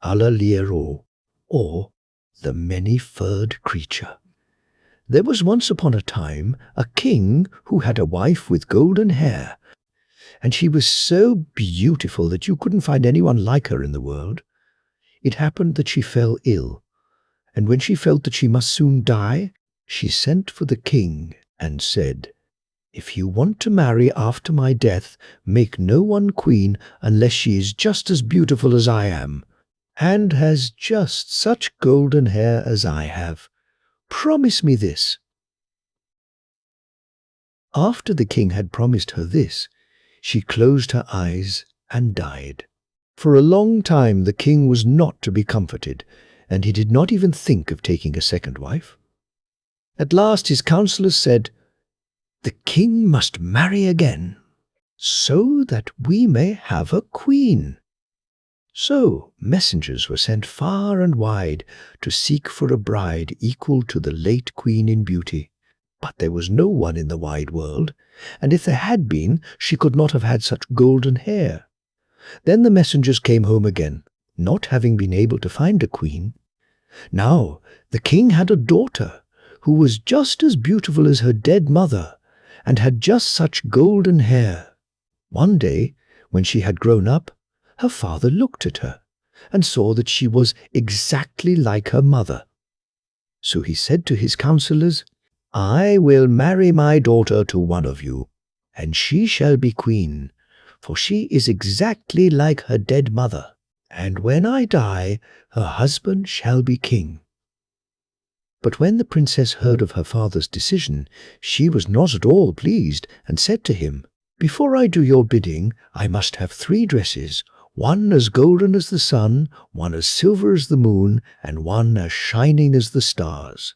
Alalero, or the many-furred creature. There was once upon a time a king who had a wife with golden hair, and she was so beautiful that you couldn't find anyone like her in the world. It happened that she fell ill, and when she felt that she must soon die, she sent for the king and said, "If you want to marry after my death, make no one queen unless she is just as beautiful as I am, and has just such golden hair as I have. Promise me this." After the king had promised her this, she closed her eyes and died. For a long time the king was not to be comforted, and he did not even think of taking a second wife. At last his counselors said, "The king must marry again, so that we may have a queen." So messengers were sent far and wide to seek for a bride equal to the late queen in beauty. But there was no one in the wide world, and if there had been, she could not have had such golden hair. Then the messengers came home again, not having been able to find a queen. Now the king had a daughter who was just as beautiful as her dead mother, and had just such golden hair. One day, when she had grown up, her father looked at her and saw that she was exactly like her mother. So he said to his counselors, "I will marry my daughter to one of you, and she shall be queen, for she is exactly like her dead mother, and when I die, her husband shall be king." But when the princess heard of her father's decision, she was not at all pleased, and said to him, "Before I do your bidding, I must have 3 dresses, one as golden as the sun, one as silver as the moon, and one as shining as the stars.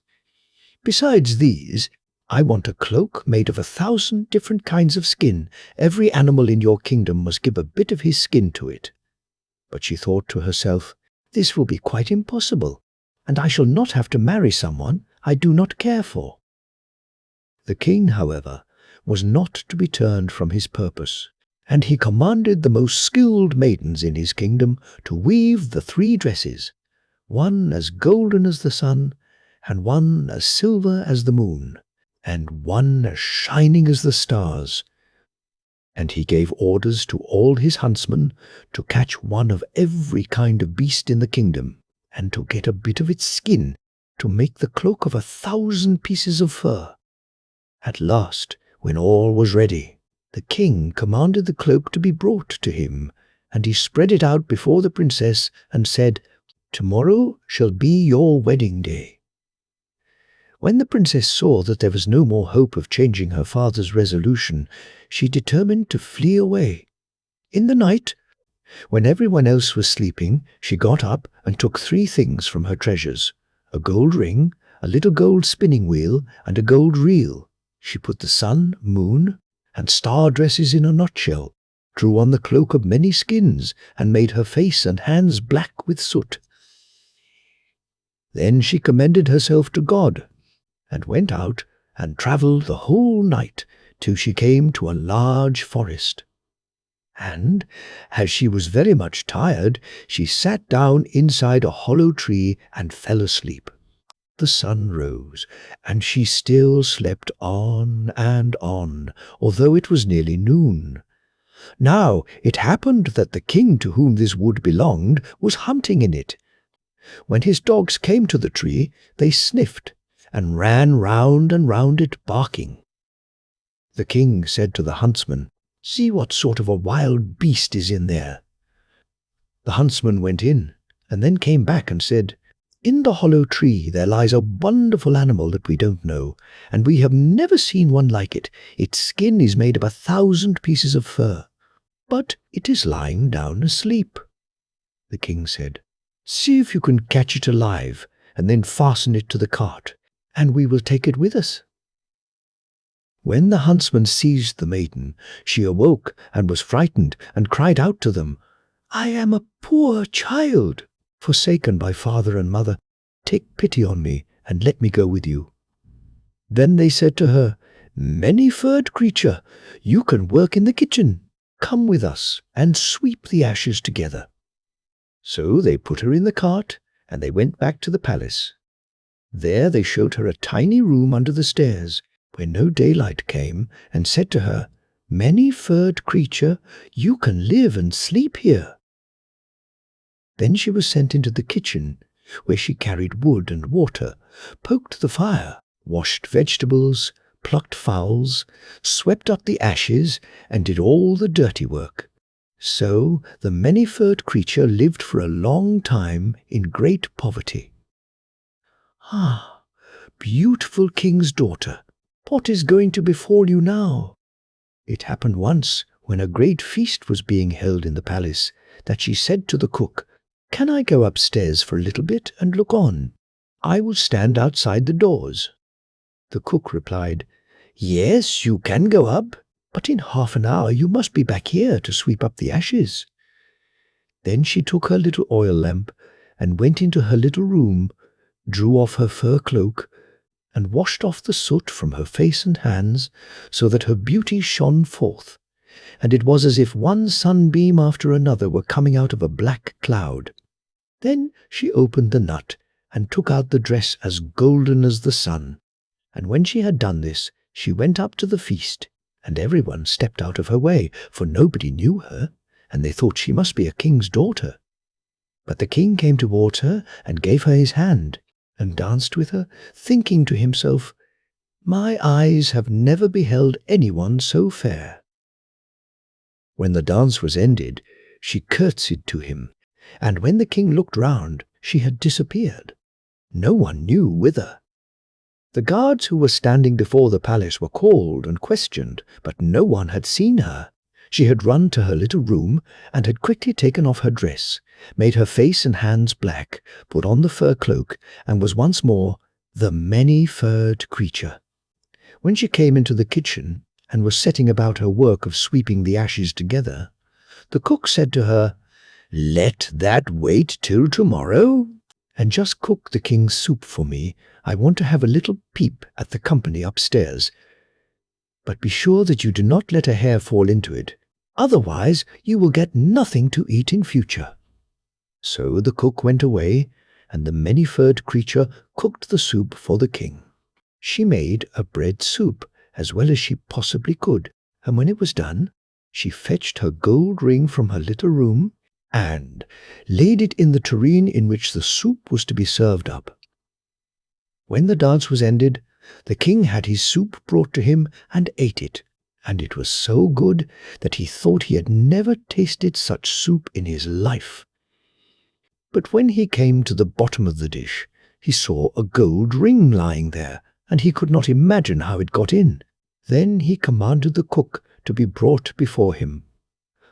Besides these, I want a cloak made of 1,000 different kinds of skin. Every animal in your kingdom must give a bit of his skin to it." But she thought to herself, "This will be quite impossible, and I shall not have to marry someone I do not care for." The king, however, was not to be turned from his purpose, and he commanded the most skilled maidens in his kingdom to weave the 3 dresses, one as golden as the sun, and one as silver as the moon, and one as shining as the stars. And he gave orders to all his huntsmen to catch one of every kind of beast in the kingdom, and to get a bit of its skin to make the cloak of 1,000 pieces of fur. At last, when all was ready, the king commanded the cloak to be brought to him, and he spread it out before the princess and said, "Tomorrow shall be your wedding day." When the princess saw that there was no more hope of changing her father's resolution, she determined to flee away. In the night, when everyone else was sleeping, she got up and took 3 things from her treasures: a gold ring, a little gold spinning wheel, and a gold reel. She put the sun, moon, and star dresses in a nutshell, drew on the cloak of many skins, and made her face and hands black with soot. Then she commended herself to God, and went out and travelled the whole night till she came to a large forest. And, as she was very much tired, she sat down inside a hollow tree and fell asleep. The sun rose, and she still slept on and on, although it was nearly noon. Now it happened that the king to whom this wood belonged was hunting in it. When his dogs came to the tree, they sniffed and ran round and round it, barking. The king said to the huntsman, "See what sort of a wild beast is in there." The huntsman went in, and then came back and said, "In the hollow tree there lies a wonderful animal that we don't know, and we have never seen one like it. Its skin is made of 1,000 pieces of fur, but it is lying down asleep." The king said, "See if you can catch it alive, and then fasten it to the cart, and we will take it with us." When the huntsman seized the maiden, she awoke and was frightened, and cried out to them, "I am a poor child, forsaken by father and mother. Take pity on me, and let me go with you." Then they said to her, "Many-furred creature, you can work in the kitchen. Come with us, and sweep the ashes together." So they put her in the cart, and they went back to the palace. There they showed her a tiny room under the stairs, where no daylight came, and said to her, "Many-furred creature, you can live and sleep here." Then she was sent into the kitchen, where she carried wood and water, poked the fire, washed vegetables, plucked fowls, swept up the ashes, and did all the dirty work. So the many-furred creature lived for a long time in great poverty. "Ah, beautiful king's daughter, what is going to befall you now?" It happened once, when a great feast was being held in the palace, that she said to the cook, "Can I go upstairs for a little bit and look on? I will stand outside the doors." The cook replied, "Yes, you can go up, but in half an hour you must be back here to sweep up the ashes." Then she took her little oil lamp and went into her little room, drew off her fur cloak, and washed off the soot from her face and hands, so that her beauty shone forth, and it was as if one sunbeam after another were coming out of a black cloud. Then she opened the nut and took out the dress as golden as the sun, and when she had done this, she went up to the feast, and everyone stepped out of her way, for nobody knew her, and they thought she must be a king's daughter. But the king came towards her and gave her his hand, and danced with her, thinking to himself, "My eyes have never beheld anyone so fair." When the dance was ended, she curtsied to him, and when the king looked round, she had disappeared. No one knew whither. The guards who were standing before the palace were called and questioned, but no one had seen her. She had run to her little room and had quickly taken off her dress, made her face and hands black, put on the fur cloak, and was once more the many-furred creature. When she came into the kitchen and was setting about her work of sweeping the ashes together, the cook said to her, "Let that wait till tomorrow, and just cook the king's soup for me. I want to have a little peep at the company upstairs. But be sure that you do not let a hair fall into it. Otherwise you will get nothing to eat in future." So the cook went away, and the many-furred creature cooked the soup for the king. She made a bread soup as well as she possibly could, and when it was done, she fetched her gold ring from her little room and laid it in the tureen in which the soup was to be served up. When the dance was ended, the king had his soup brought to him and ate it, and it was so good that he thought he had never tasted such soup in his life. But when he came to the bottom of the dish, he saw a gold ring lying there, and he could not imagine how it got in. Then he commanded the cook to be brought before him.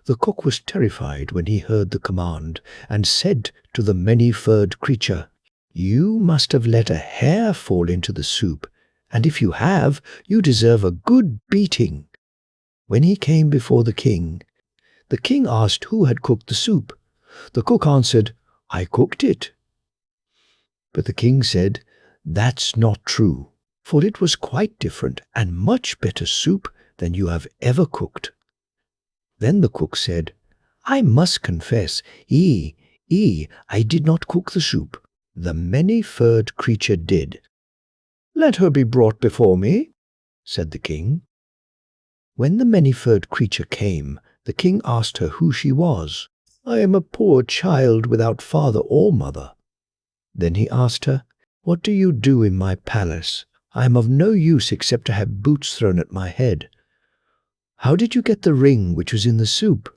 The cook was terrified when he heard the command, and said to the many-furred creature, "You must have let a hair fall into the soup, and if you have, you deserve a good beating." When he came before the king asked who had cooked the soup. The cook answered, "I cooked it." But the king said, "That's not true, for it was quite different and much better soup than you have ever cooked." Then the cook said, "I must confess, I did not cook the soup. The many-furred creature did." "Let her be brought before me," said the king. When the many-furred creature came, the king asked her who she was. "I am a poor child without father or mother." Then he asked her, "What do you do in my palace? I am of no use except to have boots thrown at my head. How did you get the ring which was in the soup?"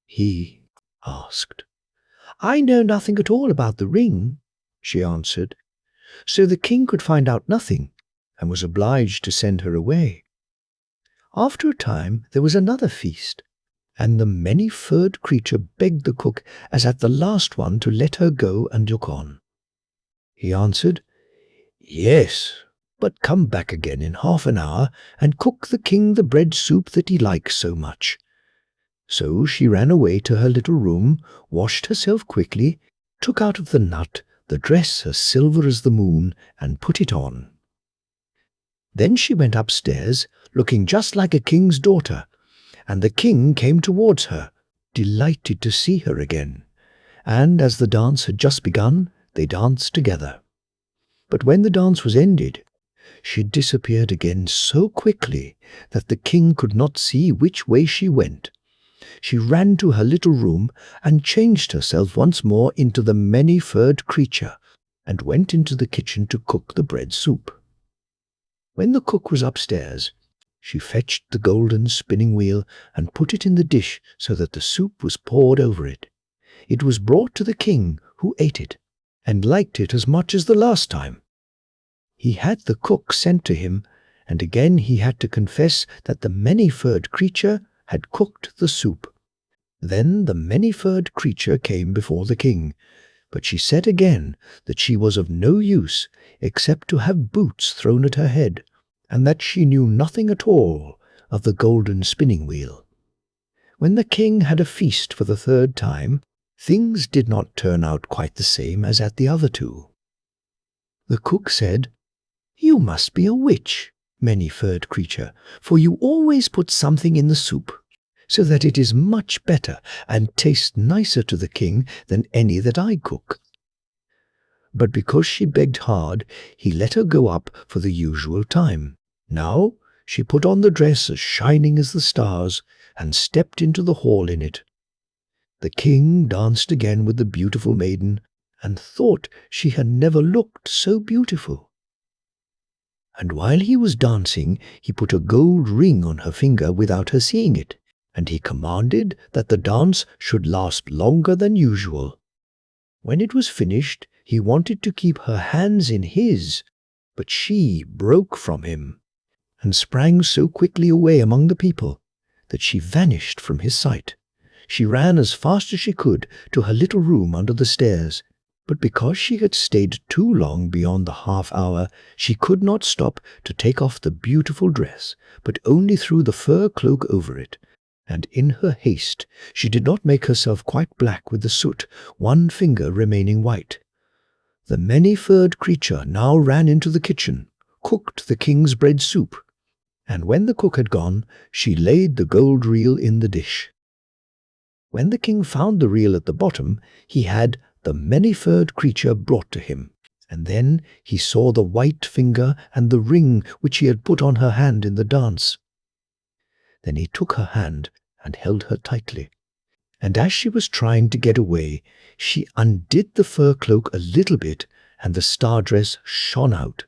He asked. "I know nothing at all about the ring," she answered. So the king could find out nothing, and was obliged to send her away. After a time there was another feast, and the many-furred creature begged the cook as at the last one to let her go and look on. He answered, "Yes, but come back again in half an hour and cook the king the bread soup that he likes so much." So she ran away to her little room, washed herself quickly, took out of the nut the dress as silver as the moon, and put it on. Then she went upstairs, looking just like a king's daughter, and the king came towards her, delighted to see her again, and as the dance had just begun, they danced together. But when the dance was ended, she disappeared again so quickly that the king could not see which way she went. She ran to her little room and changed herself once more into the many-furred creature and went into the kitchen to cook the bread soup. When the cook was upstairs, she fetched the golden spinning wheel and put it in the dish so that the soup was poured over it. It was brought to the king, who ate it, and liked it as much as the last time. He had the cook sent to him, and again he had to confess that the many-furred creature had cooked the soup. Then the many-furred creature came before the king, but she said again that she was of no use except to have boots thrown at her head, and that she knew nothing at all of the golden spinning wheel. When the king had a feast for the third time, things did not turn out quite the same as at the other two. The cook said, "You must be a witch, many-furred creature, for you always put something in the soup, so that it is much better and tastes nicer to the king than any that I cook." But because she begged hard, he let her go up for the usual time. Now she put on the dress as shining as the stars and stepped into the hall in it. The king danced again with the beautiful maiden and thought she had never looked so beautiful. And while he was dancing, he put a gold ring on her finger without her seeing it, and he commanded that the dance should last longer than usual. When it was finished, he wanted to keep her hands in his, but she broke from him and sprang so quickly away among the people that she vanished from his sight. She ran as fast as she could to her little room under the stairs, but because she had stayed too long beyond the half-hour, she could not stop to take off the beautiful dress, but only threw the fur cloak over it, and in her haste she did not make herself quite black with the soot, one finger remaining white. The many-furred creature now ran into the kitchen, cooked the king's bread soup, and when the cook had gone, she laid the gold reel in the dish. When the king found the reel at the bottom, he had the many-furred creature brought to him, and then he saw the white finger and the ring which he had put on her hand in the dance. Then he took her hand and held her tightly, and as she was trying to get away, she undid the fur cloak a little bit, and the star dress shone out.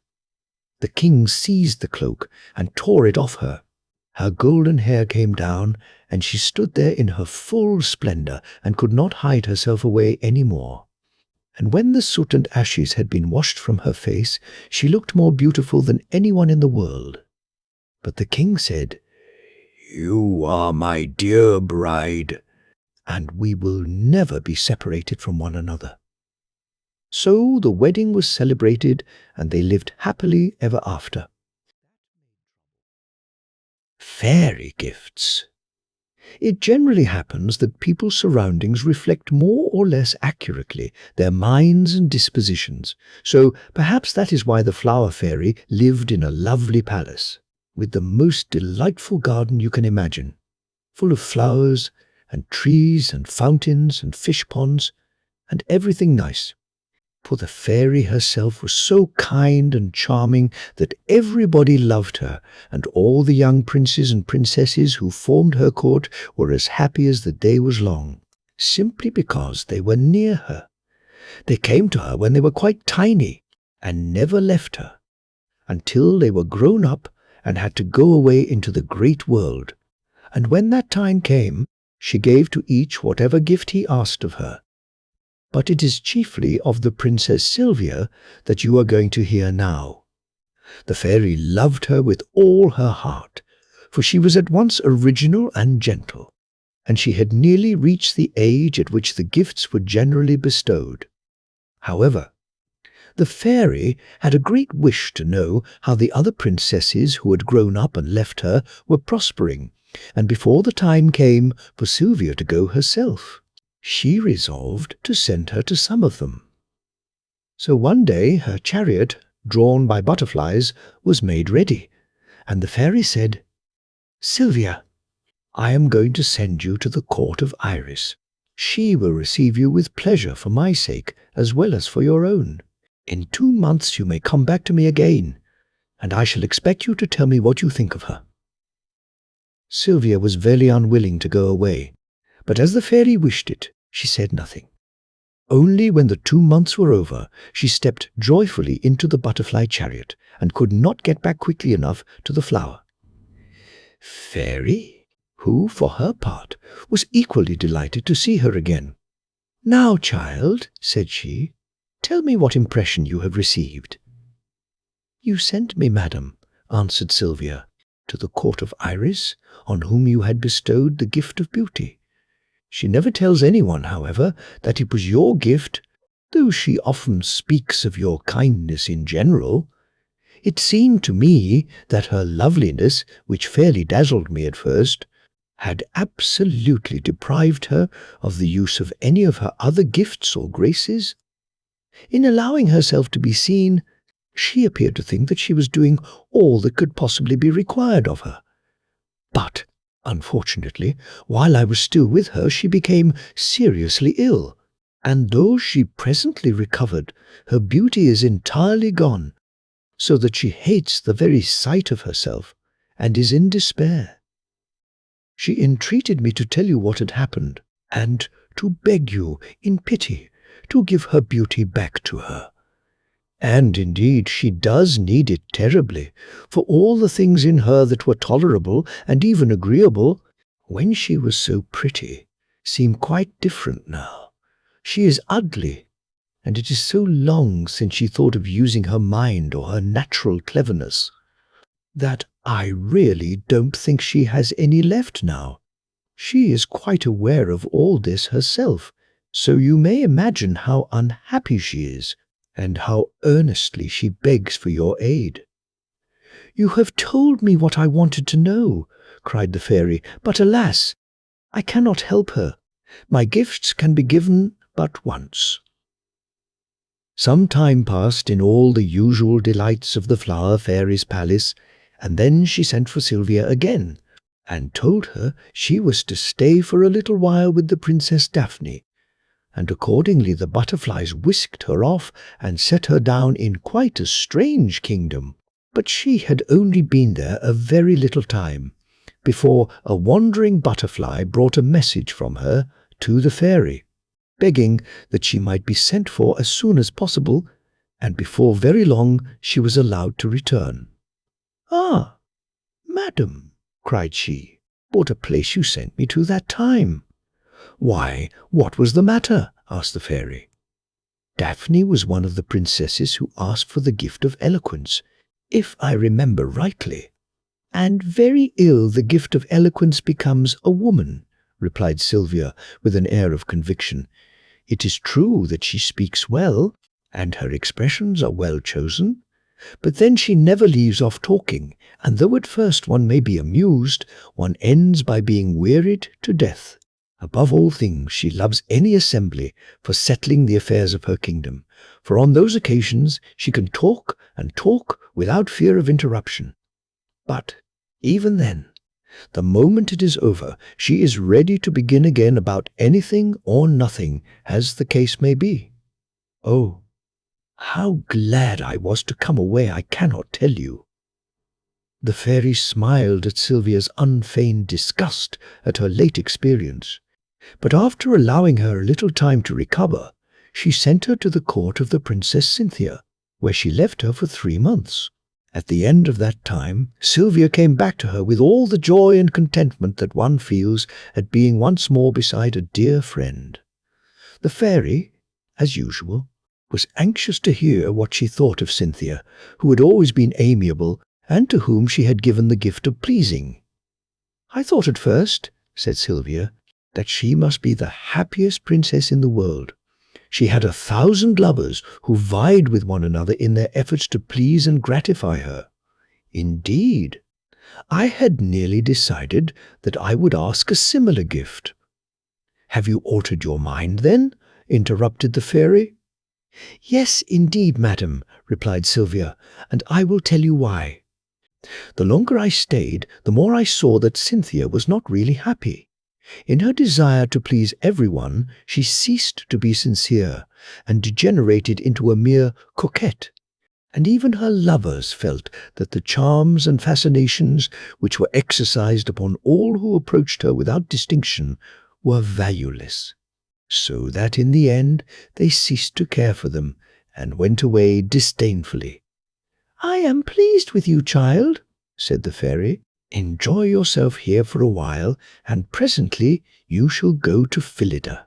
The king seized the cloak and tore it off her. Her golden hair came down, and she stood there in her full splendor and could not hide herself away any more. And when the soot and ashes had been washed from her face, she looked more beautiful than anyone in the world. But the king said, "You are my dear bride, and we will never be separated from one another." So the wedding was celebrated, and they lived happily ever after. Fairy gifts. It generally happens that people's surroundings reflect more or less accurately their minds and dispositions, so perhaps that is why the flower fairy lived in a lovely palace, with the most delightful garden you can imagine, full of flowers and trees and fountains and fish ponds and everything nice. For the fairy herself was so kind and charming that everybody loved her, and all the young princes and princesses who formed her court were as happy as the day was long, simply because they were near her. They came to her when they were quite tiny, and never left her, until they were grown up and had to go away into the great world. And when that time came, she gave to each whatever gift he asked of her. But it is chiefly of the Princess Sylvia that you are going to hear now. The fairy loved her with all her heart, for she was at once original and gentle, and she had nearly reached the age at which the gifts were generally bestowed. However, the fairy had a great wish to know how the other princesses who had grown up and left her were prospering, and before the time came for Sylvia to go herself, she resolved to send her to some of them. So one day her chariot, drawn by butterflies, was made ready, and the fairy said, "Sylvia, I am going to send you to the court of Iris. She will receive you with pleasure for my sake as well as for your own. In 2 months you may come back to me again, and I shall expect you to tell me what you think of her." Sylvia was very unwilling to go away, but as the fairy wished it, she said nothing. Only when the 2 months were over, she stepped joyfully into the butterfly chariot and could not get back quickly enough to the flower. Fairy, who, for her part, was equally delighted to see her again. "Now, child," said she, "tell me what impression you have received." "You sent me, madam," answered Sylvia, "to the court of Iris, on whom you had bestowed the gift of beauty. She never tells anyone, however, that it was your gift, though she often speaks of your kindness in general. It seemed to me that her loveliness, which fairly dazzled me at first, had absolutely deprived her of the use of any of her other gifts or graces. In allowing herself to be seen, she appeared to think that she was doing all that could possibly be required of her. But, unfortunately, while I was still with her, she became seriously ill, and though she presently recovered, her beauty is entirely gone, so that she hates the very sight of herself, and is in despair. She entreated me to tell you what had happened, and to beg you, in pity, to give her beauty back to her. And indeed she does need it terribly, for all the things in her that were tolerable and even agreeable, when she was so pretty, seem quite different now. She is ugly, and it is so long since she thought of using her mind or her natural cleverness, that I really don't think she has any left now. She is quite aware of all this herself, so you may imagine how unhappy she is, and how earnestly she begs for your aid." "You have told me what I wanted to know," cried the fairy, "but alas, I cannot help her. My gifts can be given but once." Some time passed in all the usual delights of the Flower Fairy's palace, and then she sent for Sylvia again, and told her she was to stay for a little while with the Princess Daphne, and accordingly the butterflies whisked her off and set her down in quite a strange kingdom. But she had only been there a very little time, before a wandering butterfly brought a message from her to the fairy, begging that she might be sent for as soon as possible, and before very long she was allowed to return. "Ah, madam," cried she, "what a place you sent me to that time!" "Why, what was the matter?" asked the fairy. "Daphne was one of the princesses who asked for the gift of eloquence, if I remember rightly." "And very ill the gift of eloquence becomes a woman," replied Sylvia with an air of conviction. "It is true that she speaks well, and her expressions are well chosen, but then she never leaves off talking, and though at first one may be amused, one ends by being wearied to death. Above all things, she loves any assembly for settling the affairs of her kingdom, for on those occasions she can talk and talk without fear of interruption. But even then, the moment it is over, she is ready to begin again about anything or nothing, as the case may be. Oh, how glad I was to come away, I cannot tell you." The fairy smiled at Sylvia's unfeigned disgust at her late experience, but after allowing her a little time to recover, she sent her to the court of the Princess Cynthia, where she left her for 3 months. At the end of that time, Sylvia came back to her with all the joy and contentment that one feels at being once more beside a dear friend. The fairy, as usual, was anxious to hear what she thought of Cynthia, who had always been amiable and to whom she had given the gift of pleasing. "I thought at first," said Sylvia, "that she must be the happiest princess in the world. She had 1,000 lovers who vied with one another in their efforts to please and gratify her. Indeed, I had nearly decided that I would ask a similar gift." "Have you altered your mind, then?" interrupted the fairy. "Yes, indeed, madam," replied Sylvia, "and I will tell you why. The longer I stayed, the more I saw that Cynthia was not really happy. In her desire to please everyone, she ceased to be sincere and degenerated into a mere coquette. And even her lovers felt that the charms and fascinations which were exercised upon all who approached her without distinction were valueless, so that in the end they ceased to care for them and went away disdainfully. "I am pleased with you, child," said the fairy. "Enjoy yourself here for a while, and presently you shall go to Phillida."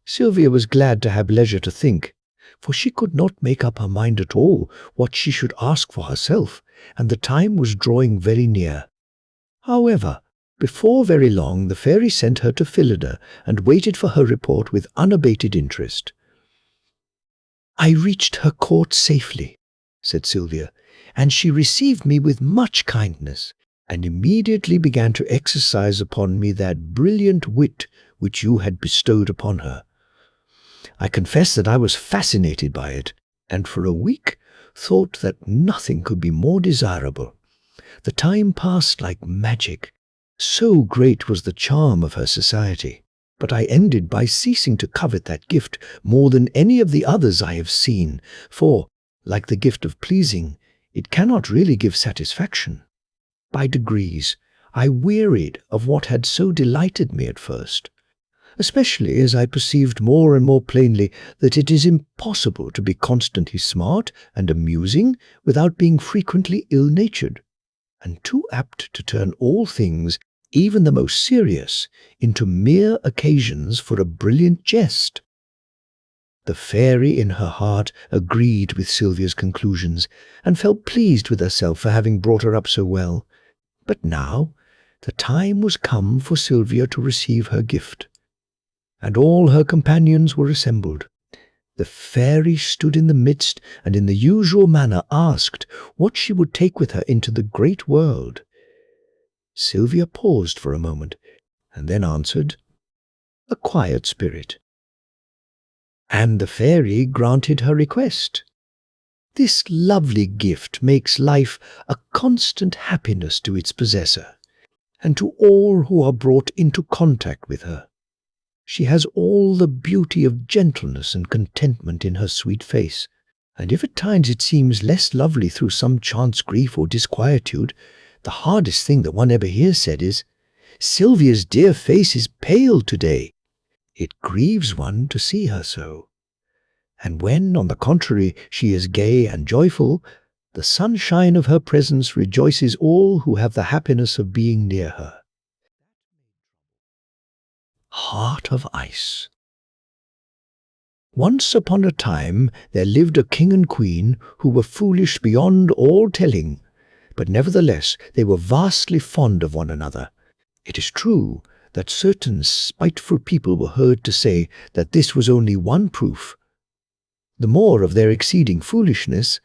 Sylvia was glad to have leisure to think, for she could not make up her mind at all what she should ask for herself, and the time was drawing very near. However, before very long the fairy sent her to Phillida and waited for her report with unabated interest. "I reached her court safely," said Sylvia, "and she received me with much kindness, and immediately began to exercise upon me that brilliant wit which you had bestowed upon her. I confess that I was fascinated by it, and for a week thought that nothing could be more desirable. The time passed like magic, so great was the charm of her society. But I ended by ceasing to covet that gift more than any of the others I have seen, for, like the gift of pleasing, it cannot really give satisfaction. By degrees, I wearied of what had so delighted me at first, especially as I perceived more and more plainly that it is impossible to be constantly smart and amusing without being frequently ill-natured, and too apt to turn all things, even the most serious, into mere occasions for a brilliant jest. The fairy in her heart agreed with Sylvia's conclusions, and felt pleased with herself for having brought her up so well. But now the time was come for Sylvia to receive her gift, and all her companions were assembled. The fairy stood in the midst, and in the usual manner asked what she would take with her into the great world. Sylvia paused for a moment, and then answered, "A quiet spirit." And the fairy granted her request. This lovely gift makes life a constant happiness to its possessor, and to all who are brought into contact with her. She has all the beauty of gentleness and contentment in her sweet face, and if at times it seems less lovely through some chance grief or disquietude, the hardest thing that one ever hears said is, "Sylvia's dear face is pale today." It grieves one to see her so. And when, on the contrary, she is gay and joyful, the sunshine of her presence rejoices all who have the happiness of being near her. Heart of Ice. Once upon a time there lived a king and queen who were foolish beyond all telling, but nevertheless they were vastly fond of one another. It is true that certain spiteful people were heard to say that this was only one proof, the more of their exceeding foolishness,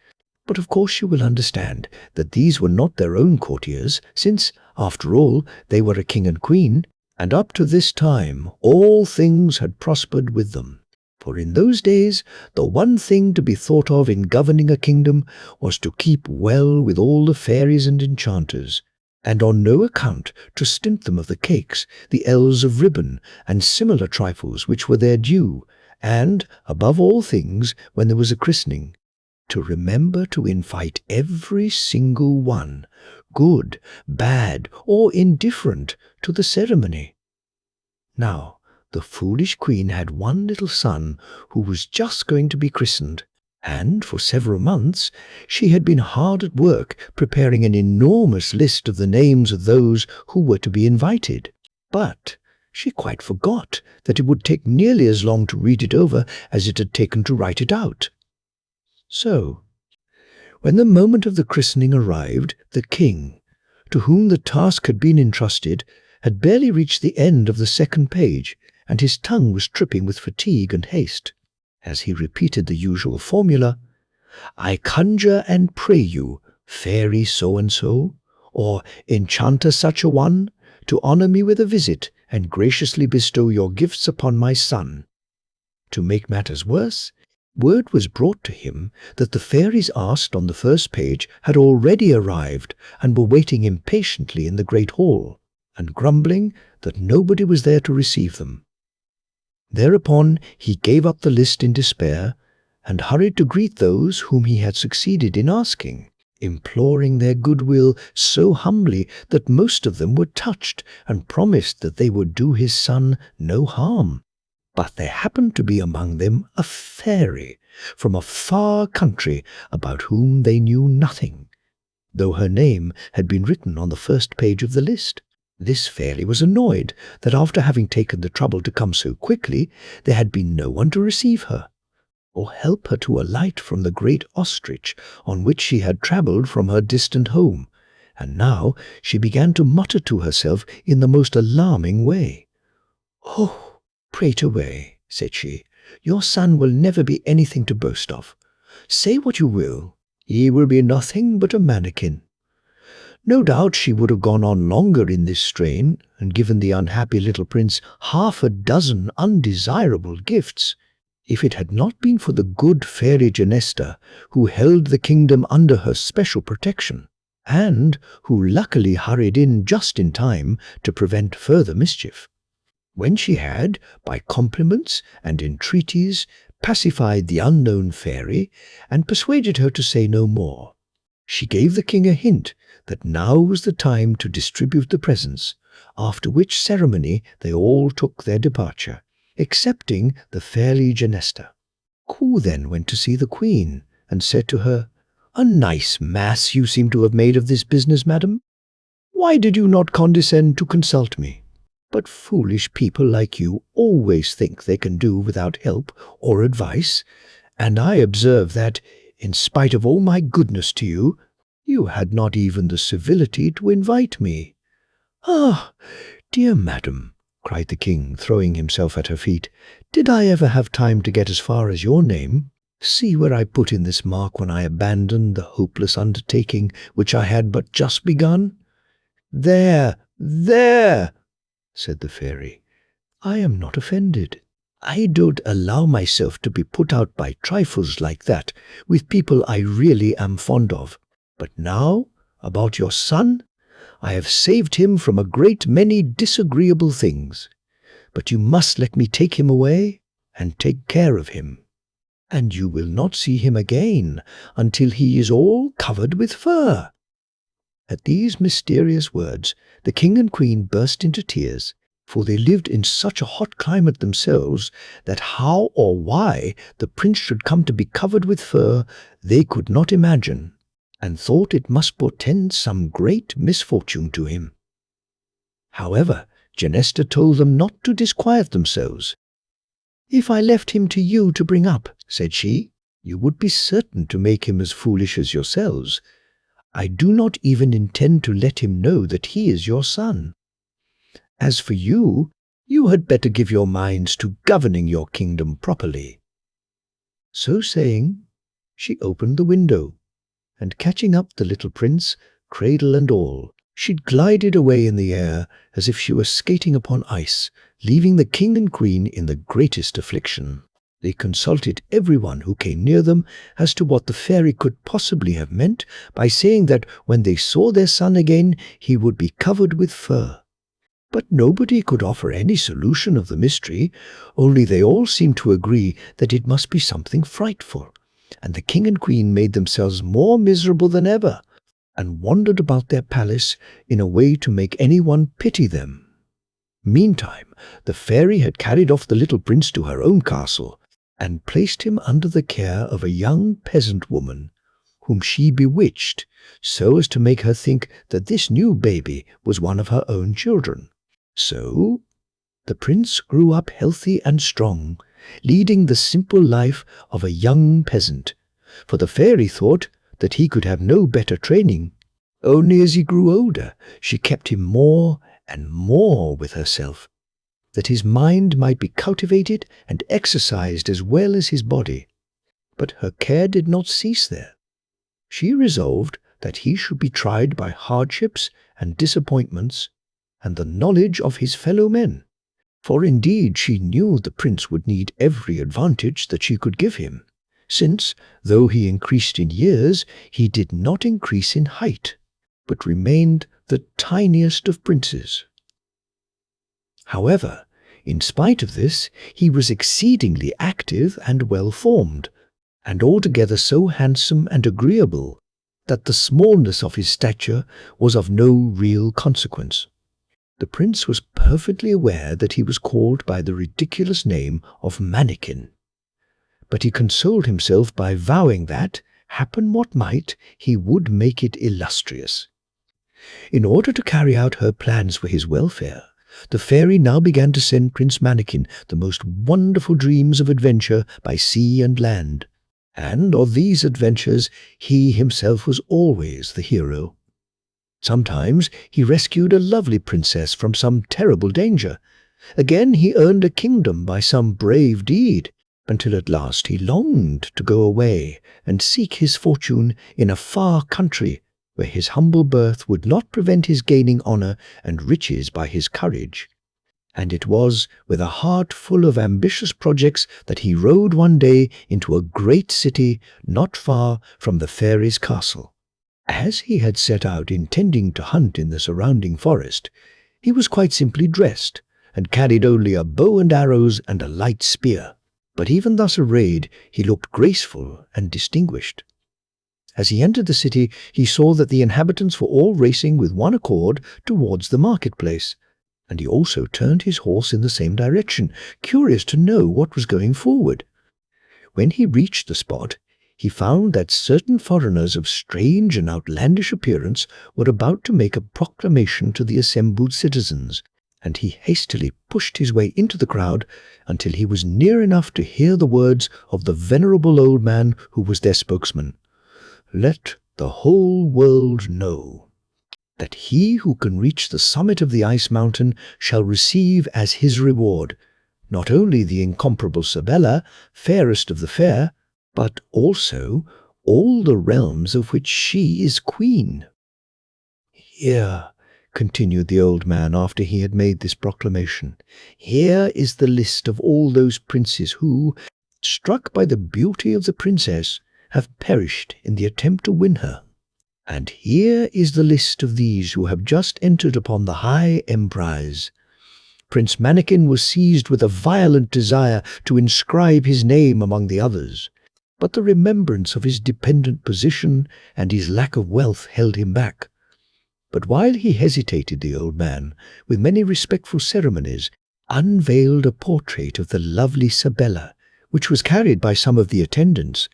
but of course you will understand that these were not their own courtiers, since, after all, they were a king and queen, and up to this time all things had prospered with them. For in those days the one thing to be thought of in governing a kingdom was to keep well with all the fairies and enchanters, and on no account to stint them of the cakes, the ells of ribbon, and similar trifles which were their due, and, above all things, when there was a christening, to remember to invite every single one, good, bad, or indifferent, to the ceremony. Now, the foolish queen had one little son who was just going to be christened, and for several months she had been hard at work preparing an enormous list of the names of those who were to be invited. But she quite forgot that it would take nearly as long to read it over as it had taken to write it out. So, when the moment of the christening arrived, the king, to whom the task had been entrusted, had barely reached the end of the second page, and his tongue was tripping with fatigue and haste, as he repeated the usual formula, "I conjure and pray you, fairy so-and-so, or enchanter such-a-one, to honour me with a visit and graciously bestow your gifts upon my son." To make matters worse, word was brought to him that the fairies asked on the first page had already arrived and were waiting impatiently in the great hall, and grumbling that nobody was there to receive them. Thereupon he gave up the list in despair and hurried to greet those whom he had succeeded in asking, imploring their goodwill so humbly that most of them were touched and promised that they would do his son no harm. But there happened to be among them a fairy from a far country about whom they knew nothing, though her name had been written on the first page of the list. This fairy was annoyed that after having taken the trouble to come so quickly, there had been no one to receive her, or help her to alight from the great ostrich on which she had travelled from her distant home, and now she began to mutter to herself in the most alarming way. "Oh, prate away," said she. "Your son will never be anything to boast of. Say what you will, he will be nothing but a mannikin." No doubt she would have gone on longer in this strain and given the unhappy little prince 6 undesirable gifts, if it had not been for the good fairy Genesta, who held the kingdom under her special protection, and who luckily hurried in just in time to prevent further mischief. When she had, by compliments and entreaties, pacified the unknown fairy and persuaded her to say no more, she gave the king a hint that now was the time to distribute the presents, after which ceremony they all took their departure, excepting the fairy Genesta, who then went to see the queen and said to her, "A nice mass you seem to have made of this business, madam. Why did you not condescend to consult me? But foolish people like you always think they can do without help or advice, and I observe that, in spite of all my goodness to you, you had not even the civility to invite me." "Ah, dear madam," cried the king, throwing himself at her feet, "did I ever have time to get as far as your name? See where I put in this mark when I abandoned the hopeless undertaking which I had but just begun." "There, there," said the fairy. "I am not offended. I don't allow myself to be put out by trifles like that with people I really am fond of. But now, about your son, I have saved him from a great many disagreeable things. But you must let me take him away and take care of him. And you will not see him again until he is all covered with fur." At these mysterious words, the king and queen burst into tears, for they lived in such a hot climate themselves that how or why the prince should come to be covered with fur they could not imagine, and thought it must portend some great misfortune to him. However, Genesta told them not to disquiet themselves. "If I left him to you to bring up," said she, "you would be certain to make him as foolish as yourselves. I do not even intend to let him know that he is your son. As for you, you had better give your minds to governing your kingdom properly." So saying, she opened the window, and catching up the little prince, cradle and all, she glided away in the air as if she were skating upon ice, leaving the king and queen in the greatest affliction. They consulted everyone who came near them as to what the fairy could possibly have meant by saying that when they saw their son again he would be covered with fur. But nobody could offer any solution of the mystery, only they all seemed to agree that it must be something frightful, and the king and queen made themselves more miserable than ever, and wandered about their palace in a way to make anyone pity them. Meantime, the fairy had carried off the little prince to her own castle, and placed him under the care of a young peasant woman, whom she bewitched so as to make her think that this new baby was one of her own children. So the prince grew up healthy and strong, leading the simple life of a young peasant, for the fairy thought that he could have no better training. Only as he grew older, she kept him more and more with herself, that his mind might be cultivated and exercised as well as his body. But her care did not cease there. She resolved that he should be tried by hardships and disappointments, and the knowledge of his fellow men. For indeed she knew the prince would need every advantage that she could give him, since, though he increased in years, he did not increase in height, but remained the tiniest of princes. However, in spite of this, he was exceedingly active and well-formed, and altogether so handsome and agreeable that the smallness of his stature was of no real consequence. The prince was perfectly aware that he was called by the ridiculous name of mannikin, but he consoled himself by vowing that, happen what might, he would make it illustrious. In order to carry out her plans for his welfare, the fairy now began to send Prince Mannikin the most wonderful dreams of adventure by sea and land, and of these adventures he himself was always the hero. Sometimes he rescued a lovely princess from some terrible danger. Again he earned a kingdom by some brave deed, until at last he longed to go away and seek his fortune in a far country where his humble birth would not prevent his gaining honor and riches by his courage. And it was with a heart full of ambitious projects that he rode one day into a great city not far from the fairy's castle. As he had set out intending to hunt in the surrounding forest, he was quite simply dressed, and carried only a bow and arrows and a light spear. But even thus arrayed, he looked graceful and distinguished. As he entered the city, he saw that the inhabitants were all racing with one accord towards the marketplace, and he also turned his horse in the same direction, curious to know what was going forward. When he reached the spot, he found that certain foreigners of strange and outlandish appearance were about to make a proclamation to the assembled citizens, and he hastily pushed his way into the crowd until he was near enough to hear the words of the venerable old man who was their spokesman. "Let the whole world know that he who can reach the summit of the ice mountain shall receive as his reward not only the incomparable Sabella, fairest of the fair, but also all the realms of which she is queen." "Here," continued the old man after he had made this proclamation, "here is the list of all those princes who, struck by the beauty of the princess, have perished in the attempt to win her. And here is the list of these who have just entered upon the high emprise. Prince Mannikin was seized with a violent desire to inscribe his name among the others, but the remembrance of his dependent position and his lack of wealth held him back. But while he hesitated, the old man, with many respectful ceremonies, unveiled a portrait of the lovely Sabella, which was carried by some of the attendants,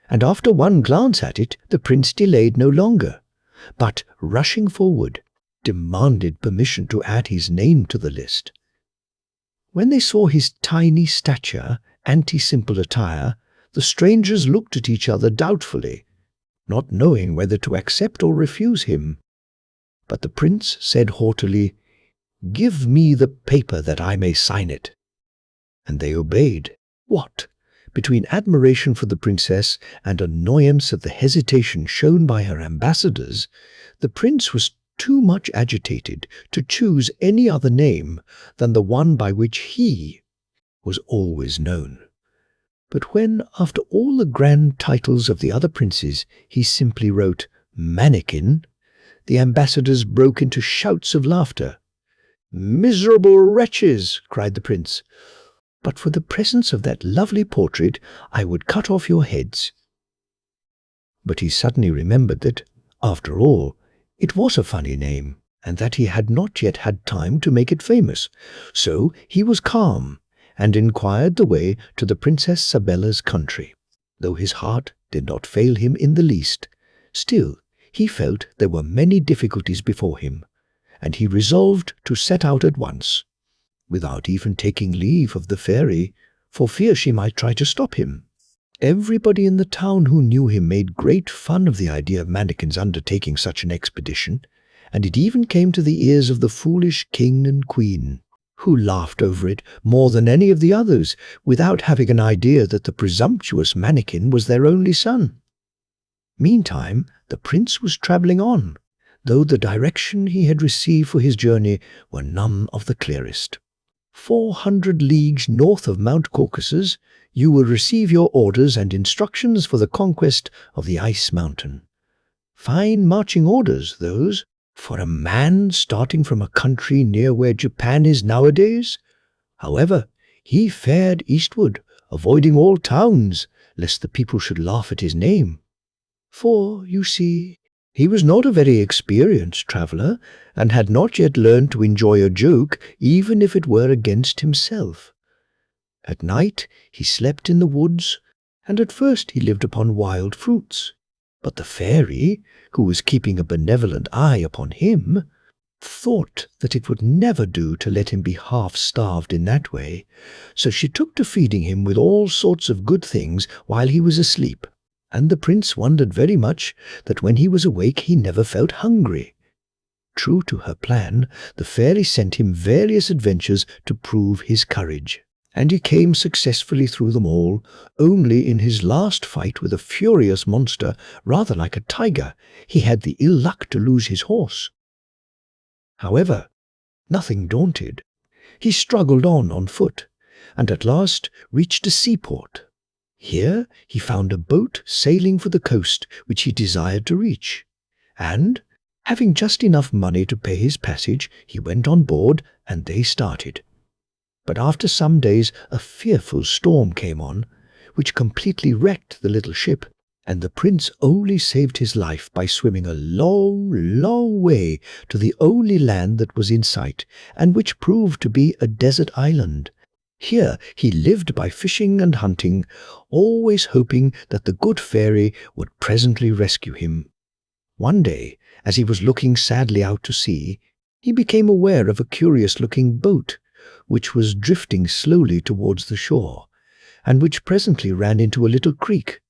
and after one glance at it, the prince delayed no longer, but, rushing forward, demanded permission to add his name to the list. When they saw his tiny stature, anti-simple attire, the strangers looked at each other doubtfully, not knowing whether to accept or refuse him. But the prince said haughtily, "Give me the paper that I may sign it." And they obeyed. What? Between admiration for the princess and annoyance at the hesitation shown by her ambassadors, the prince was too much agitated to choose any other name than the one by which he was always known. But when, after all the grand titles of the other princes, he simply wrote Mannikin, the ambassadors broke into shouts of laughter. "Miserable wretches!" cried the prince. "But for the presence of that lovely portrait, I would cut off your heads." But he suddenly remembered that, after all, it was a funny name, and that he had not yet had time to make it famous. So he was calm, and inquired the way to the Princess Sabella's country. Though his heart did not fail him in the least, still he felt there were many difficulties before him, and he resolved to set out at once, without even taking leave of the fairy, for fear she might try to stop him. Everybody in the town who knew him made great fun of the idea of Mannikin's undertaking such an expedition, and it even came to the ears of the foolish king and queen, who laughed over it more than any of the others, without having an idea that the presumptuous Mannikin was their only son. Meantime, the prince was travelling on, though the direction he had received for his journey were none of the clearest. 400 leagues north of Mount Caucasus, you will receive your orders and instructions for the conquest of the ice mountain. Fine marching orders, those, for a man starting from a country near where Japan is nowadays. However, he fared eastward, avoiding all towns, lest the people should laugh at his name. For, you see, he was not a very experienced traveller, and had not yet learned to enjoy a joke, even if it were against himself. At night he slept in the woods, and at first he lived upon wild fruits. But the fairy, who was keeping a benevolent eye upon him, thought that it would never do to let him be half-starved in that way, so she took to feeding him with all sorts of good things while he was asleep, and the prince wondered very much that when he was awake he never felt hungry. True to her plan, the fairy sent him various adventures to prove his courage, and he came successfully through them all. Only in his last fight with a furious monster, rather like a tiger, he had the ill luck to lose his horse. However, nothing daunted, he struggled on foot, and at last reached a seaport. Here he found a boat sailing for the coast which he desired to reach, and, having just enough money to pay his passage, he went on board, and they started. But after some days a fearful storm came on, which completely wrecked the little ship, and the prince only saved his life by swimming a long, long way to the only land that was in sight, and which proved to be a desert island. Here he lived by fishing and hunting, always hoping that the good fairy would presently rescue him. One day, as he was looking sadly out to sea, he became aware of a curious-looking boat, which was drifting slowly towards the shore, and which presently ran into a little creek,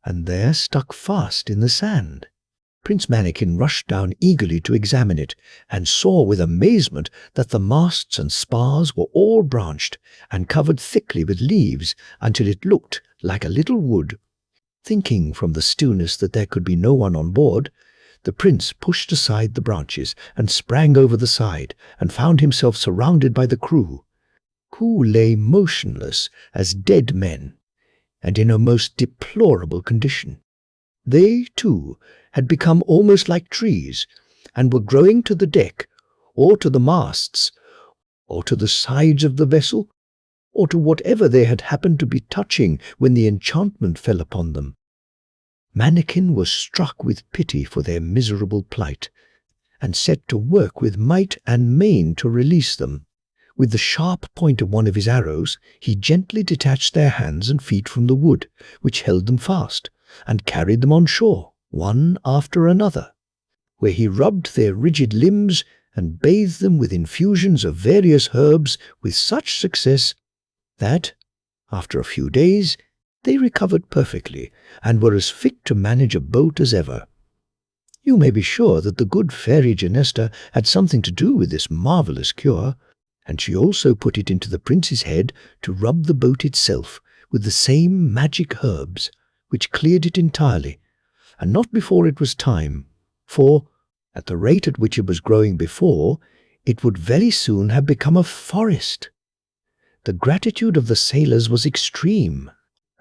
and there stuck fast in the sand. Prince Manikin rushed down eagerly to examine it, and saw with amazement that the masts and spars were all branched and covered thickly with leaves until it looked like a little wood. Thinking from the stillness that there could be no one on board, the prince pushed aside the branches and sprang over the side, and found himself surrounded by the crew, who lay motionless as dead men, and in a most deplorable condition. They, too, had become almost like trees, and were growing to the deck, or to the masts, or to the sides of the vessel, or to whatever they had happened to be touching when the enchantment fell upon them. Manikin was struck with pity for their miserable plight, and set to work with might and main to release them. With the sharp point of one of his arrows, he gently detached their hands and feet from the wood, which held them fast, and carried them on shore, one after another, where he rubbed their rigid limbs and bathed them with infusions of various herbs with such success that, after a few days, they recovered perfectly, and were as fit to manage a boat as ever. You may be sure that the good fairy Genesta had something to do with this marvellous cure, and she also put it into the prince's head to rub the boat itself with the same magic herbs, which cleared it entirely, and not before it was time, for, at the rate at which it was growing before, it would very soon have become a forest. The gratitude of the sailors was extreme,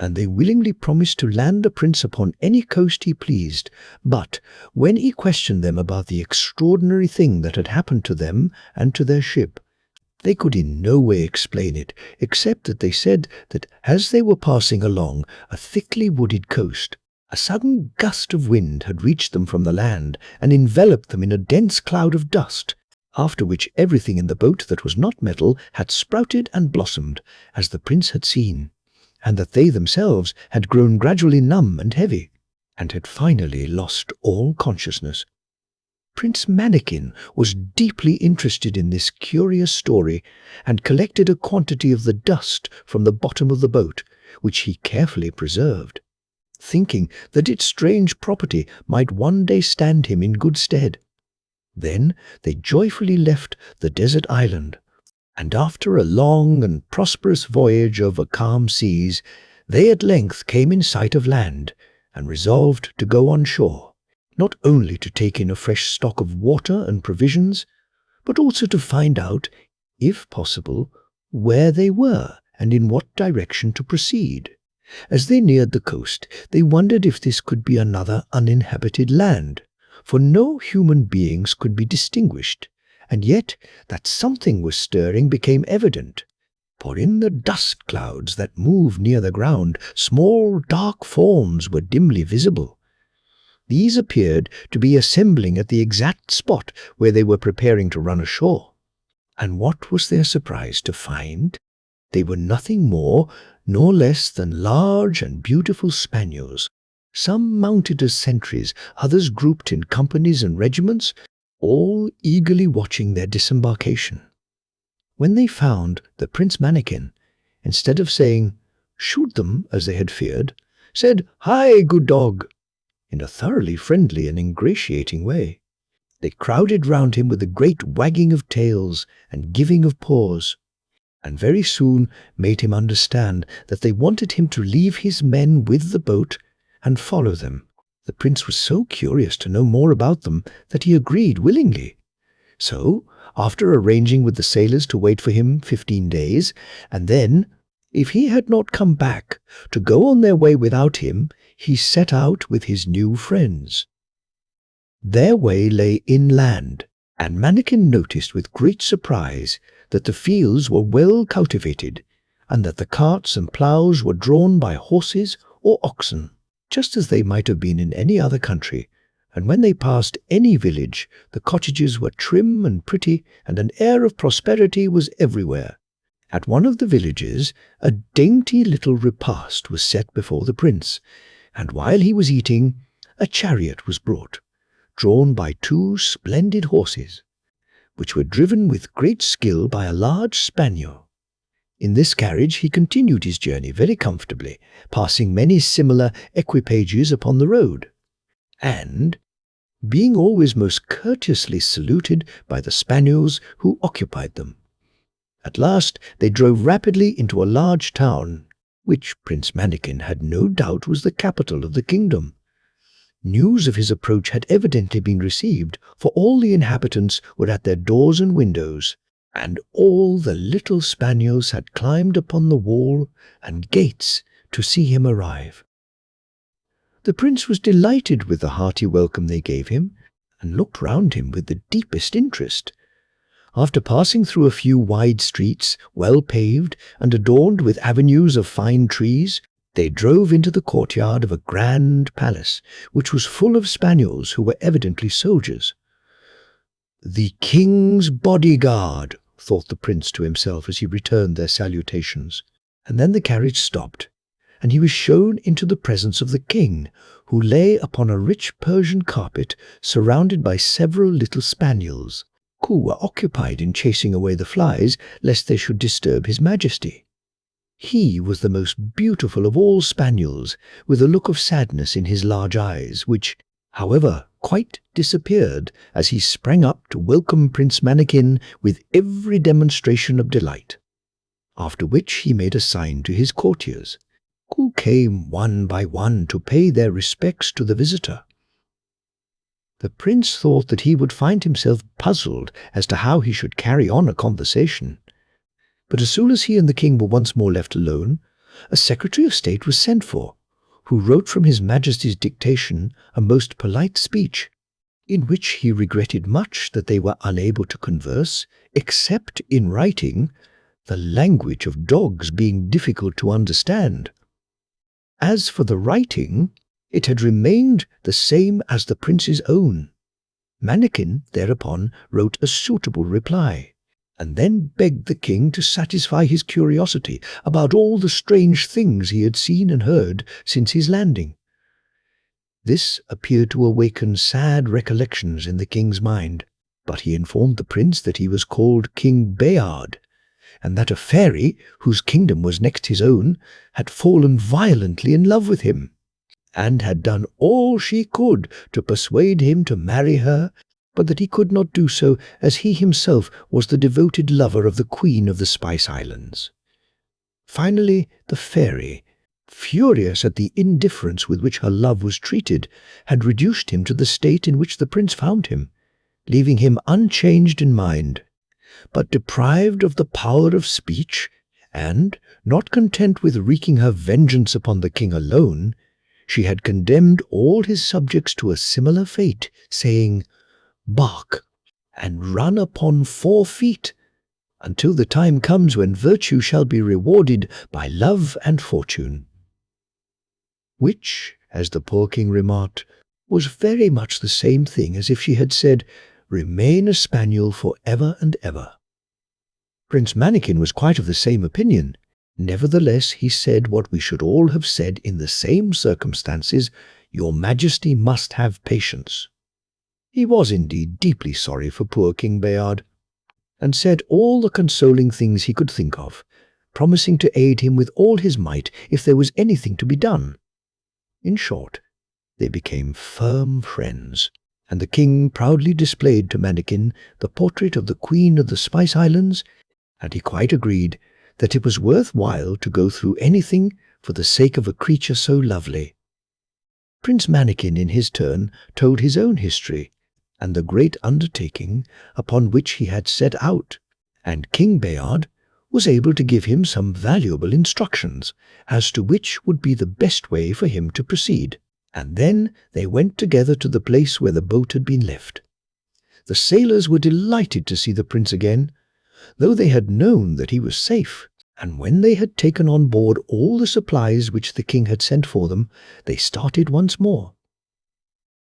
and they willingly promised to land the prince upon any coast he pleased. But when he questioned them about the extraordinary thing that had happened to them and to their ship, they could in no way explain it, except that they said that as they were passing along a thickly wooded coast, a sudden gust of wind had reached them from the land and enveloped them in a dense cloud of dust, after which everything in the boat that was not metal had sprouted and blossomed, as the prince had seen, and that they themselves had grown gradually numb and heavy, and had finally lost all consciousness. Prince Manikin was deeply interested in this curious story, and collected a quantity of the dust from the bottom of the boat, which he carefully preserved, thinking that its strange property might one day stand him in good stead. Then they joyfully left the desert island, and after a long and prosperous voyage over calm seas, they at length came in sight of land, and resolved to go on shore, not only to take in a fresh stock of water and provisions, but also to find out, if possible, where they were and in what direction to proceed. As they neared the coast, they wondered if this could be another uninhabited land, for no human beings could be distinguished, and yet that something was stirring became evident. For in the dust clouds that moved near the ground, small dark forms were dimly visible. These appeared to be assembling at the exact spot where they were preparing to run ashore. And what was their surprise to find? They were nothing more nor less than large and beautiful spaniels, some mounted as sentries, others grouped in companies and regiments, all eagerly watching their disembarkation. When they found that Prince Mannikin, instead of saying, "Shoot them," as they had feared, said, "Hi, good dog," in a thoroughly friendly and ingratiating way. They crowded round him with a great wagging of tails and giving of paws, and very soon made him understand that they wanted him to leave his men with the boat and follow them. The prince was so curious to know more about them that he agreed willingly. So, after arranging with the sailors to wait for him 15 days, and then, if he had not come back, to go on their way without him, he set out with his new friends. Their way lay inland, and Mannikin noticed with great surprise that the fields were well cultivated, and that the carts and ploughs were drawn by horses or oxen, just as they might have been in any other country. And when they passed any village, the cottages were trim and pretty, and an air of prosperity was everywhere. At one of the villages, a dainty little repast was set before the prince, and while he was eating, a chariot was brought, drawn by 2 splendid horses, which were driven with great skill by a large spaniel. In this carriage he continued his journey very comfortably, passing many similar equipages upon the road, and being always most courteously saluted by the spaniels who occupied them. At last they drove rapidly into a large town, which Prince Mannikin had no doubt was the capital of the kingdom. News of his approach had evidently been received, for all the inhabitants were at their doors and windows, and all the little spaniels had climbed upon the wall and gates to see him arrive. The prince was delighted with the hearty welcome they gave him, and looked round him with the deepest interest. After passing through a few wide streets, well paved and adorned with avenues of fine trees, they drove into the courtyard of a grand palace, which was full of spaniels who were evidently soldiers. "The king's bodyguard," thought the prince to himself as he returned their salutations. And then the carriage stopped, and he was shown into the presence of the king, who lay upon a rich Persian carpet surrounded by several little spaniels, who were occupied in chasing away the flies lest they should disturb his majesty. He was the most beautiful of all spaniels, with a look of sadness in his large eyes, which, however, quite disappeared as he sprang up to welcome Prince Mannikin with every demonstration of delight. After which he made a sign to his courtiers, who came one by one to pay their respects to the visitor. The prince thought that he would find himself puzzled as to how he should carry on a conversation. But as soon as he and the king were once more left alone, a secretary of state was sent for, who wrote from his majesty's dictation a most polite speech, in which he regretted much that they were unable to converse, except in writing, the language of dogs being difficult to understand. As for the writing, it had remained the same as the prince's own. Mannikin thereupon wrote a suitable reply, and then begged the king to satisfy his curiosity about all the strange things he had seen and heard since his landing. This appeared to awaken sad recollections in the king's mind, but he informed the prince that he was called King Bayard, and that a fairy, whose kingdom was next his own, had fallen violently in love with him, and had done all she could to persuade him to marry her, but that he could not do so as he himself was the devoted lover of the Queen of the Spice Islands. Finally, the fairy, furious at the indifference with which her love was treated, had reduced him to the state in which the prince found him, leaving him unchanged in mind, but deprived of the power of speech, and, not content with wreaking her vengeance upon the king alone, She had condemned all his subjects to a similar fate, saying, "Bark and run upon 4 feet, until the time comes when virtue shall be rewarded by love and fortune." Which, as the poor king remarked, was very much the same thing as if she had said, "Remain a spaniel for ever and ever." Prince Mannikin was quite of the same opinion. Nevertheless, he said what we should all have said in the same circumstances: "Your Majesty must have patience." He was indeed deeply sorry for poor King Bayard, and said all the consoling things he could think of, promising to aid him with all his might if there was anything to be done. In short, they became firm friends, and the king proudly displayed to Mannikin the portrait of the Queen of the Spice Islands, and he quite agreed that it was worth while to go through anything for the sake of a creature so lovely. Prince Mannikin, in his turn, told his own history, and the great undertaking upon which he had set out, and King Bayard was able to give him some valuable instructions as to which would be the best way for him to proceed. And then they went together to the place where the boat had been left. The sailors were delighted to see the prince again, though they had known that he was safe, and when they had taken on board all the supplies which the king had sent for them, they started once more.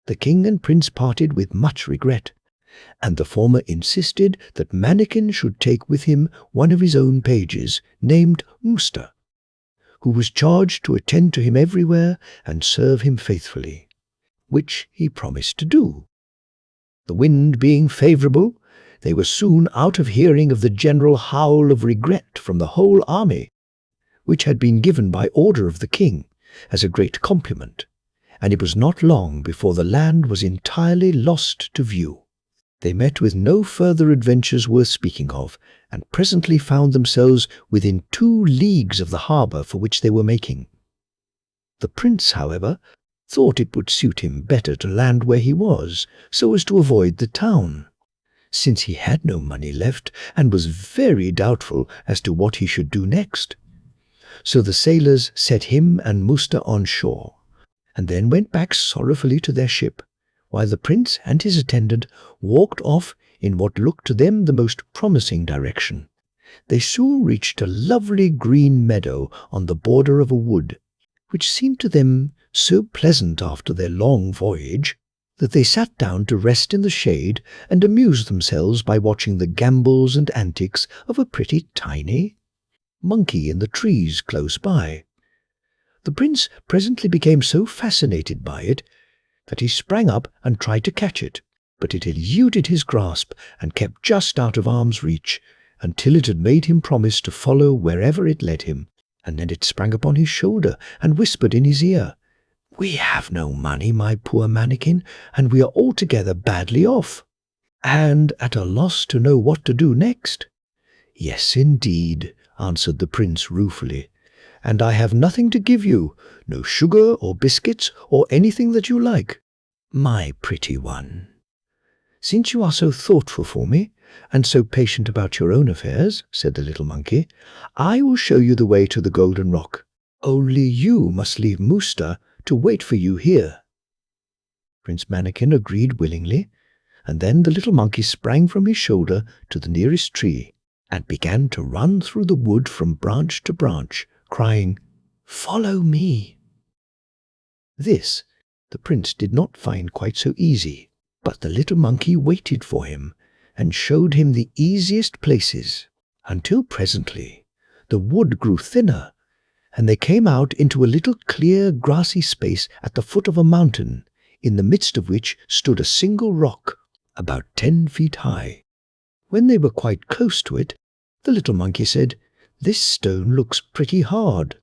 The king and prince parted with much regret, and the former insisted that Mannikin should take with him one of his own pages, named Muster, who was charged to attend to him everywhere and serve him faithfully, which he promised to do. The wind being favourable, they were soon out of hearing of the general howl of regret from the whole army, which had been given by order of the king as a great compliment, and it was not long before the land was entirely lost to view. They met with no further adventures worth speaking of, and presently found themselves within 2 leagues of the harbour for which they were making. The prince, however, thought it would suit him better to land where he was, so as to avoid the town, since he had no money left and was very doubtful as to what he should do next. So the sailors set him and Muster on shore, and then went back sorrowfully to their ship, while the prince and his attendant walked off in what looked to them the most promising direction. They soon reached a lovely green meadow on the border of a wood, which seemed to them so pleasant after their long voyage that they sat down to rest in the shade and amuse themselves by watching the gambols and antics of a pretty tiny monkey in the trees close by. The prince presently became so fascinated by it that he sprang up and tried to catch it, but it eluded his grasp and kept just out of arm's reach until it had made him promise to follow wherever it led him, and then it sprang upon his shoulder and whispered in his ear, "We have no money, my poor Mannikin, and we are altogether badly off," and at a loss to know what to do next. "Yes, indeed," answered the prince ruefully, "and I have nothing to give you, no sugar or biscuits or anything that you like. My pretty one, since you are so thoughtful for me, and so patient about your own affairs," said the little monkey, "I will show you the way to the Golden Rock. Only you must leave Muster to wait for you here." Prince Mannikin agreed willingly, and then the little monkey sprang from his shoulder to the nearest tree, and began to run through the wood from branch to branch, crying, "Follow me." This the prince did not find quite so easy, but the little monkey waited for him and showed him the easiest places, until presently the wood grew thinner, and they came out into a little clear grassy space at the foot of a mountain, in the midst of which stood a single rock, about 10 feet high. When they were quite close to it, the little monkey said, "This stone looks pretty hard,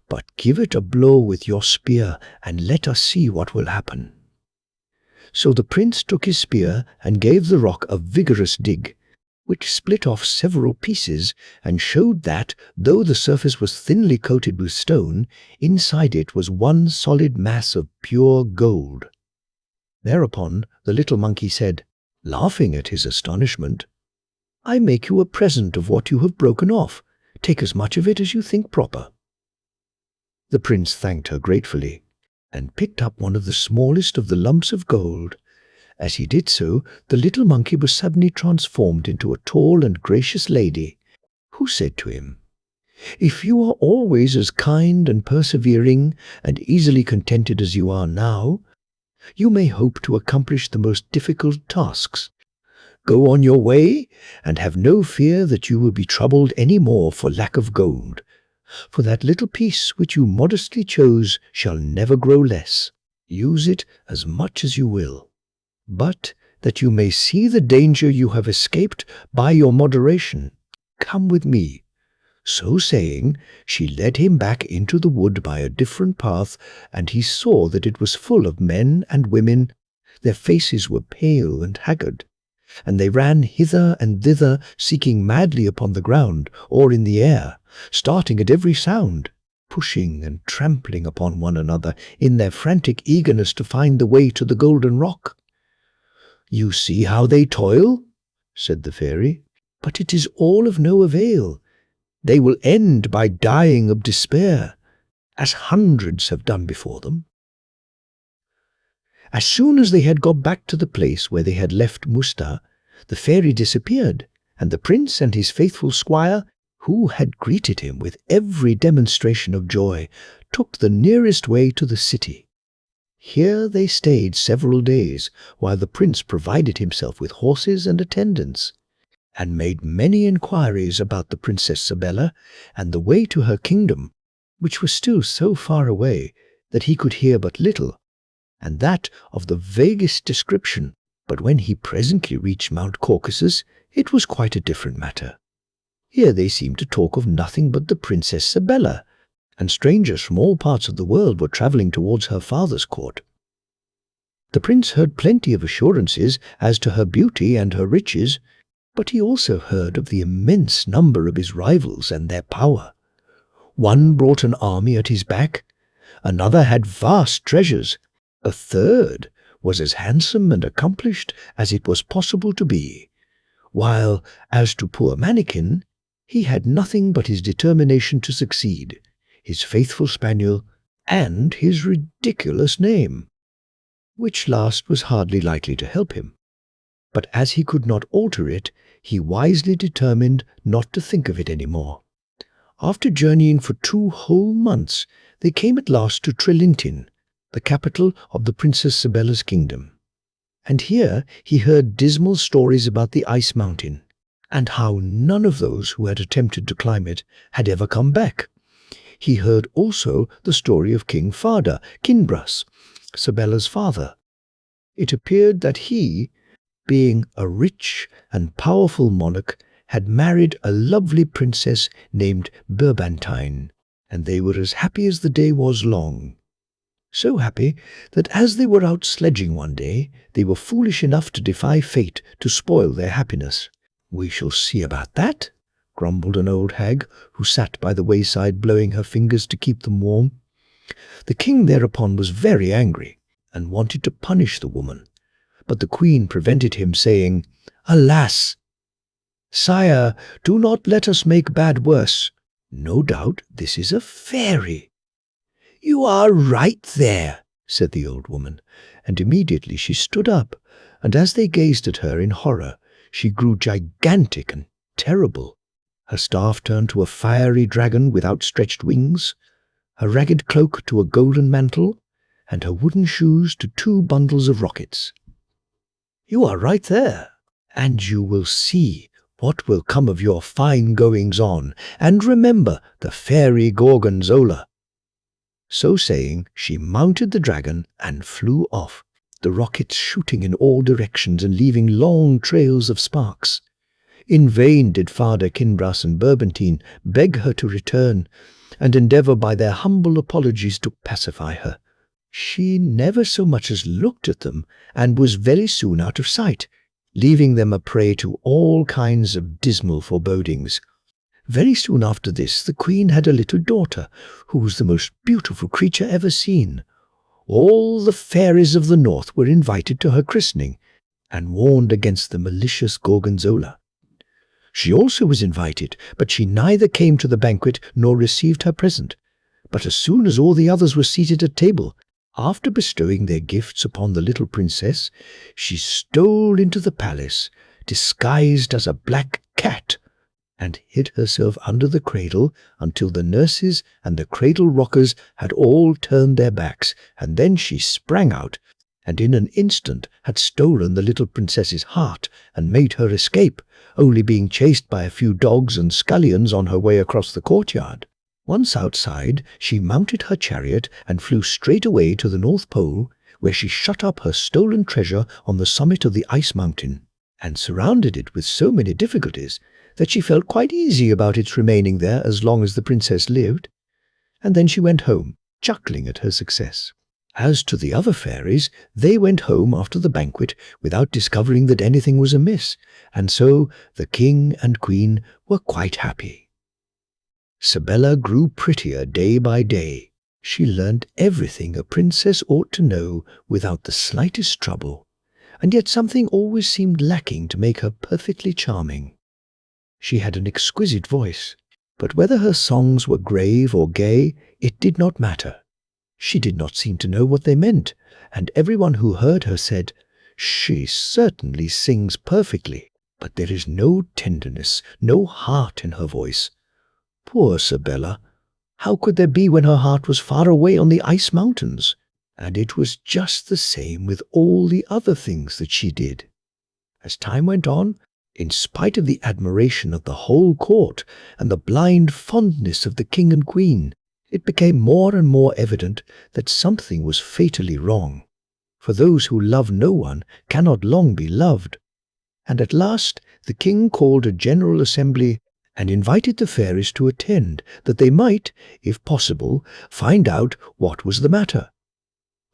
but give it a blow with your spear and let us see what will happen." So the prince took his spear and gave the rock a vigorous dig, which split off several pieces and showed that, though the surface was thinly coated with stone, inside it was one solid mass of pure gold. Thereupon the little monkey said, laughing at his astonishment, "I make you a present of what you have broken off. Take as much of it as you think proper." The prince thanked her gratefully, and picked up one of the smallest of the lumps of gold. As he did so, the little monkey was suddenly transformed into a tall and gracious lady, who said to him, "If you are always as kind and persevering and easily contented as you are now, you may hope to accomplish the most difficult tasks. Go on your way, and have no fear that you will be troubled any more for lack of gold. For that little piece which you modestly chose shall never grow less. Use it as much as you will. But that you may see the danger you have escaped by your moderation, come with me." So saying, she led him back into the wood by a different path, and he saw that it was full of men and women. Their faces were pale and haggard, and they ran hither and thither, seeking madly upon the ground or in the air, starting at every sound, pushing and trampling upon one another in their frantic eagerness to find the way to the golden rock. "You see how they toil," said the fairy, "but it is all of no avail. They will end by dying of despair, as hundreds have done before them." As soon as they had got back to the place where they had left Musta, the fairy disappeared, and the prince and his faithful squire, who had greeted him with every demonstration of joy, took the nearest way to the city. Here they stayed several days, while the prince provided himself with horses and attendants, and made many inquiries about the Princess Sabella and the way to her kingdom, which was still so far away that he could hear but little, and that of the vaguest description. But when he presently reached Mount Caucasus, it was quite a different matter. Here they seemed to talk of nothing but the Princess Sabella, and strangers from all parts of the world were travelling towards her father's court. The prince heard plenty of assurances as to her beauty and her riches, but he also heard of the immense number of his rivals and their power. One brought an army at his back, another had vast treasures, a third was as handsome and accomplished as it was possible to be, while, as to poor Mannikin, he had nothing but his determination to succeed, his faithful spaniel, and his ridiculous name, which last was hardly likely to help him. But as he could not alter it, he wisely determined not to think of it any more. After journeying for 2 whole months, they came at last to Trelintin, the capital of the Princess Sabella's kingdom. And here he heard dismal stories about the ice mountain, and how none of those who had attempted to climb it had ever come back. He heard also the story of King Fada, Kinbras, Sabella's father. It appeared that he, being a rich and powerful monarch, had married a lovely princess named Bedtime, and they were as happy as the day was long. So happy that as they were out sledging one day, they were foolish enough to defy fate to spoil their happiness. "We shall see about that," grumbled an old hag, who sat by the wayside blowing her fingers to keep them warm. The king thereupon was very angry, and wanted to punish the woman, but the queen prevented him, saying, "Alas! Sire, do not let us make bad worse. No doubt this is a fairy." "You are right there," said the old woman, and immediately she stood up, and as they gazed at her in horror, she grew gigantic and terrible. Her staff turned to a fiery dragon with outstretched wings, her ragged cloak to a golden mantle, and her wooden shoes to 2 bundles of rockets. "You are right there, and you will see what will come of your fine goings-on, and remember the fairy Gorgonzola." So saying, she mounted the dragon and flew off, the rockets shooting in all directions and leaving long trails of sparks. In vain did Fada, Kinbras, and Bedtime beg her to return, and endeavour by their humble apologies to pacify her. She never so much as looked at them, and was very soon out of sight, leaving them a prey to all kinds of dismal forebodings. Very soon after this, the queen had a little daughter, who was the most beautiful creature ever seen. All the fairies of the north were invited to her christening, and warned against the malicious Gorgonzola. She also was invited, but she neither came to the banquet nor received her present. But as soon as all the others were seated at table, After bestowing their gifts upon the little princess, she stole into the palace, disguised as a black cat, and hid herself under the cradle until the nurses and the cradle rockers had all turned their backs, and then she sprang out, and in an instant had stolen the little princess's heart and made her escape, only being chased by a few dogs and scullions on her way across the courtyard. Once outside, she mounted her chariot and flew straight away to the North Pole, where she shut up her stolen treasure on the summit of the ice mountain, and surrounded it with so many difficulties that she felt quite easy about its remaining there as long as the princess lived. And then she went home, chuckling at her success. As to the other fairies, they went home after the banquet without discovering that anything was amiss, and so the king and queen were quite happy. Sibella grew prettier day by day. She learned everything a princess ought to know without the slightest trouble, and yet something always seemed lacking to make her perfectly charming. She had an exquisite voice, but whether her songs were grave or gay, it did not matter. She did not seem to know what they meant, and everyone who heard her said, "She certainly sings perfectly, but there is no tenderness, no heart in her voice. Poor Sibella! How could there be when her heart was far away on the ice mountains?" And it was just the same with all the other things that she did. As time went on, in spite of the admiration of the whole court and the blind fondness of the king and queen, it became more and more evident that something was fatally wrong. For those who love no one cannot long be loved. And at last the king called a general assembly and invited the fairies to attend, that they might, if possible, find out what was the matter.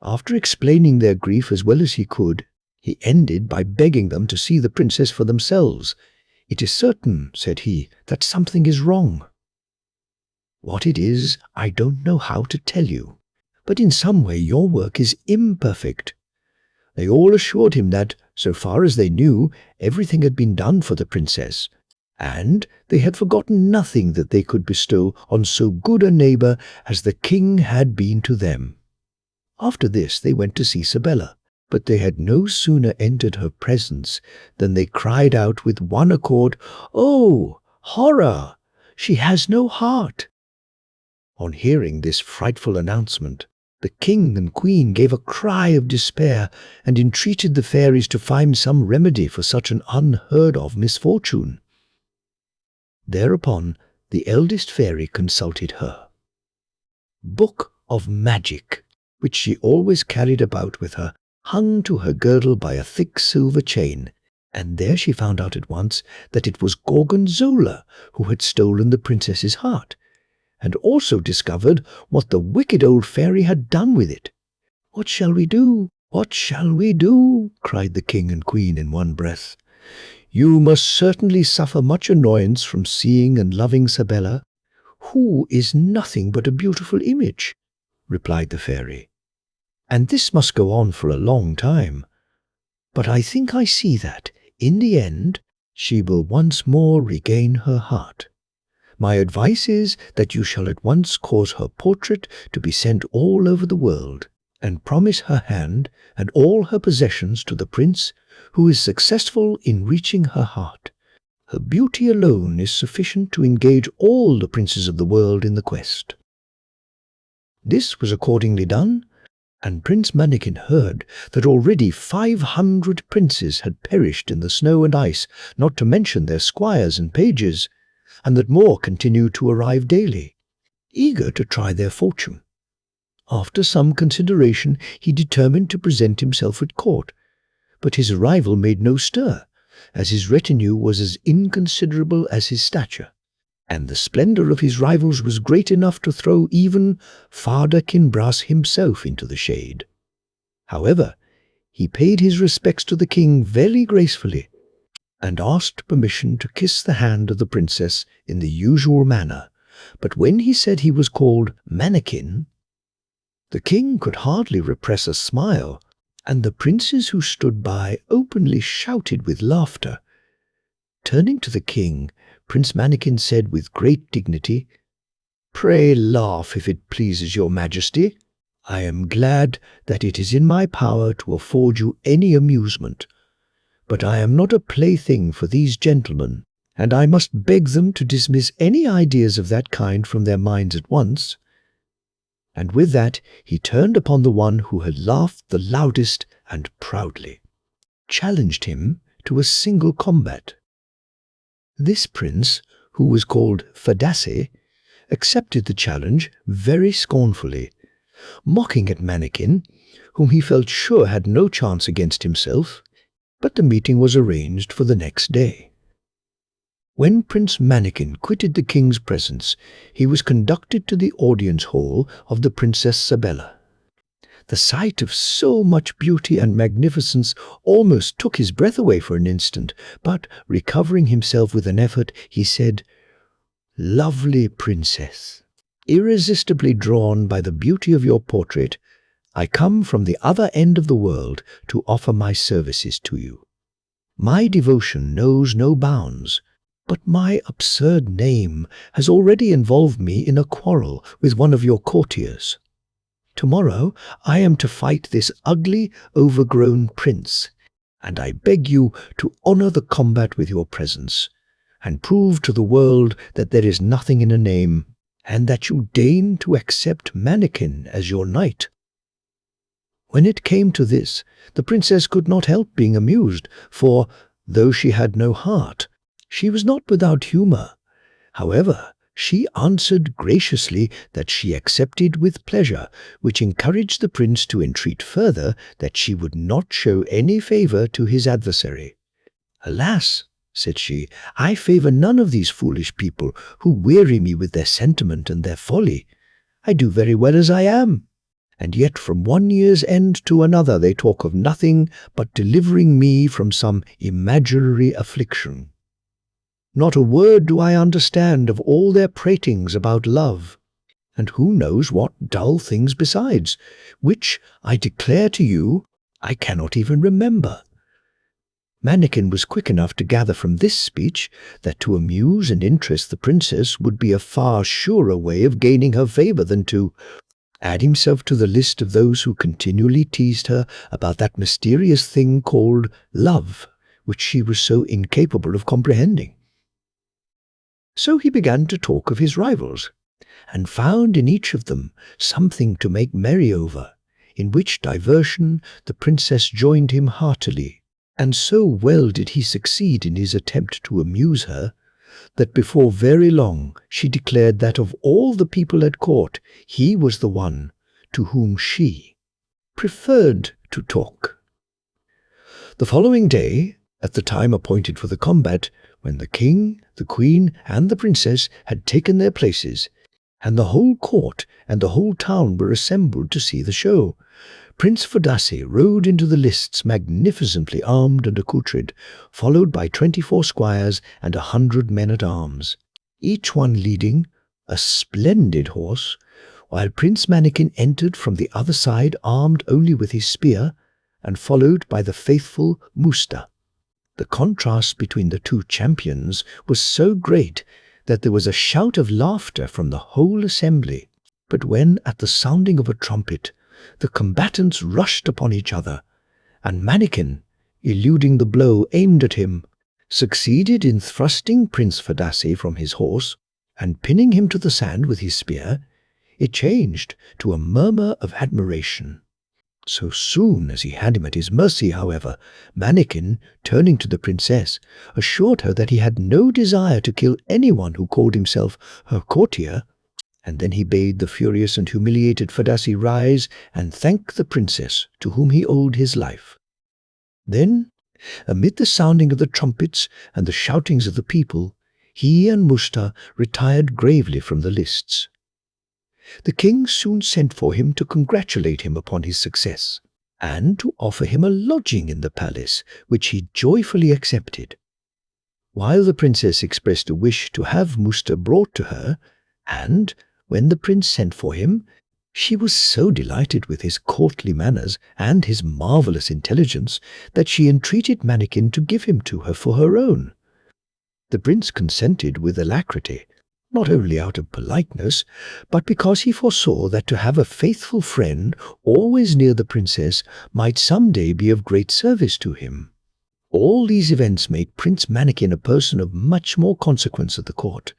After explaining their grief as well as he could, he ended by begging them to see the princess for themselves. "It is certain," said he, "that something is wrong. What it is, I don't know how to tell you, but in some way your work is imperfect." They all assured him that, so far as they knew, everything had been done for the princess, and they had forgotten nothing that they could bestow on so good a neighbour as the king had been to them. After this they went to see Sibella, but they had no sooner entered her presence than they cried out with one accord, "Oh, horror! She has no heart!" On hearing this frightful announcement, the king and queen gave a cry of despair and entreated the fairies to find some remedy for such an unheard-of misfortune. Thereupon the eldest fairy consulted her book of magic, which she always carried about with her, hung to her girdle by a thick silver chain, and there she found out at once that it was Gorgonzola who had stolen the princess's heart, and also discovered what the wicked old fairy had done with it. "What shall we do? What shall we do?" cried the king and queen in one breath. "You must certainly suffer much annoyance from seeing and loving Sibella, who is nothing but a beautiful image," replied the fairy. "And this must go on for a long time. But I think I see that, in the end, she will once more regain her heart. My advice is that you shall at once cause her portrait to be sent all over the world, and promise her hand and all her possessions to the prince who is successful in reaching her heart. Her beauty alone is sufficient to engage all the princes of the world in the quest." This was accordingly done, and Prince Mannikin heard that already 500 princes had perished in the snow and ice, not to mention their squires and pages, and that more continued to arrive daily, eager to try their fortune. After some consideration, he determined to present himself at court, but his arrival made no stir, as his retinue was as inconsiderable as his stature, and the splendour of his rivals was great enough to throw even Farder Kinbrass himself into the shade. However, he paid his respects to the king very gracefully, and asked permission to kiss the hand of the princess in the usual manner, but when he said he was called Mannikin, the king could hardly repress a smile, and the princes who stood by openly shouted with laughter. Turning to the king, Prince Mannikin said with great dignity, "Pray laugh if it pleases your majesty. I am glad that it is in my power to afford you any amusement, but I am not a plaything for these gentlemen, and I must beg them to dismiss any ideas of that kind from their minds at once." And with that he turned upon the one who had laughed the loudest and proudly, challenged him to a single combat. This prince, who was called Fadasse, accepted the challenge very scornfully, mocking at Mannikin, whom he felt sure had no chance against himself, but the meeting was arranged for the next day. When Prince Mannikin quitted the king's presence, he was conducted to the audience hall of the Princess Sabella. The sight of so much beauty and magnificence almost took his breath away for an instant, but, recovering himself with an effort, he said, "Lovely princess, irresistibly drawn by the beauty of your portrait, I come from the other end of the world to offer my services to you. My devotion knows no bounds, but my absurd name has already involved me in a quarrel with one of your courtiers. Tomorrow I am to fight this ugly, overgrown prince, and I beg you to honor the combat with your presence, and prove to the world that there is nothing in a name, and that you deign to accept Mannikin as your knight." When it came to this, the princess could not help being amused, for, though she had no heart, she was not without humour. However, she answered graciously that she accepted with pleasure, which encouraged the prince to entreat further that she would not show any favour to his adversary. "Alas," said she, "I favour none of these foolish people who weary me with their sentiment and their folly. I do very well as I am, and yet from one year's end to another they talk of nothing but delivering me from some imaginary affliction. Not a word do I understand of all their pratings about love, and who knows what dull things besides, which, I declare to you, I cannot even remember." Mannikin was quick enough to gather from this speech that to amuse and interest the princess would be a far surer way of gaining her favour than to add himself to the list of those who continually teased her about that mysterious thing called love, which she was so incapable of comprehending. So he began to talk of his rivals, and found in each of them something to make merry over, in which diversion the princess joined him heartily, and so well did he succeed in his attempt to amuse her, that before very long she declared that of all the people at court he was the one to whom she preferred to talk. The following day, at the time appointed for the combat, when the king, the queen, and the princess had taken their places, and the whole court and the whole town were assembled to see the show, Prince Fadasse rode into the lists magnificently armed and accoutred, followed by 24 squires and 100 men-at-arms, each one leading a splendid horse, while Prince Mannikin entered from the other side armed only with his spear, and followed by the faithful Musta. The contrast between the two champions was so great that there was a shout of laughter from the whole assembly. But when, at the sounding of a trumpet, the combatants rushed upon each other, and Mannikin, eluding the blow aimed at him, succeeded in thrusting Prince Fadasse from his horse and pinning him to the sand with his spear, it changed to a murmur of admiration. So soon as he had him at his mercy, however, Mannikin, turning to the princess, assured her that he had no desire to kill anyone who called himself her courtier, and then he bade the furious and humiliated Fadasse rise and thank the princess to whom he owed his life. Then, amid the sounding of the trumpets and the shoutings of the people, he and Musta retired gravely from the lists. The king soon sent for him to congratulate him upon his success, and to offer him a lodging in the palace, which he joyfully accepted. While the princess expressed a wish to have Musta brought to her, and, when the prince sent for him, she was so delighted with his courtly manners and his marvellous intelligence that she entreated Mannikin to give him to her for her own. The prince consented with alacrity, not only out of politeness, but because he foresaw that to have a faithful friend always near the princess might some day be of great service to him. All these events made Prince Mannikin a person of much more consequence at the court.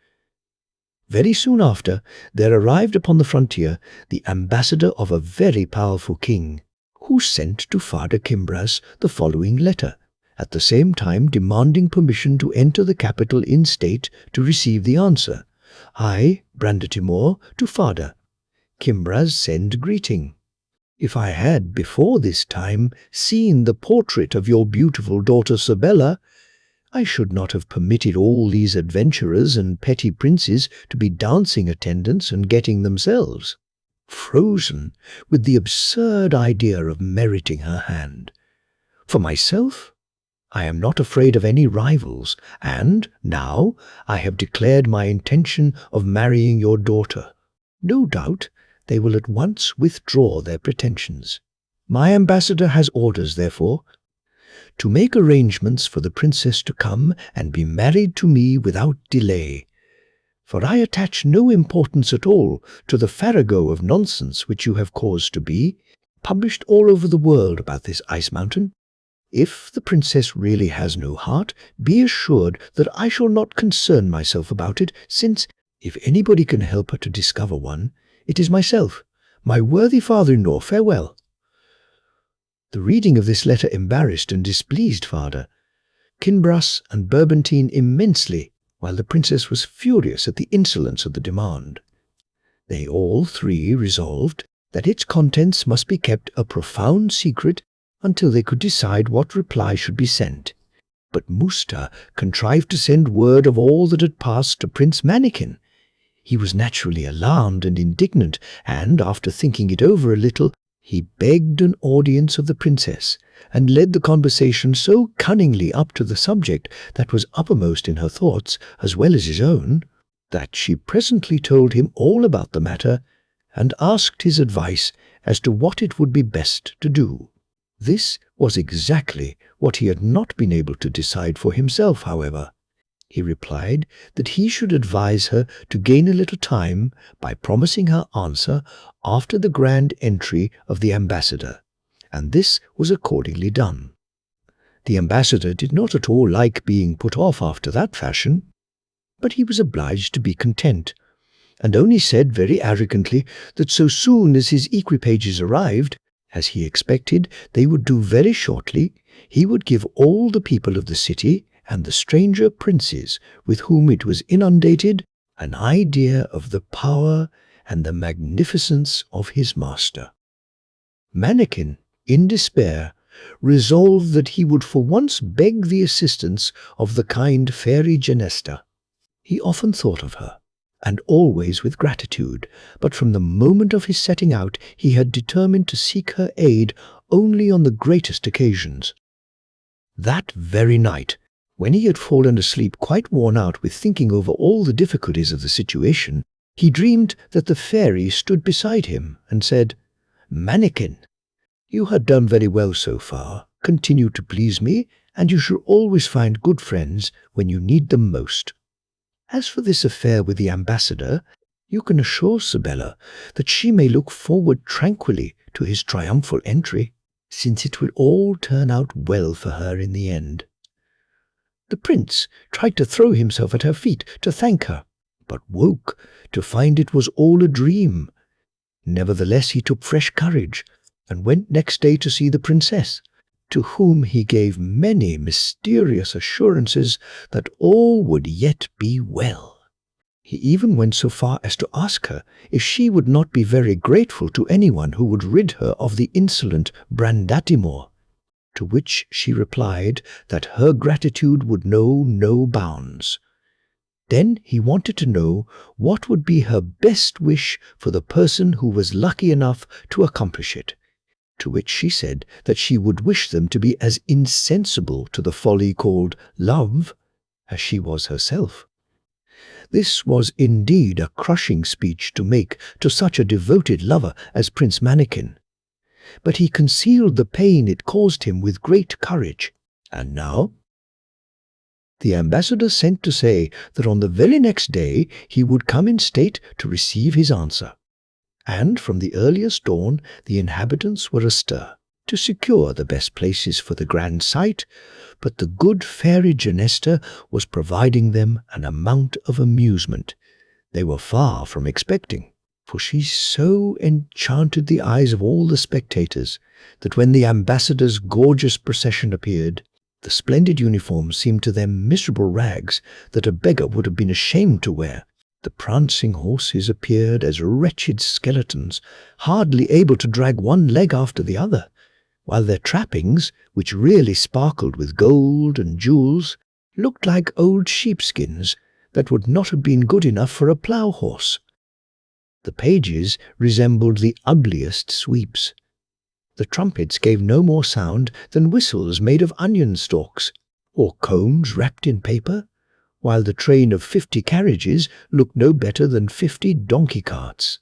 Very soon after, there arrived upon the frontier the ambassador of a very powerful king, who sent to Father Kimbras the following letter, at the same time demanding permission to enter the capital in state to receive the answer. I, Brandatimor, to Father Kimbras send greeting. If I had before this time seen the portrait of your beautiful daughter Sabella, I should not have permitted all these adventurers and petty princes to be dancing attendants and getting themselves frozen with the absurd idea of meriting her hand. For myself, I am not afraid of any rivals, and now I have declared my intention of marrying your daughter. No doubt they will at once withdraw their pretensions. My ambassador has orders, therefore, to make arrangements for the princess to come and be married to me without delay, for I attach no importance at all to the farrago of nonsense which you have caused to be published all over the world about this ice mountain. If the princess really has no heart, be assured that I shall not concern myself about it, since, if anybody can help her to discover one, it is myself. My worthy father-in-law, farewell." The reading of this letter embarrassed and displeased Father Kinbras and Burbantine immensely, while the princess was furious at the insolence of the demand. They all three resolved that its contents must be kept a profound secret until they could decide what reply should be sent. But Musta contrived to send word of all that had passed to Prince Mannikin. He was naturally alarmed and indignant, and, after thinking it over a little, he begged an audience of the princess, and led the conversation so cunningly up to the subject that was uppermost in her thoughts as well as his own, that she presently told him all about the matter, and asked his advice as to what it would be best to do. This was exactly what he had not been able to decide for himself, however. He replied that he should advise her to gain a little time by promising her answer after the grand entry of the ambassador, and this was accordingly done. The ambassador did not at all like being put off after that fashion, but he was obliged to be content, and only said very arrogantly that so soon as his equipages arrived, as he expected they would do very shortly, he would give all the people of the city and the stranger princes with whom it was inundated an idea of the power and the magnificence of his master. Mannikin, in despair, resolved that he would for once beg the assistance of the kind fairy Genesta. He often thought of her, and always with gratitude, but from the moment of his setting out he had determined to seek her aid only on the greatest occasions. That very night, when he had fallen asleep quite worn out with thinking over all the difficulties of the situation, he dreamed that the fairy stood beside him and said, "Mannikin, you have done very well so far. Continue to please me, and you shall always find good friends when you need them most. As for this affair with the ambassador, you can assure Sabella that she may look forward tranquilly to his triumphal entry, since it will all turn out well for her in the end." The prince tried to throw himself at her feet to thank her, but woke to find it was all a dream. Nevertheless, he took fresh courage, and went next day to see the princess, to whom he gave many mysterious assurances that all would yet be well. He even went so far as to ask her if she would not be very grateful to anyone who would rid her of the insolent Brandatimor, to which she replied that her gratitude would know no bounds. Then he wanted to know what would be her best wish for the person who was lucky enough to accomplish it, to which she said that she would wish them to be as insensible to the folly called love as she was herself. This was indeed a crushing speech to make to such a devoted lover as Prince Mannikin, but he concealed the pain it caused him with great courage. And now The ambassador sent to say that on the very next day he would come in state to receive his answer. And from the earliest dawn the inhabitants were astir to secure the best places for the grand sight, but the good fairy Genesta was providing them an amount of amusement they were far from expecting, for she so enchanted the eyes of all the spectators that when the ambassador's gorgeous procession appeared, the splendid uniforms seemed to them miserable rags that a beggar would have been ashamed to wear. The prancing horses appeared as wretched skeletons, hardly able to drag one leg after the other, while their trappings, which really sparkled with gold and jewels, looked like old sheepskins that would not have been good enough for a plough horse. The pages resembled the ugliest sweeps. The trumpets gave no more sound than whistles made of onion stalks, or combs wrapped in paper, while the train of 50 carriages looked no better than 50 donkey carts.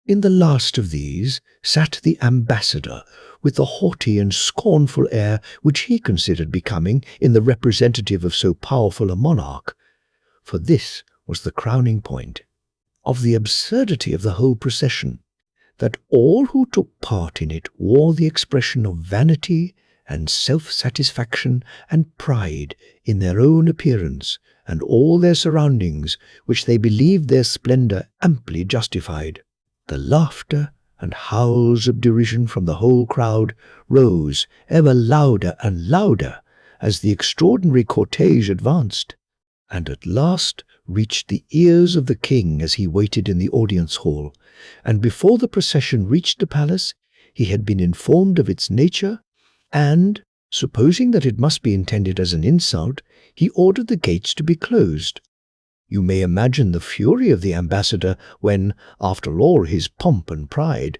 In the last of these sat the ambassador, with the haughty and scornful air which he considered becoming in the representative of so powerful a monarch. For this was the crowning point of the absurdity of the whole procession, that all who took part in it wore the expression of vanity and self-satisfaction and pride in their own appearance and all their surroundings, which they believed their splendor amply justified. The laughter and howls of derision from the whole crowd rose ever louder and louder as the extraordinary cortege advanced, and at last reached the ears of the king as he waited in the audience hall, and before the procession reached the palace he had been informed of its nature, and, supposing that it must be intended as an insult, he ordered the gates to be closed. You may imagine the fury of the ambassador when, after all his pomp and pride,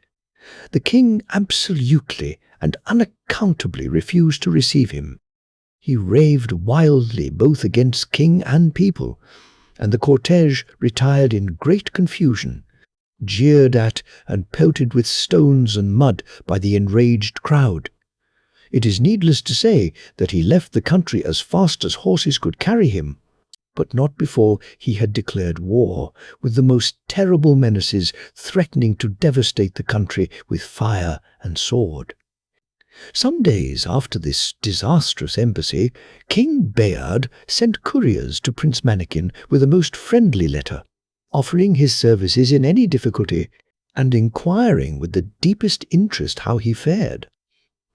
the king absolutely and unaccountably refused to receive him. He raved wildly both against king and people, and the cortege retired in great confusion, jeered at and pelted with stones and mud by the enraged crowd. It is needless to say that he left the country as fast as horses could carry him, but not before he had declared war, with the most terrible menaces threatening to devastate the country with fire and sword. Some days after this disastrous embassy, King Bayard sent couriers to Prince Manikin with a most friendly letter, offering his services in any difficulty, and inquiring with the deepest interest how he fared.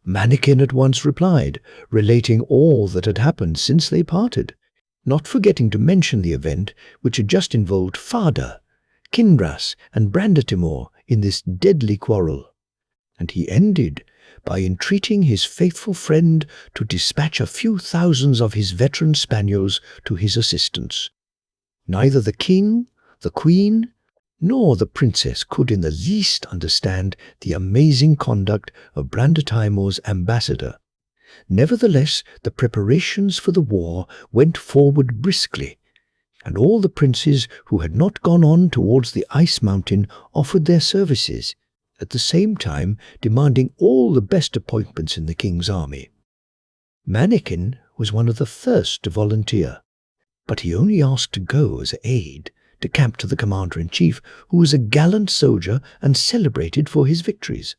Manikin at once replied, relating all that had happened since they parted, not forgetting to mention the event which had just involved Farda, Kinbras, and Brandatimor in this deadly quarrel. And he ended by entreating his faithful friend to dispatch a few thousands of his veteran spaniels to his assistance. Neither the king, the queen, nor the princess could in the least understand the amazing conduct of Brandatimor's ambassador. Nevertheless, the preparations for the war went forward briskly, and all the princes who had not gone on towards the ice mountain offered their services, at the same time demanding all the best appointments in the king's army. Manikin was one of the first to volunteer, but he only asked to go as aide de camp to the commander-in-chief, who was a gallant soldier and celebrated for his victories.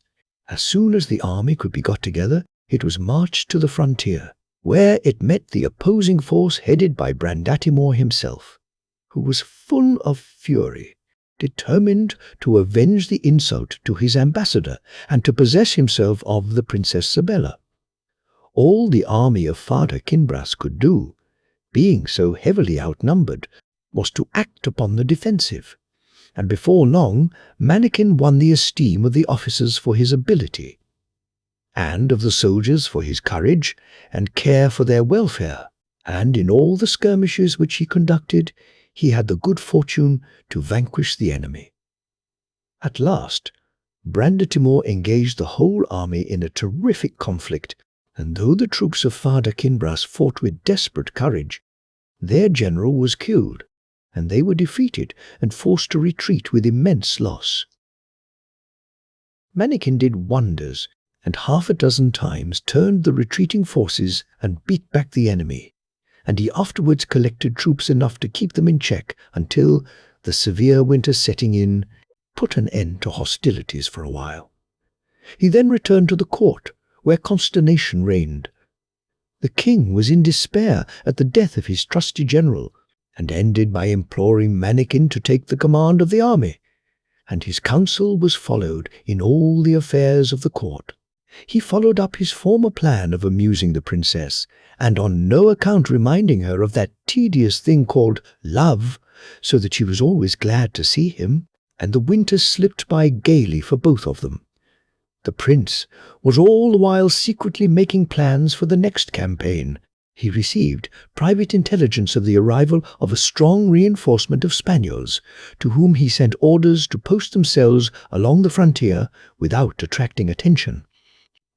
As soon as the army could be got together, it was marched to the frontier, where it met the opposing force headed by Brandatimor himself, who was full of fury, determined to avenge the insult to his ambassador and to possess himself of the Princess Sabella. All the army of Father Kinbras could do, being so heavily outnumbered, was to act upon the defensive, and before long Manikin won the esteem of the officers for his ability, and of the soldiers for his courage and care for their welfare, and in all the skirmishes which he conducted, he had the good fortune to vanquish the enemy. At last, Brandatimor engaged the whole army in a terrific conflict, and though the troops of Father Kinbras fought with desperate courage, their general was killed, and they were defeated and forced to retreat with immense loss. Manikin did wonders, and half a dozen times turned the retreating forces and beat back the enemy, and he afterwards collected troops enough to keep them in check until the severe winter setting in put an end to hostilities for a while. He then returned to the court, where consternation reigned. The king was in despair at the death of his trusty general, and ended by imploring Manikin to take the command of the army, and his counsel was followed in all the affairs of the court. He followed up his former plan of amusing the princess, and on no account reminding her of that tedious thing called love, so that she was always glad to see him, and the winter slipped by gaily for both of them. The prince was all the while secretly making plans for the next campaign. He received private intelligence of the arrival of a strong reinforcement of Spaniards, to whom he sent orders to post themselves along the frontier without attracting attention.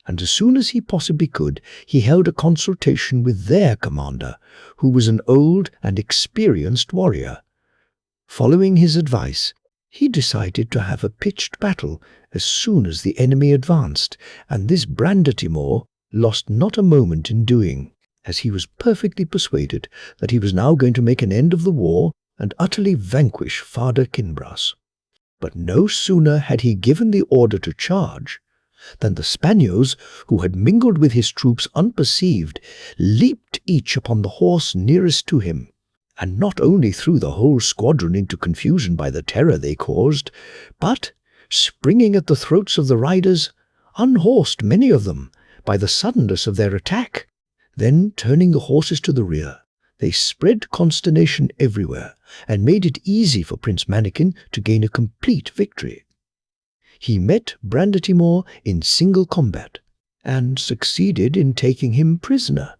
And as soon as he possibly could, he held a consultation with their commander, who was an old and experienced warrior. Following his advice, he decided to have a pitched battle as soon as the enemy advanced, and this Brandatimor lost not a moment in doing, as he was perfectly persuaded that he was now going to make an end of the war and utterly vanquish Father Kinbras. But no sooner had he given the order to charge than the Spaniards, who had mingled with his troops unperceived, leaped each upon the horse nearest to him, and not only threw the whole squadron into confusion by the terror they caused, but, springing at the throats of the riders, unhorsed many of them by the suddenness of their attack. Then, turning the horses to the rear, they spread consternation everywhere, and made it easy for Prince Manikin to gain a complete victory. He met Brandatimor in single combat, and succeeded in taking him prisoner.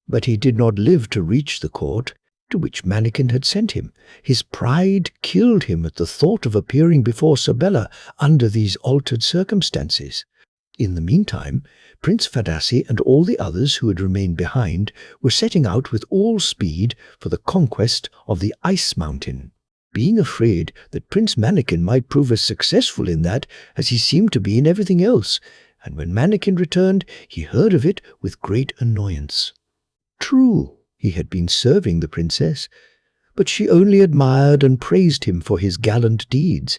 But he did not live to reach the court to which Manikin had sent him. His pride killed him at the thought of appearing before Sabella under these altered circumstances. In the meantime, Prince Fadassi and all the others who had remained behind were setting out with all speed for the conquest of the Ice Mountain, being afraid that Prince Manikin might prove as successful in that as he seemed to be in everything else, and when Manikin returned, he heard of it with great annoyance. True, he had been serving the princess, but she only admired and praised him for his gallant deeds,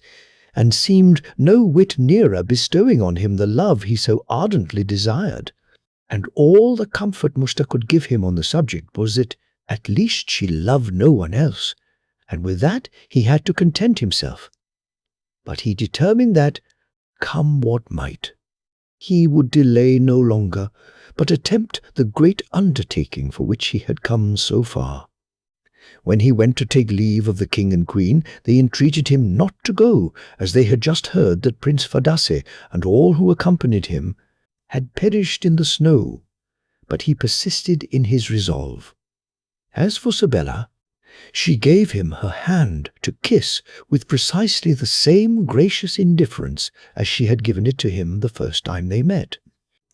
and seemed no whit nearer bestowing on him the love he so ardently desired. And all the comfort Musta could give him on the subject was that at least she loved no one else, and with that he had to content himself. But he determined that, come what might, he would delay no longer, but attempt the great undertaking for which he had come so far. When he went to take leave of the king and queen, they entreated him not to go, as they had just heard that Prince Fadase and all who accompanied him had perished in the snow, but he persisted in his resolve. As for Sabella, she gave him her hand to kiss with precisely the same gracious indifference as she had given it to him the first time they met.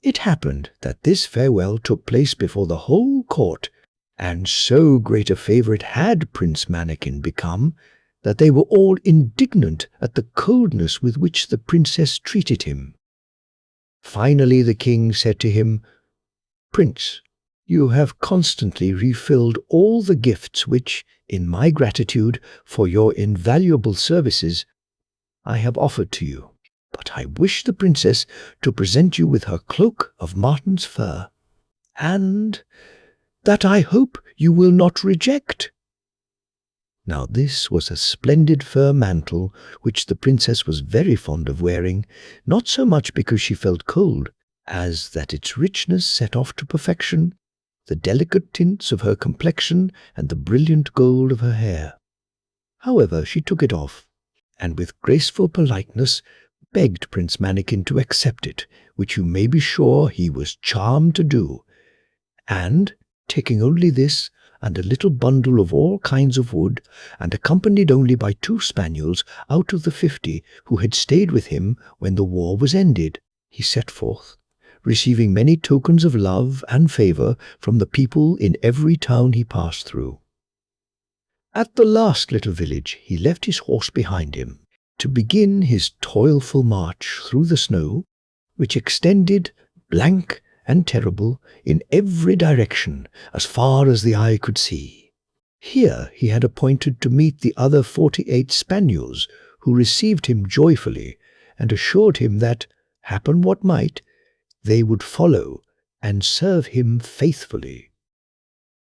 It happened that this farewell took place before the whole court, and so great a favourite had Prince Manikin become that they were all indignant at the coldness with which the princess treated him. Finally the king said to him, "Prince, you have constantly refilled all the gifts which, in my gratitude for your invaluable services, I have offered to you. But I wish the princess to present you with her cloak of marten's fur, and that I hope you will not reject." Now this was a splendid fur mantle which the princess was very fond of wearing, not so much because she felt cold, as that its richness set off to perfection the delicate tints of her complexion and the brilliant gold of her hair. However, she took it off, and with graceful politeness begged Prince Manikin to accept it, which you may be sure he was charmed to do, and, taking only this and a little bundle of all kinds of wood, and accompanied only by 2 Spaniels out of the 50 who had stayed with him when the war was ended, he set forth, receiving many tokens of love and favour from the people in every town he passed through. At the last little village he left his horse behind him, to begin his toilful march through the snow, which extended blank and terrible in every direction as far as the eye could see. Here he had appointed to meet the other 48 spaniels, who received him joyfully and assured him that, happen what might, they would follow and serve him faithfully.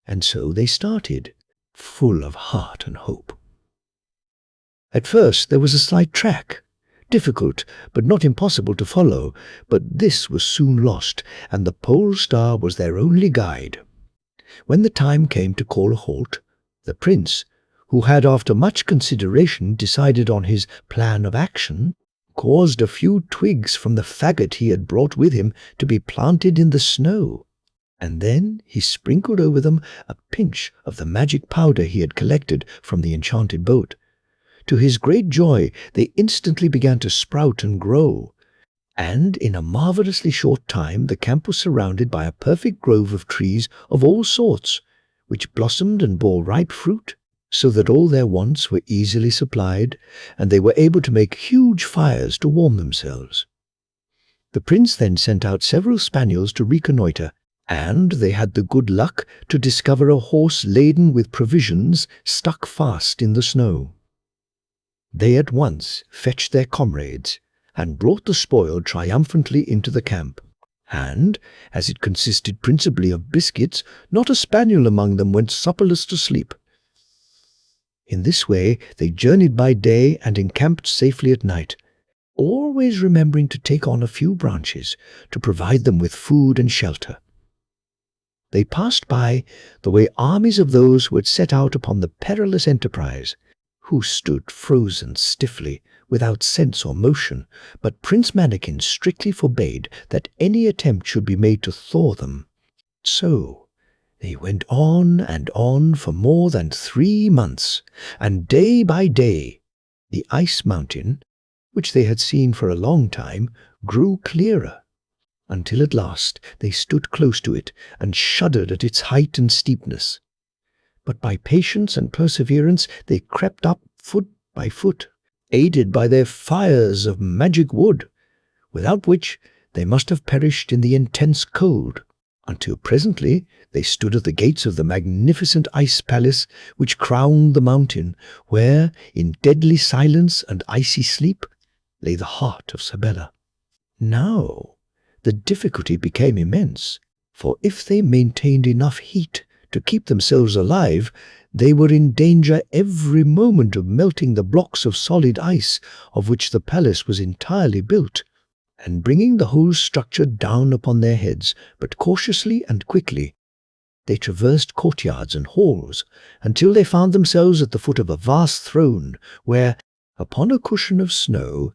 And so they started, full of heart and hope. At first there was a slight track, difficult but not impossible to follow, but this was soon lost, and the pole star was their only guide. When the time came to call a halt, the prince, who had after much consideration decided on his plan of action, caused a few twigs from the faggot he had brought with him to be planted in the snow, and then he sprinkled over them a pinch of the magic powder he had collected from the enchanted boat. To his great joy, they instantly began to sprout and grow, and in a marvelously short time the camp was surrounded by a perfect grove of trees of all sorts, which blossomed and bore ripe fruit, so that all their wants were easily supplied, and they were able to make huge fires to warm themselves. The prince then sent out several spaniels to reconnoitre, and they had the good luck to discover a horse laden with provisions stuck fast in the snow. They at once fetched their comrades, and brought the spoil triumphantly into the camp, and, as it consisted principally of biscuits, not a spaniel among them went supperless to sleep. In this way they journeyed by day and encamped safely at night, always remembering to take on a few branches to provide them with food and shelter. They passed by the way armies of those who had set out upon the perilous enterprise, who stood frozen stiffly, without sense or motion, but Prince Manikin strictly forbade that any attempt should be made to thaw them. So they went on and on for more than 3 months, and day by day the ice mountain, which they had seen for a long time, grew clearer, until at last they stood close to it and shuddered at its height and steepness. But by patience and perseverance they crept up foot by foot, aided by their fires of magic wood, without which they must have perished in the intense cold, until presently they stood at the gates of the magnificent ice palace which crowned the mountain, where, in deadly silence and icy sleep, lay the heart of Sabella. Now the difficulty became immense, for if they maintained enough heat to keep themselves alive, they were in danger every moment of melting the blocks of solid ice of which the palace was entirely built, and bringing the whole structure down upon their heads. But cautiously and quickly they traversed courtyards and halls, until they found themselves at the foot of a vast throne, where, upon a cushion of snow,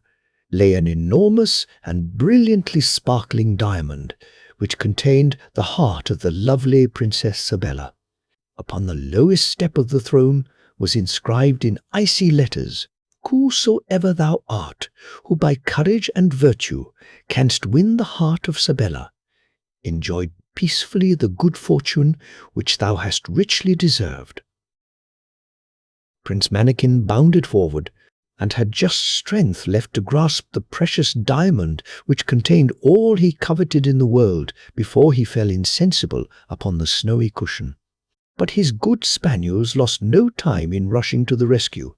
lay an enormous and brilliantly sparkling diamond, which contained the heart of the lovely Princess Sabella. Upon the lowest step of the throne was inscribed in icy letters, "Whosoever thou art, who by courage and virtue canst win the heart of Sabella, enjoy peacefully the good fortune which thou hast richly deserved." Prince Manikin bounded forward, and had just strength left to grasp the precious diamond which contained all he coveted in the world, before he fell insensible upon the snowy cushion. But his good spaniels lost no time in rushing to the rescue,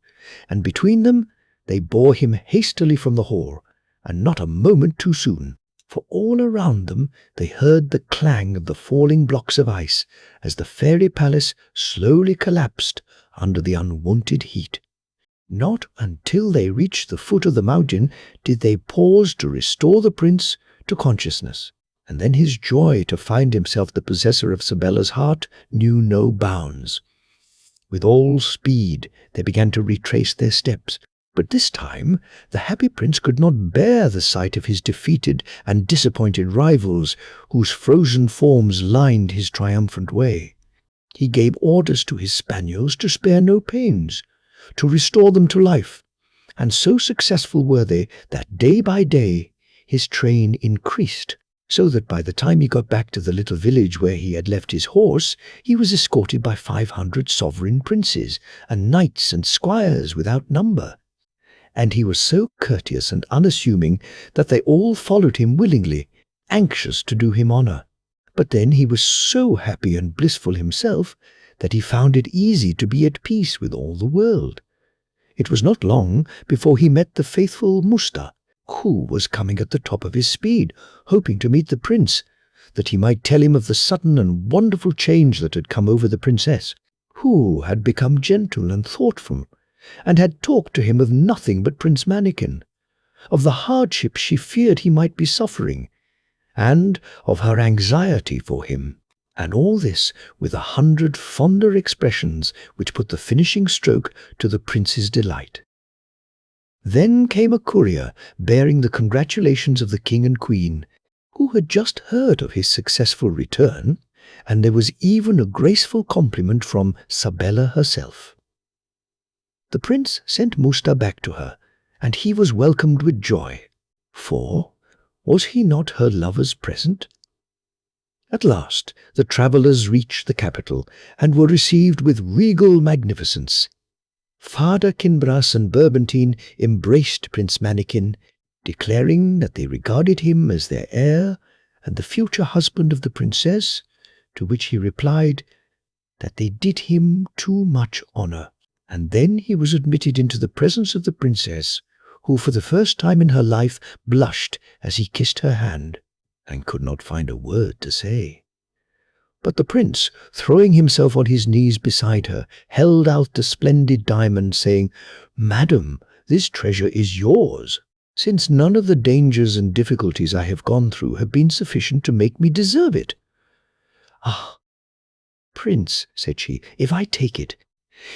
and between them they bore him hastily from the hall, and not a moment too soon, for all around them they heard the clang of the falling blocks of ice as the fairy palace slowly collapsed under the unwonted heat. Not until they reached the foot of the mountain did they pause to restore the prince to consciousness, and then his joy to find himself the possessor of Sabella's heart knew no bounds. With all speed they began to retrace their steps, but this time the happy prince could not bear the sight of his defeated and disappointed rivals, whose frozen forms lined his triumphant way. He gave orders to his spaniels to spare no pains, to restore them to life, and so successful were they that day by day his train increased, so that by the time he got back to the little village where he had left his horse, he was escorted by 500 sovereign princes, and knights and squires without number. And he was so courteous and unassuming that they all followed him willingly, anxious to do him honour. But then he was so happy and blissful himself that he found it easy to be at peace with all the world. It was not long before he met the faithful Musta, who was coming at the top of his speed, hoping to meet the prince, that he might tell him of the sudden and wonderful change that had come over the princess, who had become gentle and thoughtful, and had talked to him of nothing but Prince Manikin, of the hardships she feared he might be suffering, and of her anxiety for him, and all this with 100 fonder expressions which put the finishing stroke to the prince's delight. Then came a courier bearing the congratulations of the king and queen, who had just heard of his successful return, and there was even a graceful compliment from Sabella herself. The prince sent Musta back to her, and he was welcomed with joy, for was he not her lover's present? At last the travellers reached the capital, and were received with regal magnificence. Father Kinbras and Berbentine embraced Prince Manikin, declaring that they regarded him as their heir and the future husband of the princess, to which he replied that they did him too much honour. And then he was admitted into the presence of the princess, who for the first time in her life blushed as he kissed her hand, and could not find a word to say. But the prince, throwing himself on his knees beside her, held out the splendid diamond, saying, "Madam, this treasure is yours, since none of the dangers and difficulties I have gone through have been sufficient to make me deserve it." "Ah, Prince," said she, "if I take it,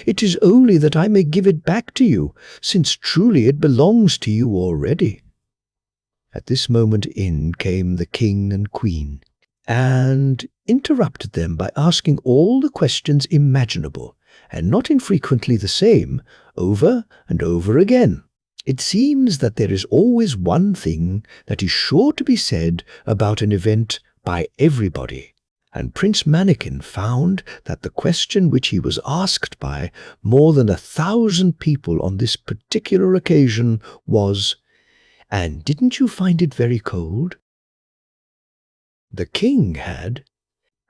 it is only that I may give it back to you, since truly it belongs to you already." At this moment in came the king and queen, and interrupted them by asking all the questions imaginable, and not infrequently the same, over and over again. It seems that there is always one thing that is sure to be said about an event by everybody, and Prince Manikin found that the question which he was asked by more than 1,000 people on this particular occasion was, "And didn't you find it very cold?" The king had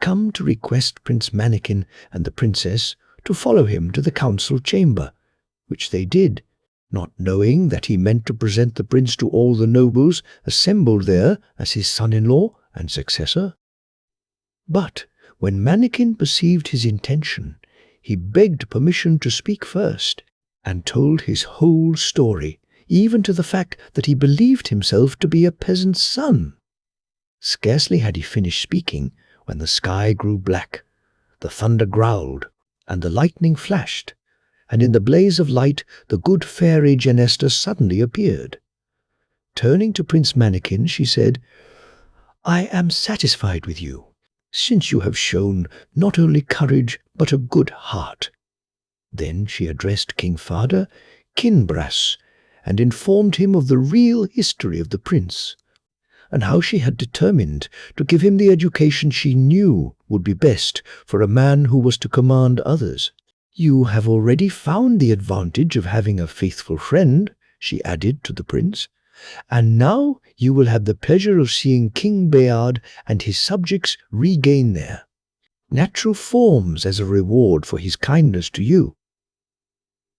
come to request Prince Manikin and the princess to follow him to the council chamber, which they did, not knowing that he meant to present the prince to all the nobles assembled there as his son-in-law and successor. But when Manikin perceived his intention, he begged permission to speak first, and told his whole story, even to the fact that he believed himself to be a peasant's son. Scarcely had he finished speaking when the sky grew black, the thunder growled, and the lightning flashed, and in the blaze of light the good fairy Genesta suddenly appeared. Turning to Prince Manikin, she said, "I am satisfied with you, since you have shown not only courage but a good heart." Then she addressed King Father Kinbras, and informed him of the real history of the prince, and how she had determined to give him the education she knew would be best for a man who was to command others. "You have already found the advantage of having a faithful friend," she added to the prince, "and now you will have the pleasure of seeing King Bayard and his subjects regain their natural forms as a reward for his kindness to you."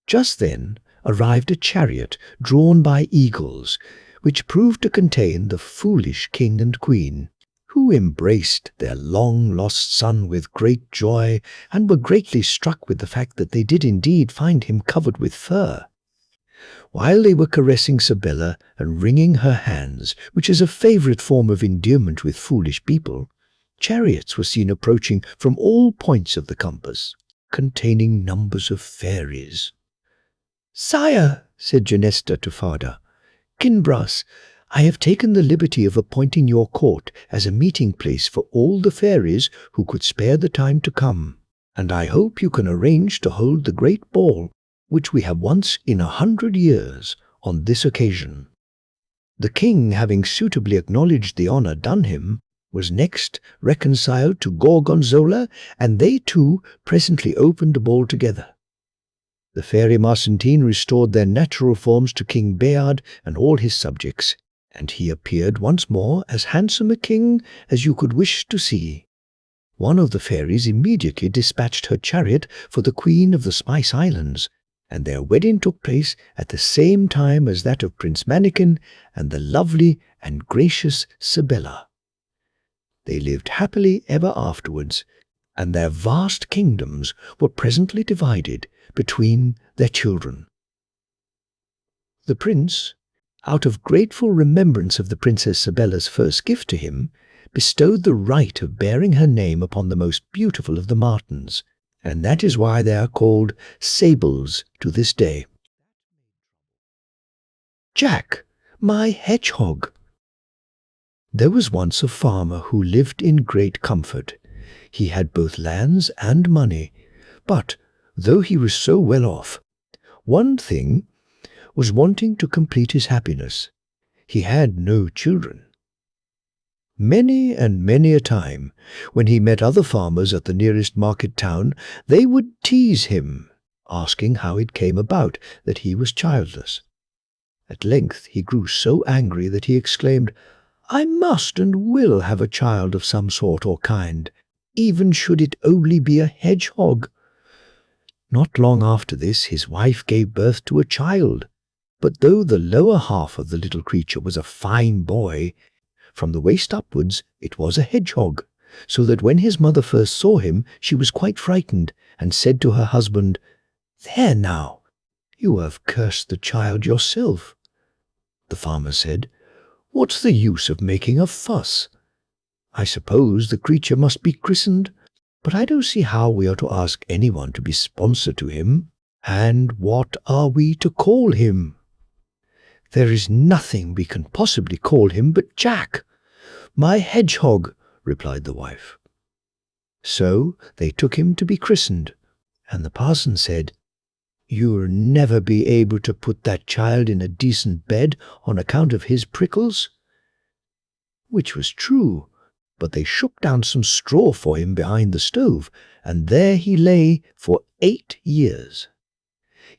Just then arrived a chariot drawn by eagles, which proved to contain the foolish king and queen, who embraced their long-lost son with great joy, and were greatly struck with the fact that they did indeed find him covered with fur. While they were caressing Sabella and wringing her hands, which is a favourite form of endearment with foolish people, chariots were seen approaching from all points of the compass, containing numbers of fairies. "Sire," said Genesta to Father Kinbras, "I have taken the liberty of appointing your court as a meeting place for all the fairies who could spare the time to come, and I hope you can arrange to hold the great ball, which we have once in 100 years, on this occasion." The king, having suitably acknowledged the honour done him, was next reconciled to Gorgonzola, and they too presently opened the ball together. The fairy Marcentine restored their natural forms to King Bayard and all his subjects, and he appeared once more as handsome a king as you could wish to see. One of the fairies immediately dispatched her chariot for the Queen of the Spice Islands, and their wedding took place at the same time as that of Prince Mannikin and the lovely and gracious Sibella. They lived happily ever afterwards, and their vast kingdoms were presently divided between their children. The prince, out of grateful remembrance of the Princess Sibella's first gift to him, bestowed the right of bearing her name upon the most beautiful of the martens, and that is why they are called sables to this day. Jack, my hedgehog. There was once a farmer who lived in great comfort. He had both lands and money, but, though he was so well off, one thing was wanting to complete his happiness. He had no children. Many and many a time, when he met other farmers at the nearest market town, they would tease him, asking how it came about that he was childless. At length he grew so angry that he exclaimed, "I must and will have a child of some sort or kind, even should it only be a hedgehog." Not long after this his wife gave birth to a child, but though the lower half of the little creature was a fine boy, from the waist upwards it was a hedgehog, so that when his mother first saw him she was quite frightened, and said to her husband, "There now, you have cursed the child yourself." The farmer said, "What's the use of making a fuss? I suppose the creature must be christened, but I don't see how we are to ask anyone to be sponsor to him. And what are we to call him?" "There is nothing we can possibly call him but Jack, my hedgehog," replied the wife. So they took him to be christened, and the parson said, "You'll never be able to put that child in a decent bed on account of his prickles." Which was true, but they shook down some straw for him behind the stove, and there he lay for 8 years.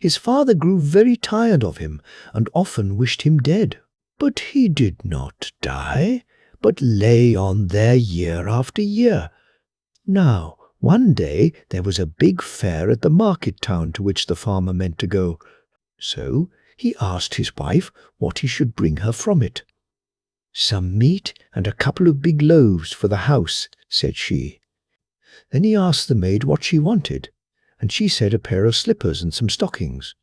His father grew very tired of him, and often wished him dead. But he did not die, but lay on there year after year. Now, one day there was a big fair at the market town to which the farmer meant to go, so he asked his wife what he should bring her from it. "Some meat and a couple of big loaves for the house," said she. Then he asked the maid what she wanted, and she said a pair of slippers and some stockings.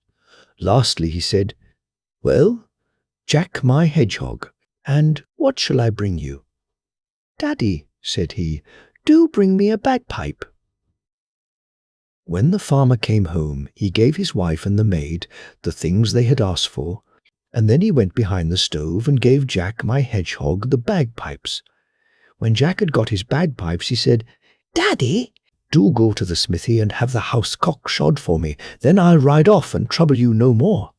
Lastly he said, "Well, Jack my hedgehog, and what shall I bring you?" "Daddy," said he, "do bring me a bagpipe." When the farmer came home, he gave his wife and the maid the things they had asked for, and then he went behind the stove and gave Jack my hedgehog the bagpipes. When Jack had got his bagpipes, he said, "Daddy, do go to the smithy and have the house cock shod for me, then I'll ride off and trouble you no more."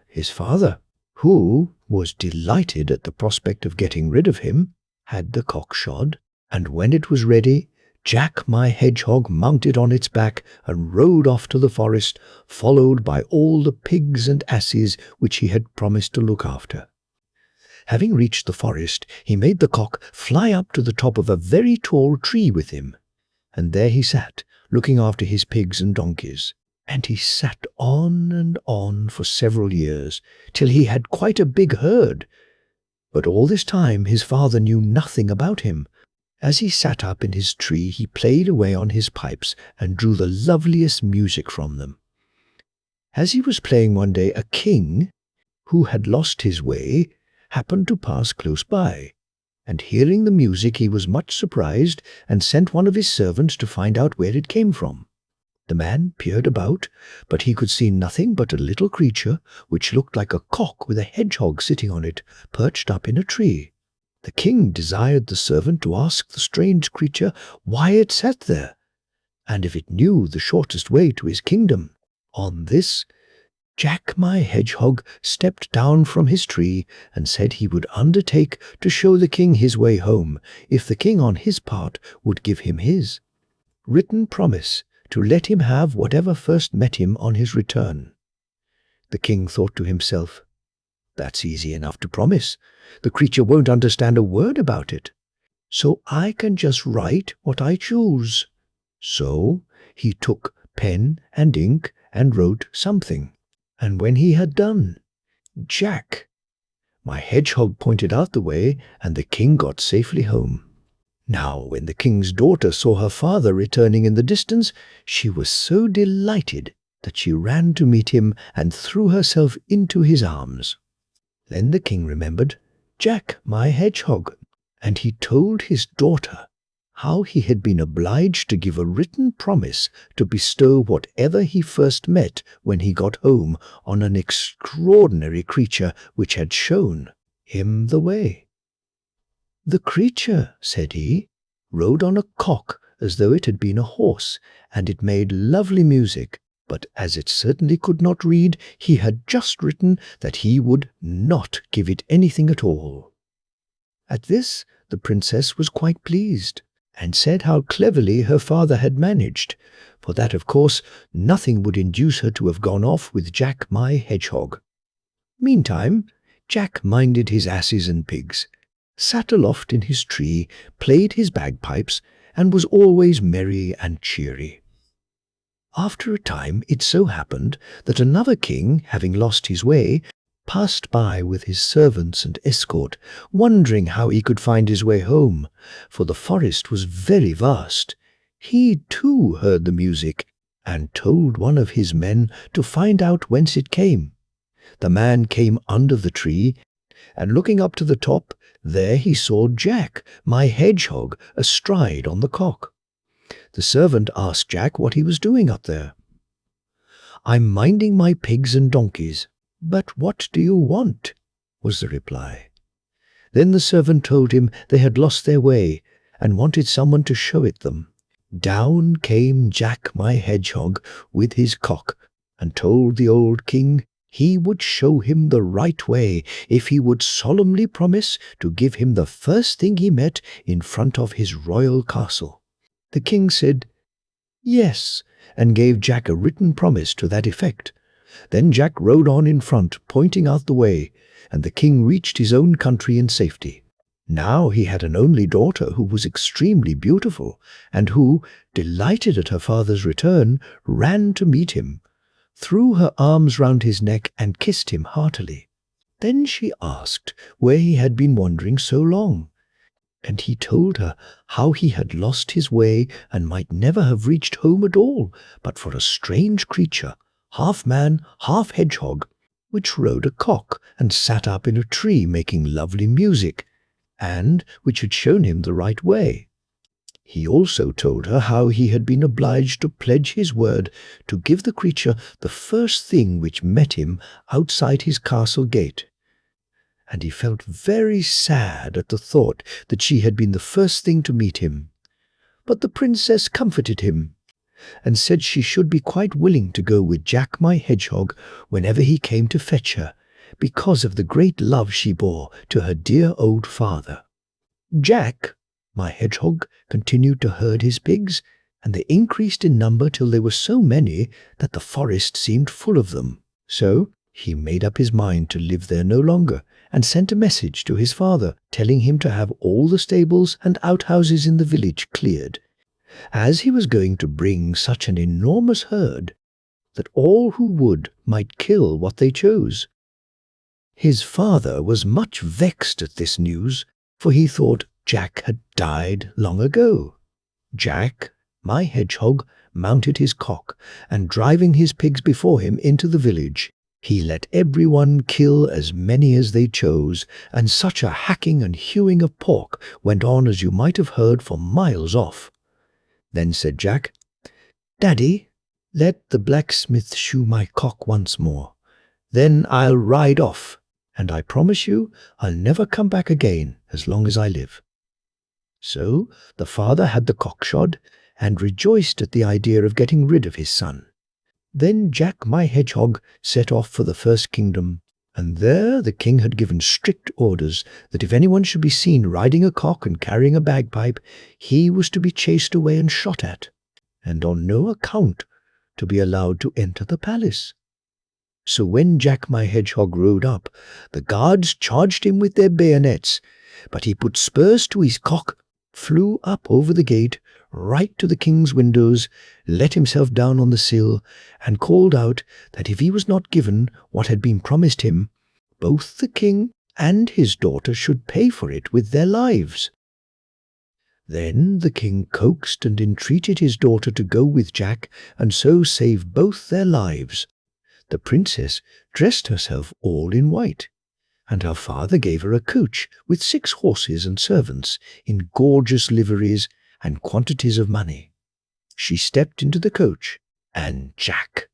His father, who was delighted at the prospect of getting rid of him, had the cock shod, and when it was ready, Jack my hedgehog mounted on its back and rode off to the forest, followed by all the pigs and asses which he had promised to look after. Having reached the forest, he made the cock fly up to the top of a very tall tree with him, and there he sat, looking after his pigs and donkeys. And he sat on for several years, till he had quite a big herd. But all this time his father knew nothing about him. As he sat up in his tree, he played away on his pipes and drew the loveliest music from them. As he was playing one day, a king, who had lost his way, happened to pass close by, and hearing the music he was much surprised and sent one of his servants to find out where it came from. The man peered about, but he could see nothing but a little creature which looked like a cock with a hedgehog sitting on it, perched up in a tree. The king desired the servant to ask the strange creature why it sat there, and if it knew the shortest way to his kingdom. On this, Jack my hedgehog stepped down from his tree and said he would undertake to show the king his way home, if the king on his part would give him his written promise to let him have whatever first met him on his return. The king thought to himself, That's easy enough to promise. The creature won't understand a word about it. So I can just write what I choose. So he took pen and ink and wrote something. And when he had done, Jack, my hedgehog, pointed out the way, and the king got safely home. Now, when the king's daughter saw her father returning in the distance, she was so delighted that she ran to meet him and threw herself into his arms. Then the king remembered Jack, my hedgehog, and he told his daughter how he had been obliged to give a written promise to bestow whatever he first met when he got home on an extraordinary creature which had shown him the way. The creature, said he, rode on a cock as though it had been a horse, and it made lovely music, but as it certainly could not read, he had just written that he would not give it anything at all. At this, the princess was quite pleased, and said how cleverly her father had managed, for that, of course, nothing would induce her to have gone off with Jack my hedgehog. Meantime, Jack minded his asses and pigs, sat aloft in his tree, played his bagpipes, and was always merry and cheery. After a time it so happened that another king, having lost his way, passed by with his servants and escort, wondering how he could find his way home, for the forest was very vast. He too heard the music, and told one of his men to find out whence it came. The man came under the tree, and looking up to the top, there he saw Jack, my hedgehog, astride on the cock. The servant asked Jack what he was doing up there. "I'm minding my pigs and donkeys." "But what do you want?" was the reply. Then the servant told him they had lost their way, and wanted someone to show it them. Down came Jack my hedgehog with his cock, and told the old king he would show him the right way if he would solemnly promise to give him the first thing he met in front of his royal castle. The king said yes, and gave Jack a written promise to that effect. Then Jack rode on in front, pointing out the way, and the king reached his own country in safety. Now he had an only daughter who was extremely beautiful, and who, delighted at her father's return, ran to meet him, threw her arms round his neck, and kissed him heartily. Then she asked where he had been wandering so long, and he told her how he had lost his way and might never have reached home at all but for a strange creature, half man, half hedgehog, which rode a cock and sat up in a tree making lovely music, and which had shown him the right way. He also told her how he had been obliged to pledge his word to give the creature the first thing which met him outside his castle gate, and he felt very sad at the thought that she had been the first thing to meet him. But the princess comforted him, and said she should be quite willing to go with Jack my hedgehog whenever he came to fetch her, because of the great love she bore to her dear old father. Jack my hedgehog continued to herd his pigs, and they increased in number till there were so many that the forest seemed full of them. So he made up his mind to live there no longer, and sent a message to his father telling him to have all the stables and outhouses in the village cleared, as he was going to bring such an enormous herd that all who would might kill what they chose. His father was much vexed at this news, for he thought Jack had died long ago. Jack, my hedgehog, mounted his cock, and driving his pigs before him into the village, he let everyone kill as many as they chose, and such a hacking and hewing of pork went on as you might have heard for miles off. Then said Jack, "Daddy, let the blacksmith shoe my cock once more. Then I'll ride off, and I promise you I'll never come back again as long as I live." So the father had the cock shod, and rejoiced at the idea of getting rid of his son. Then Jack my hedgehog set off for the first kingdom, and there the king had given strict orders that if anyone should be seen riding a cock and carrying a bagpipe, he was to be chased away and shot at, and on no account to be allowed to enter the palace. So when Jack my Hedgehog rode up, the guards charged him with their bayonets, but he put spurs to his cock, flew up over the gate, right to the king's windows, let himself down on the sill, and called out that if he was not given what had been promised him, both the king and his daughter should pay for it with their lives. Then the king coaxed and entreated his daughter to go with Jack and so save both their lives. The princess dressed herself all in white, and her father gave her a coach with 6 horses and servants in gorgeous liveries and quantities of money. She stepped into the coach, and Jack,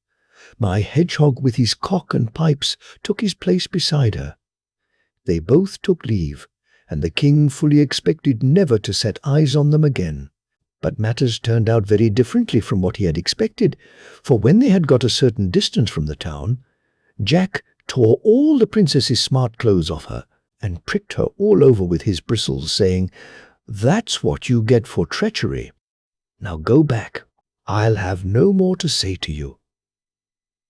my hedgehog with his cock and pipes, took his place beside her. They both took leave, and the king fully expected never to set eyes on them again. But matters turned out very differently from what he had expected, for when they had got a certain distance from the town, Jack tore all the princess's smart clothes off her and pricked her all over with his bristles, saying, "That's what you get for treachery. Now go back. I'll have no more to say to you."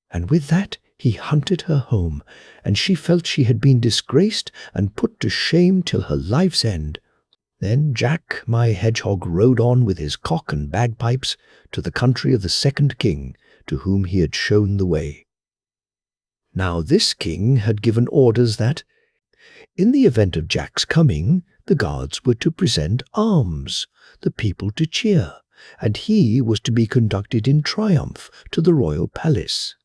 And with that he hunted her home, and she felt she had been disgraced and put to shame till her life's end. Then Jack my Hedgehog rode on with his cock and bagpipes to the country of the second king, to whom he had shown the way. Now this king had given orders that, in the event of Jack's coming, the guards were to present arms, the people to cheer, and he was to be conducted in triumph to the royal palace.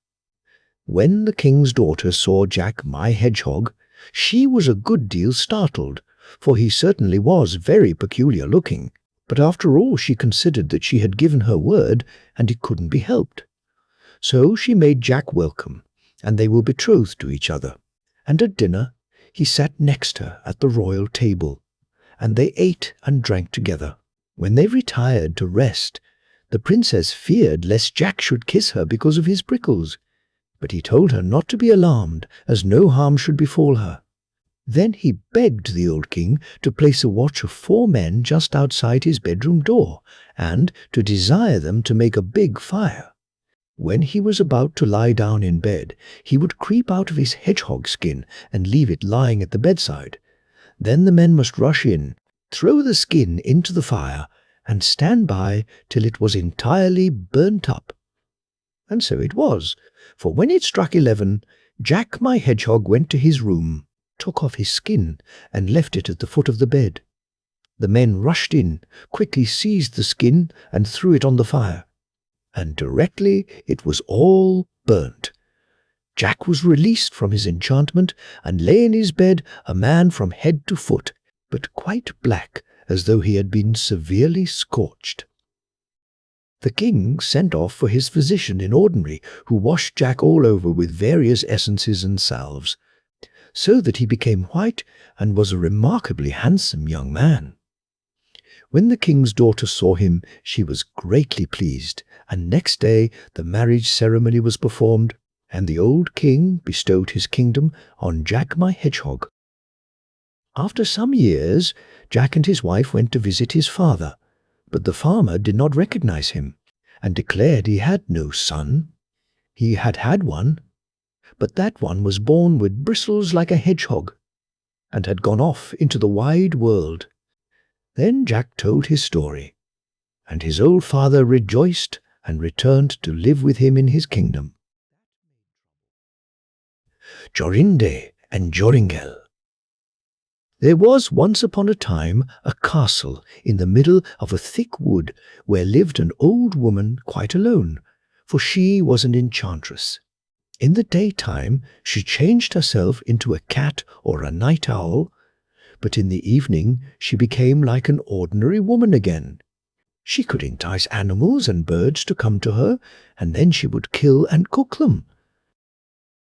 When the king's daughter saw Jack my Hedgehog, she was a good deal startled, for he certainly was very peculiar looking, but after all she considered that she had given her word, and it couldn't be helped. So she made Jack welcome, and they were betrothed to each other, and at dinner he sat next her at the royal table, and they ate and drank together. When they retired to rest, the princess feared lest Jack should kiss her because of his prickles, but he told her not to be alarmed, as no harm should befall her. Then he begged the old king to place a watch of 4 men just outside his bedroom door, and to desire them to make a big fire. When he was about to lie down in bed, he would creep out of his hedgehog skin and leave it lying at the bedside. Then the men must rush in, throw the skin into the fire, and stand by till it was entirely burnt up. And so it was, for when it struck 11, Jack my Hedgehog went to his room, took off his skin, and left it at the foot of the bed. The men rushed in, quickly seized the skin, and threw it on the fire. And directly it was all burnt. Jack was released from his enchantment, and lay in his bed a man from head to foot, but quite black, as though he had been severely scorched. The king sent off for his physician in ordinary, who washed Jack all over with various essences and salves, so that he became white and was a remarkably handsome young man. When the king's daughter saw him, she was greatly pleased, and next day the marriage ceremony was performed, and the old king bestowed his kingdom on Jack my Hedgehog. After some years, Jack and his wife went to visit his father, but the farmer did not recognize him, and declared he had no son. He had had one, but that one was born with bristles like a hedgehog, and had gone off into the wide world. Then Jack told his story, and his old father rejoiced and returned to live with him in his kingdom. Jorinde and Joringel. There was once upon a time a castle in the middle of a thick wood where lived an old woman quite alone, for she was an enchantress. In the daytime she changed herself into a cat or a night owl, but in the evening she became like an ordinary woman again. She could entice animals and birds to come to her, and then she would kill and cook them.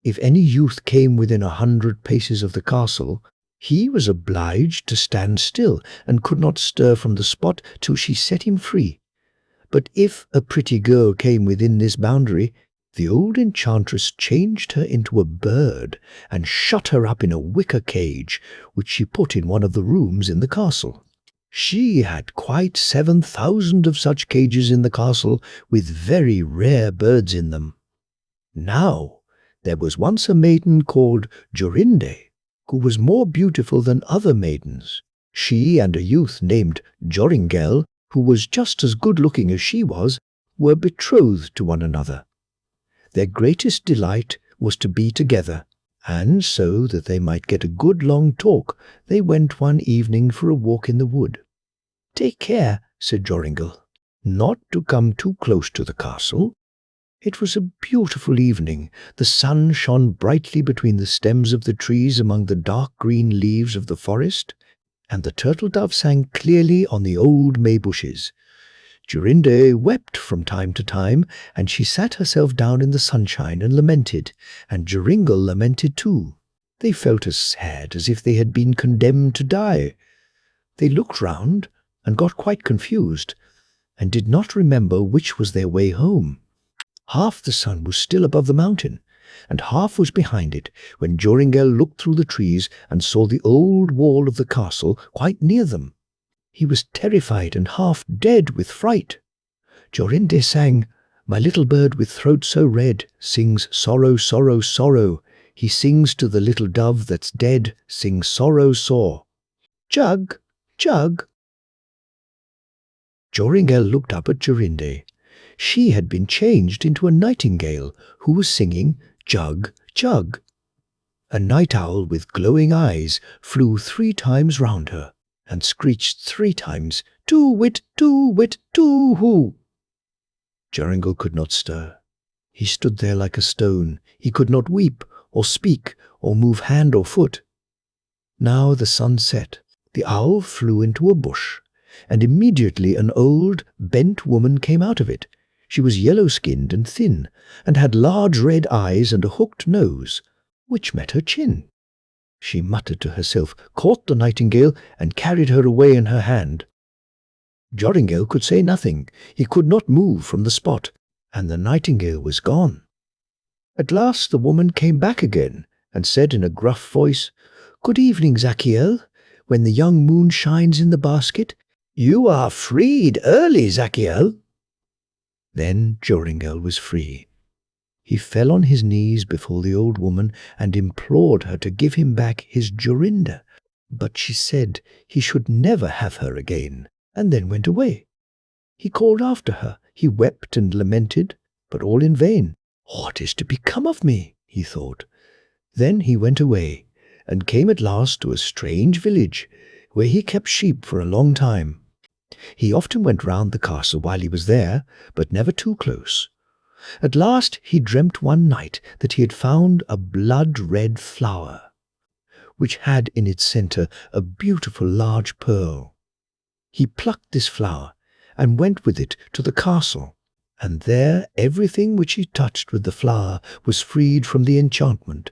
If any youth came within 100 paces of the castle, he was obliged to stand still and could not stir from the spot till she set him free. But if a pretty girl came within this boundary, the old enchantress changed her into a bird and shut her up in a wicker cage, which she put in one of the rooms in the castle. She had quite 7,000 of such cages in the castle, with very rare birds in them. Now, There was once a maiden called Jorinde, who was more beautiful than other maidens. She and a youth named Joringel, who was just as good-looking as she was, were betrothed to one another. Their greatest delight was to be together, and so that they might get a good long talk, they went one evening for a walk in the wood. "Take care," said Joringel, "not to come too close to the castle." It was a beautiful evening. The sun shone brightly between the stems of the trees among the dark green leaves of the forest, and the turtle-dove sang clearly on the old may-bushes. Jorinde wept from time to time, and she sat herself down in the sunshine and lamented, and Joringel lamented too. They felt as sad as if they had been condemned to die. They looked round and got quite confused, and did not remember which was their way home. Half the sun was still above the mountain, and half was behind it, when Joringel looked through the trees and saw the old wall of the castle quite near them. He was terrified and half dead with fright. Jorinde sang, "My little bird with throat so red sings sorrow, sorrow, sorrow. He sings to the little dove that's dead, sing sorrow sore. Jug, jug." Joringel looked up at Jorinde. She had been changed into a nightingale who was singing "Jug, jug." A night owl with glowing eyes flew 3 times round her, and screeched 3 times, "Too-wit, too-wit, too-hoo." Joringel could not stir. He stood there like a stone. He could not weep, or speak, or move hand or foot. Now the sun set. The owl flew into a bush, and immediately an old, bent woman came out of it. She was yellow-skinned and thin, and had large red eyes and a hooked nose, which met her chin. She muttered to herself, caught the nightingale, and carried her away in her hand. Joringel could say nothing. He could not move from the spot, and the nightingale was gone. At last the woman came back again, and said in a gruff voice, "Good evening, Zachiel. When the young moon shines in the basket, you are freed early, Zachiel." Then Joringel was free. He fell on his knees before the old woman and implored her to give him back his Jorinde, but she said he should never have her again, and then went away. He called after her. He wept and lamented, but all in vain. "What is to become of me?" he thought. Then he went away, and came at last to a strange village, where he kept sheep for a long time. He often went round the castle while he was there, but never too close. At last he dreamt one night that he had found a blood-red flower, which had in its centre a beautiful large pearl. He plucked this flower, and went with it to the castle, and there everything which he touched with the flower was freed from the enchantment,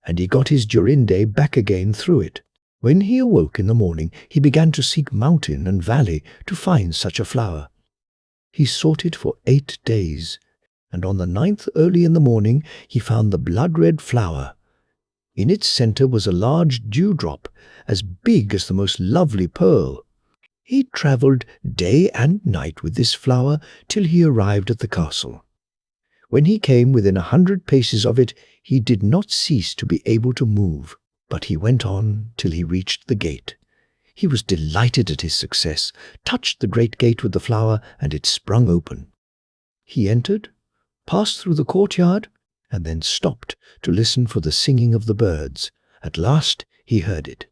and he got his Jorinde back again through it. When he awoke in the morning, he began to seek mountain and valley to find such a flower. He sought it for 8 days, and on the 9th early in the morning he found the blood-red flower. In its centre was a large dewdrop, as big as the most lovely pearl. He travelled day and night with this flower till he arrived at the castle. When he came within 100 paces of it, he did not cease to be able to move, but he went on till he reached the gate. He was delighted at his success, touched the great gate with the flower, and it sprung open. He entered, passed through the courtyard, and then stopped to listen for the singing of the birds. At last he heard it.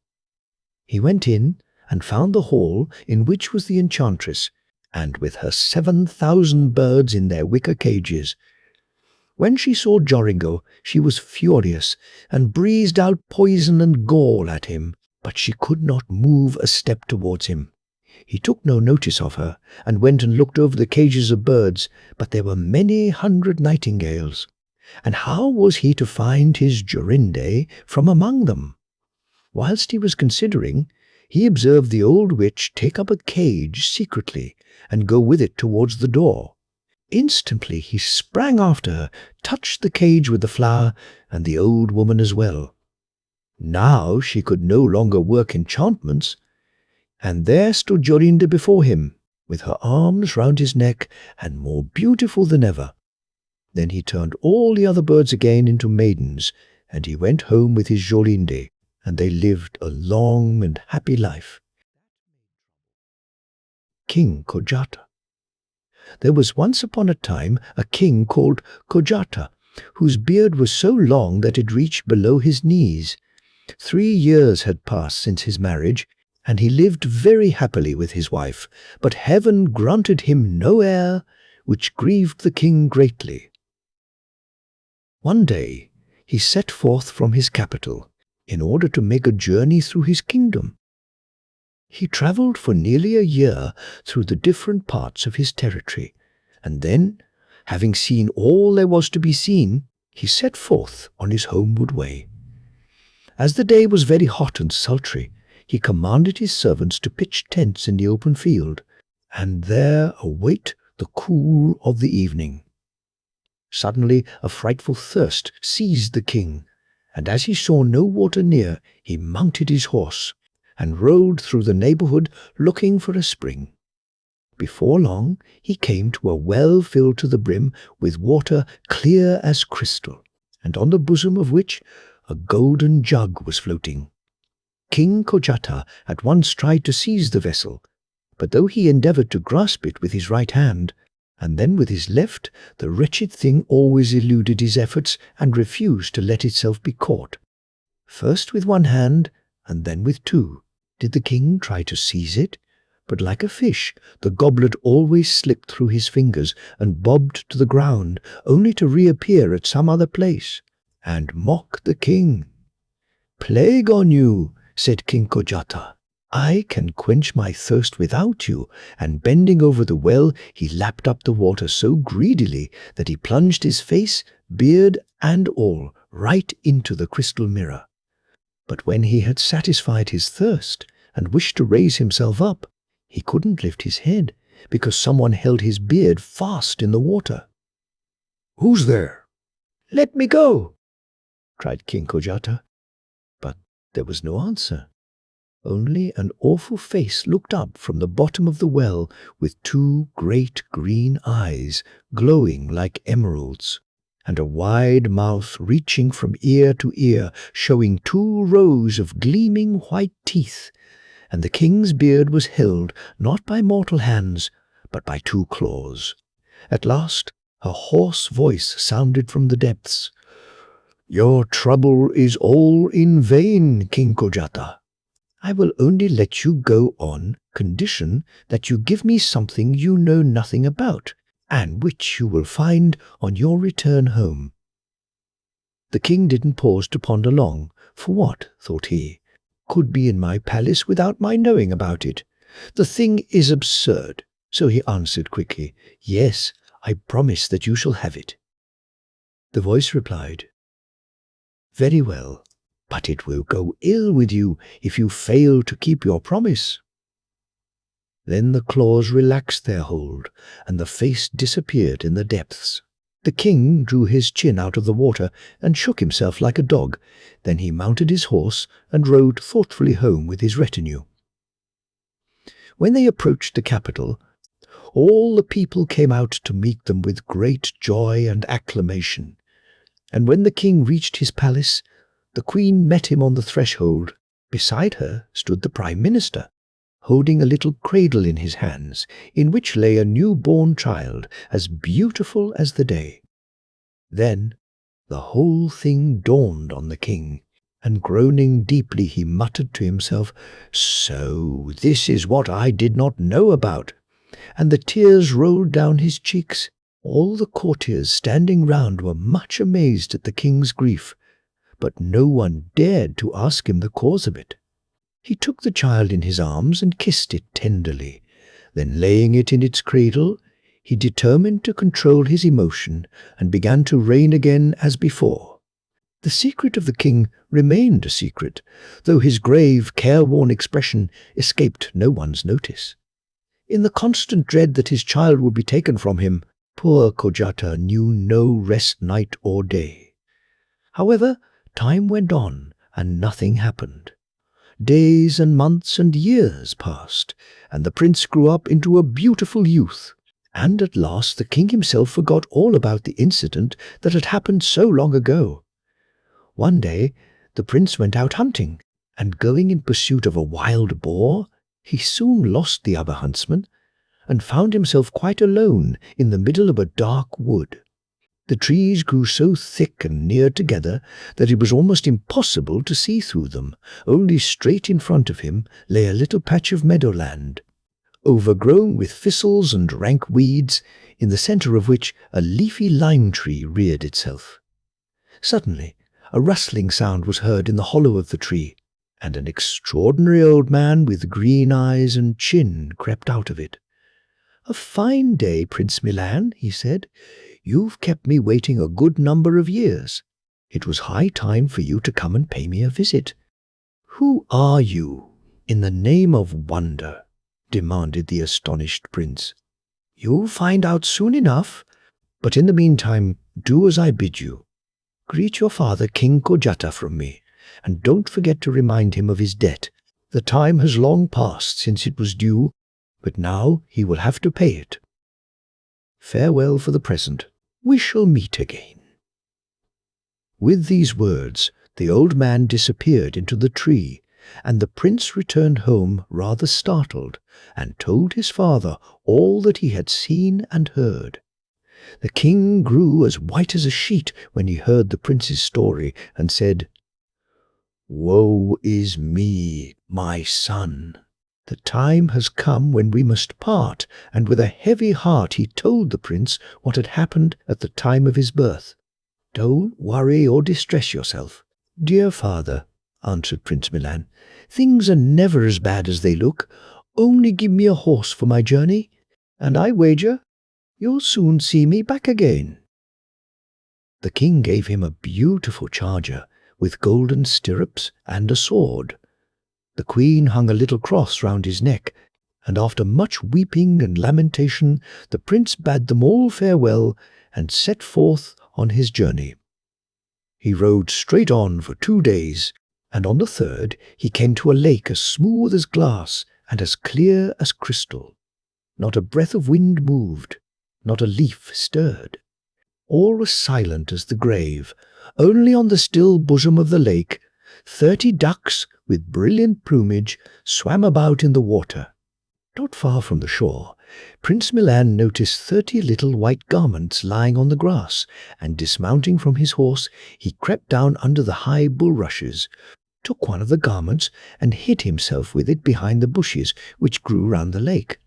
He went in and found the hall in which was the enchantress, and with her 7,000 birds in their wicker cages. When she saw Joringel, she was furious, and breathed out poison and gall at him, but she could not move a step towards him. He took no notice of her, and went and looked over the cages of birds, but there were many hundred nightingales. And how was he to find his Jorinde from among them? Whilst he was considering, he observed the old witch take up a cage secretly, and go with it towards the door. Instantly he sprang after her, touched the cage with the flower, and the old woman as well. Now she could no longer work enchantments, and there stood Jorinde before him, with her arms round his neck, and more beautiful than ever. Then he turned all the other birds again into maidens, and he went home with his Jolinde, and they lived a long and happy life. King Kojata. There was once upon a time a king called Kojata, whose beard was so long that it reached below his knees. 3 years had passed since his marriage, and he lived very happily with his wife, but heaven granted him no heir, which grieved the king greatly. One day he set forth from his capital in order to make a journey through his kingdom. He travelled for nearly a year through the different parts of his territory, and then, having seen all there was to be seen, he set forth on his homeward way. As the day was very hot and sultry, he commanded his servants to pitch tents in the open field, and there await the cool of the evening. Suddenly a frightful thirst seized the king, and as he saw no water near, he mounted his horse and rode through the neighborhood looking for a spring. Before long he came to a well filled to the brim with water clear as crystal, and on the bosom of which a golden jug was floating. King Kojata at once tried to seize the vessel, but though he endeavored to grasp it with his right hand, and then with his left, the wretched thing always eluded his efforts and refused to let itself be caught. First with one hand, and then with two, did the king try to seize it, but like a fish, the goblet always slipped through his fingers and bobbed to the ground, only to reappear at some other place, and mock the king. "Plague on you," said King Kojata. "I can quench my thirst without you," and bending over the well, he lapped up the water so greedily that he plunged his face, beard, and all right into the crystal mirror. But when he had satisfied his thirst and wished to raise himself up, he couldn't lift his head because someone held his beard fast in the water. "Who's there?" "Let me go," cried King Kojata. But there was no answer. Only an awful face looked up from the bottom of the well with 2 great green eyes glowing like emeralds, and a wide mouth reaching from ear to ear, showing 2 rows of gleaming white teeth, and the king's beard was held not by mortal hands, but by 2 claws. At last a hoarse voice sounded from the depths. "Your trouble is all in vain, King Kojata. I will only let you go on condition that you give me something you know nothing about, and which you will find on your return home." The king didn't pause to ponder long, for what, thought he, could be in my palace without my knowing about it? The thing is absurd, so he answered quickly, "Yes, I promise that you shall have it." The voice replied, "Very well, but it will go ill with you if you fail to keep your promise." Then the claws relaxed their hold, and the face disappeared in the depths. The king drew his chin out of the water and shook himself like a dog. Then he mounted his horse and rode thoughtfully home with his retinue. When they approached the capital, all the people came out to meet them with great joy and acclamation. And when the king reached his palace, the queen met him on the threshold. Beside her stood the prime minister, holding a little cradle in his hands, in which lay a new-born child, as beautiful as the day. Then the whole thing dawned on the king, and groaning deeply he muttered to himself, "So this is what I did not know about," and the tears rolled down his cheeks. All the courtiers standing round were much amazed at the king's grief, but no one dared to ask him the cause of it. He took the child in his arms and kissed it tenderly. Then, laying it in its cradle, he determined to control his emotion and began to reign again as before. The secret of the king remained a secret, though his grave, careworn expression escaped no one's notice. In the constant dread that his child would be taken from him, poor Kojata knew no rest night or day. However, time went on, and nothing happened. Days and months and years passed, and the prince grew up into a beautiful youth. And at last the king himself forgot all about the incident that had happened so long ago. One day the prince went out hunting, and going in pursuit of a wild boar, he soon lost the other huntsmen, and found himself quite alone in the middle of a dark wood. The trees grew so thick and near together that it was almost impossible to see through them. Only straight in front of him lay a little patch of meadowland, overgrown with thistles and rank weeds, in the centre of which a leafy lime tree reared itself. Suddenly, a rustling sound was heard in the hollow of the tree, and an extraordinary old man with green eyes and chin crept out of it. "A fine day, Prince Milan," he said. "You've kept me waiting a good number of years. It was high time for you to come and pay me a visit." "Who are you, in the name of wonder?" demanded the astonished prince. "You'll find out soon enough, but in the meantime do as I bid you. Greet your father, King Kojata, from me, and don't forget to remind him of his debt. The time has long passed since it was due, but now he will have to pay it. Farewell for the present. We shall meet again." With these words, the old man disappeared into the tree, and the prince returned home rather startled, and told his father all that he had seen and heard. The king grew as white as a sheet when he heard the prince's story, and said, "Woe is me, my son. The time has come when we must part," and with a heavy heart he told the prince what had happened at the time of his birth. "Don't worry or distress yourself, dear father," answered Prince Milan. "Things are never as bad as they look. Only give me a horse for my journey, and I wager you'll soon see me back again." The king gave him a beautiful charger with golden stirrups and a sword. The queen hung a little cross round his neck, and after much weeping and lamentation the prince bade them all farewell and set forth on his journey. He rode straight on for 2 days, and on the third he came to a lake as smooth as glass and as clear as crystal. Not a breath of wind moved, not a leaf stirred. All was silent as the grave. Only on the still bosom of the lake 30 ducks with brilliant plumage swam about in the water. Not far from the shore, Prince Milan noticed 30 little white garments lying on the grass, and dismounting from his horse, he crept down under the high bulrushes, took one of the garments, and hid himself with it behind the bushes which grew round the lake.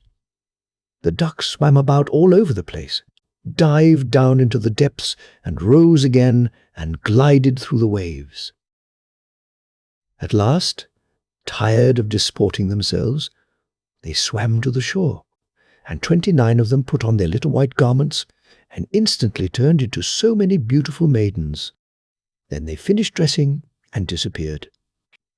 The ducks swam about all over the place, dived down into the depths, and rose again and glided through the waves. At last, tired of disporting themselves, they swam to the shore, and 29 of them put on their little white garments and instantly turned into so many beautiful maidens. Then they finished dressing and disappeared.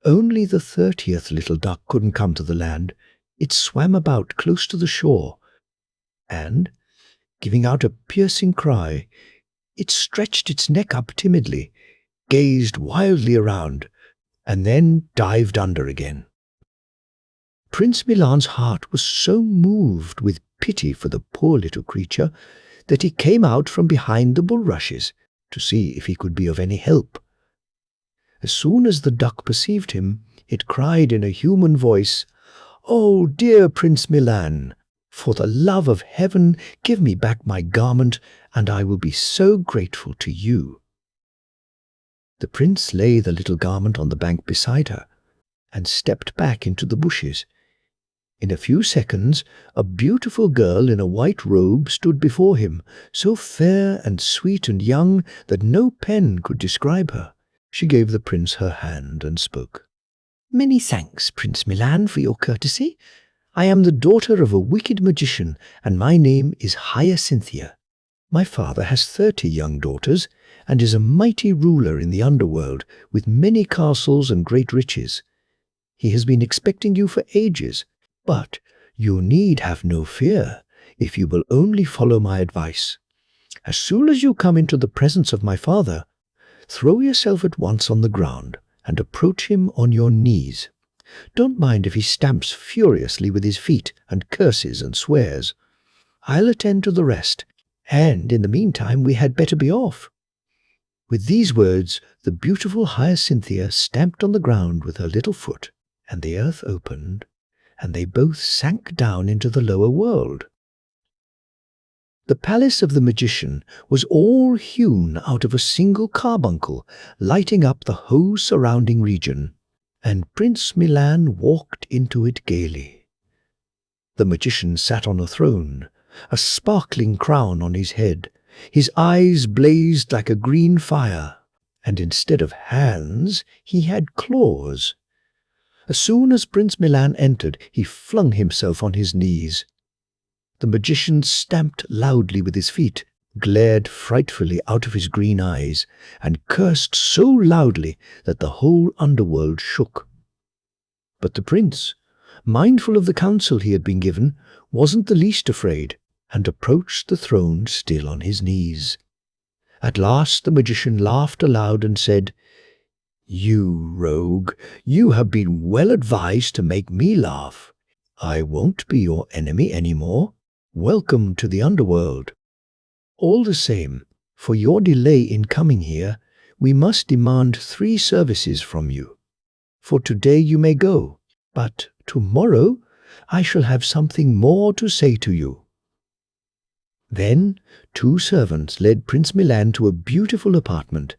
Only the 30th little duck couldn't come to the land. It swam about close to the shore, and, giving out a piercing cry, it stretched its neck up timidly, gazed wildly around, and then dived under again. Prince Milan's heart was so moved with pity for the poor little creature that he came out from behind the bulrushes to see if he could be of any help. As soon as the duck perceived him, it cried in a human voice, "Oh, dear Prince Milan, for the love of heaven, give me back my garment, and I will be so grateful to you." The prince laid the little garment on the bank beside her, and stepped back into the bushes. In a few seconds, a beautiful girl in a white robe stood before him, so fair and sweet and young that no pen could describe her. She gave the prince her hand and spoke. "Many thanks, Prince Milan, for your courtesy. I am the daughter of a wicked magician, and my name is Hyacinthia. My father has 30 young daughters, and is a mighty ruler in the underworld, with many castles and great riches. He has been expecting you for ages, but you need have no fear if you will only follow my advice. As soon as you come into the presence of my father, throw yourself at once on the ground and approach him on your knees. Don't mind if he stamps furiously with his feet and curses and swears. I'll attend to the rest, and in the meantime we had better be off." With these words, the beautiful Hyacinthia stamped on the ground with her little foot, and the earth opened, and they both sank down into the lower world. The palace of the magician was all hewn out of a single carbuncle, lighting up the whole surrounding region, and Prince Milan walked into it gaily. The magician sat on a throne, a sparkling crown on his head. His eyes blazed like a green fire, and instead of hands, he had claws. As soon as Prince Milan entered, he flung himself on his knees. The magician stamped loudly with his feet, glared frightfully out of his green eyes, and cursed so loudly that the whole underworld shook. But the prince, mindful of the counsel he had been given, wasn't the least afraid, and approached the throne still on his knees. At last the magician laughed aloud and said, "You rogue, you have been well advised to make me laugh. I won't be your enemy any more. Welcome to the underworld. All the same, for your delay in coming here, we must demand 3 services from you. For today you may go, but tomorrow I shall have something more to say to you." Then 2 servants led Prince Milan to a beautiful apartment,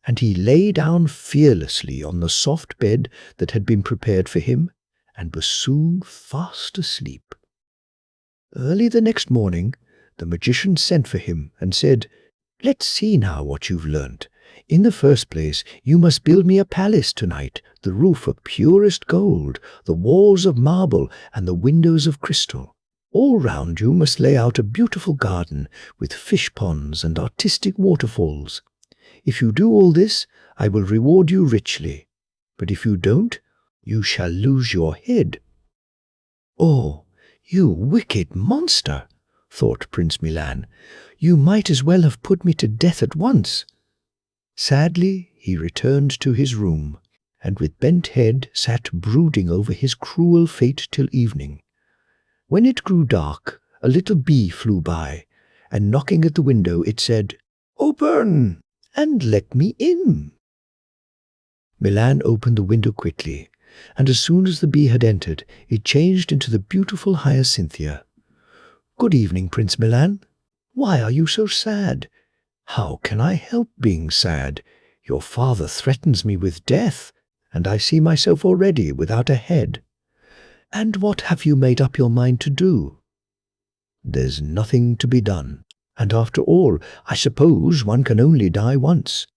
and he lay down fearlessly on the soft bed that had been prepared for him, and was soon fast asleep. Early the next morning, the magician sent for him and said, "Let's see now what you've learnt. In the first place, you must build me a palace tonight, the roof of purest gold, the walls of marble, and the windows of crystal. All round you must lay out a beautiful garden with fish ponds and artistic waterfalls. If you do all this, I will reward you richly. But if you don't, you shall lose your head." "Oh, you wicked monster," thought Prince Milan. "You might as well have put me to death at once." Sadly, he returned to his room, and with bent head sat brooding over his cruel fate till evening. When it grew dark, a little bee flew by, and knocking at the window, it said, "Open, and let me in." Milan opened the window quickly, and as soon as the bee had entered, it changed into the beautiful Hyacinthia. "Good evening, Prince Milan. Why are you so sad?" "How can I help being sad? Your father threatens me with death, and I see myself already without a head." "And what have you made up your mind to do?" "There's nothing to be done, and after all, I suppose one can only die once."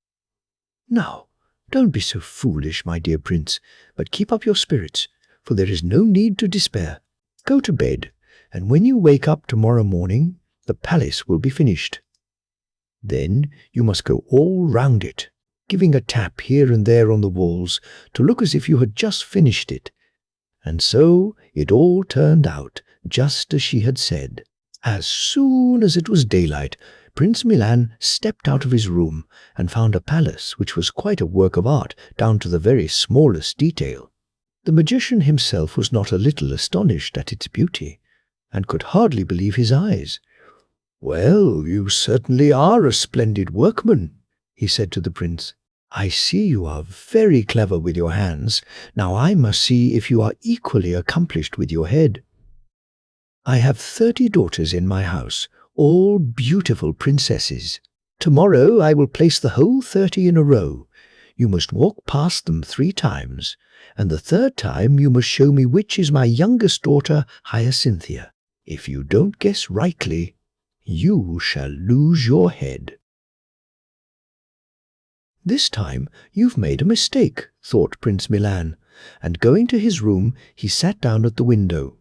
"Now, don't be so foolish, my dear prince, but keep up your spirits, for there is no need to despair. Go to bed, and when you wake up tomorrow morning, the palace will be finished. Then you must go all round it, giving a tap here and there on the walls to look as if you had just finished it." And so it all turned out just as she had said. As soon as it was daylight, Prince Milan stepped out of his room and found a palace which was quite a work of art down to the very smallest detail. The magician himself was not a little astonished at its beauty, and could hardly believe his eyes. "Well, you certainly are a splendid workman," he said to the prince. "I see you are very clever with your hands. Now I must see if you are equally accomplished with your head. I have 30 daughters in my house, all beautiful princesses. Tomorrow I will place the whole 30 in a row. You must walk past them 3 times, and the 3rd time you must show me which is my youngest daughter, Hyacinthia. If you don't guess rightly, you shall lose your head." "This time you've made a mistake," thought Prince Milan, and going to his room, he sat down at the window.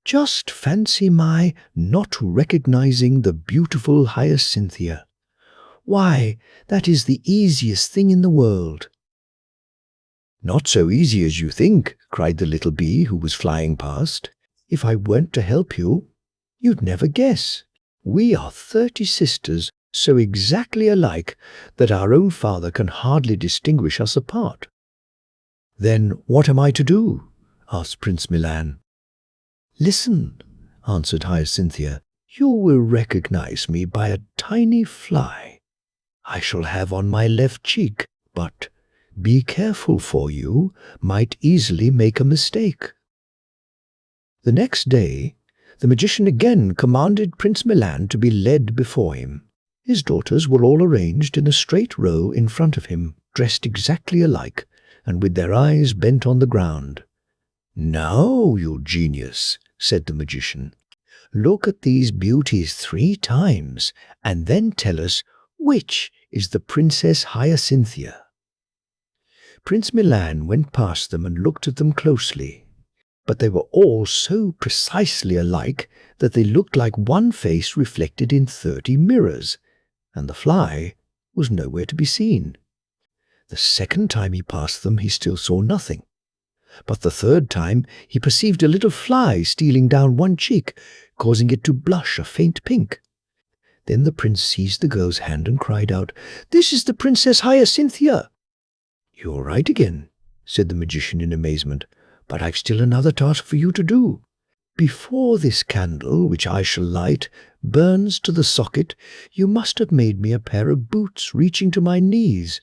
Just fancy my not recognizing the beautiful Hyacinthia. Why, that is the easiest thing in the world." "Not so easy as you think," cried the little bee who was flying past. "If I weren't to help you, you'd never guess. We are 30 sisters, so exactly alike that our own father can hardly distinguish us apart." "Then what am I to do?" asked Prince Milan. "Listen," answered Hyacinthia. You will recognize me by a tiny fly I shall have on my left cheek, but be careful, for you might easily make a mistake." The next day, the magician again commanded Prince Milan to be led before him. His daughters were all arranged in a straight row in front of him, dressed exactly alike, and with their eyes bent on the ground. "Now, you genius," said the magician, "look at these beauties 3 times, and then tell us which is the Princess Hyacinthia." Prince Milan went past them and looked at them closely, but they were all so precisely alike that they looked like one face reflected in 30 mirrors, and the fly was nowhere to be seen. The second time he passed them, he still saw nothing. But the third time he perceived a little fly stealing down one cheek, causing it to blush a faint pink. Then the prince seized the girl's hand and cried out, "This is the Princess Hyacinthia!" "You're right again," said the magician in amazement, "but I've still another task for you to do. Before this candle, which I shall light, burns to the socket, you must have made me a pair of boots reaching to my knees.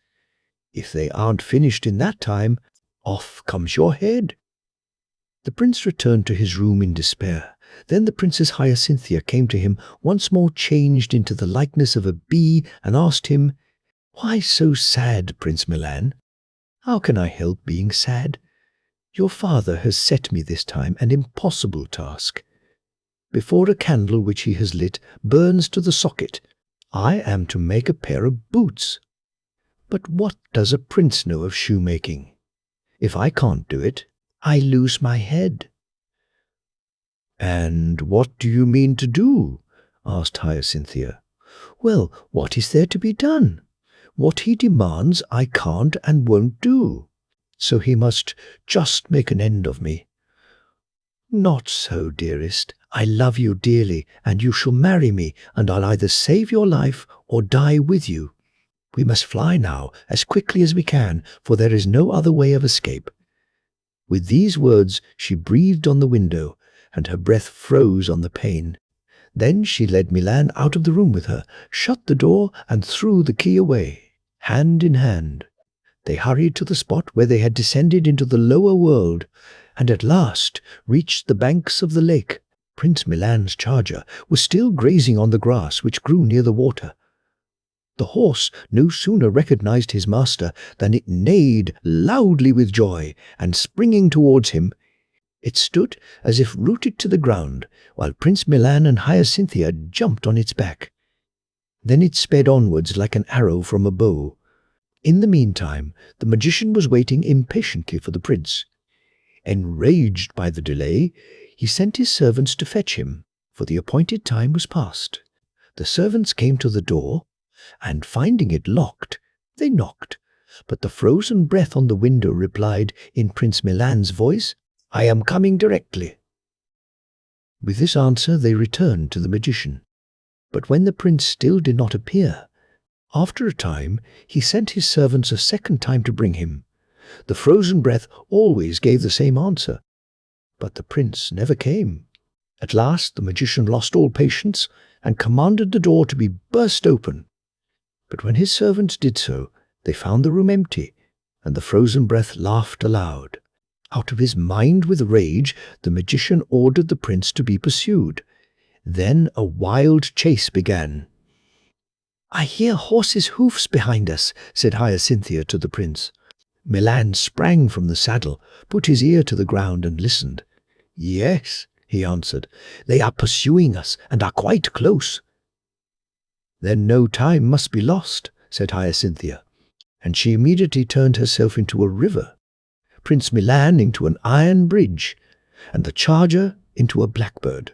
If they aren't finished in that time, off comes your head." The prince returned to his room in despair. Then the Princess Hyacinthia came to him, once more changed into the likeness of a bee, and asked him, "Why so sad, Prince Milan?" "How can I help being sad? Your father has set me this time an impossible task. Before a candle which he has lit burns to the socket, I am to make a pair of boots. But what does a prince know of shoemaking? If I can't do it, I lose my head." "And what do you mean to do?" asked Hyacinthia. "Well, what is there to be done? What he demands I can't and won't do, so he must just make an end of me." "Not so, dearest. I love you dearly, and you shall marry me, and I'll either save your life or die with you. We must fly now, as quickly as we can, for there is no other way of escape." With these words she breathed on the window, and her breath froze on the pane. Then she led Milan out of the room with her, shut the door, and threw the key away. Hand in hand, they hurried to the spot where they had descended into the lower world, and at last reached the banks of the lake. Prince Milan's charger was still grazing on the grass which grew near the water. The horse no sooner recognized his master than it neighed loudly with joy, and springing towards him, it stood as if rooted to the ground, while Prince Milan and Hyacinthia jumped on its back. Then it sped onwards like an arrow from a bow. In the meantime, the magician was waiting impatiently for the prince. Enraged by the delay, he sent his servants to fetch him, for the appointed time was past. The servants came to the door, and finding it locked, they knocked, but the frozen breath on the window replied in Prince Milan's voice, "I am coming directly." With this answer they returned to the magician. But when the prince still did not appear, after a time he sent his servants a second time to bring him. The frozen breath always gave the same answer, but the prince never came. At last the magician lost all patience and commanded the door to be burst open. But when his servants did so, they found the room empty, and the frozen breath laughed aloud. Out of his mind with rage, the magician ordered the prince to be pursued. Then a wild chase began. "I hear horses' hoofs behind us," said Hyacinthia to the prince. Milan sprang from the saddle, put his ear to the ground and listened. "Yes," he answered, "they are pursuing us and are quite close." "Then no time must be lost," said Hyacinthia, and she immediately turned herself into a river, Prince Milan into an iron bridge, and the charger into a blackbird.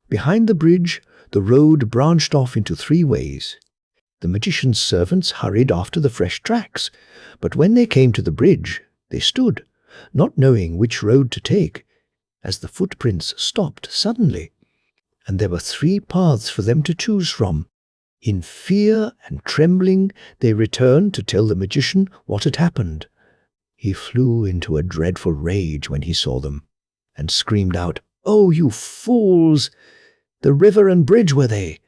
Behind the bridge, the road branched off into 3 ways. The magician's servants hurried after the fresh tracks, but when they came to the bridge, they stood, not knowing which road to take, as the footprints stopped suddenly, and there were 3 paths for them to choose from. In fear and trembling, they returned to tell the magician what had happened. He flew into a dreadful rage when he saw them, and screamed out, "Oh, you fools! The river and bridge were they.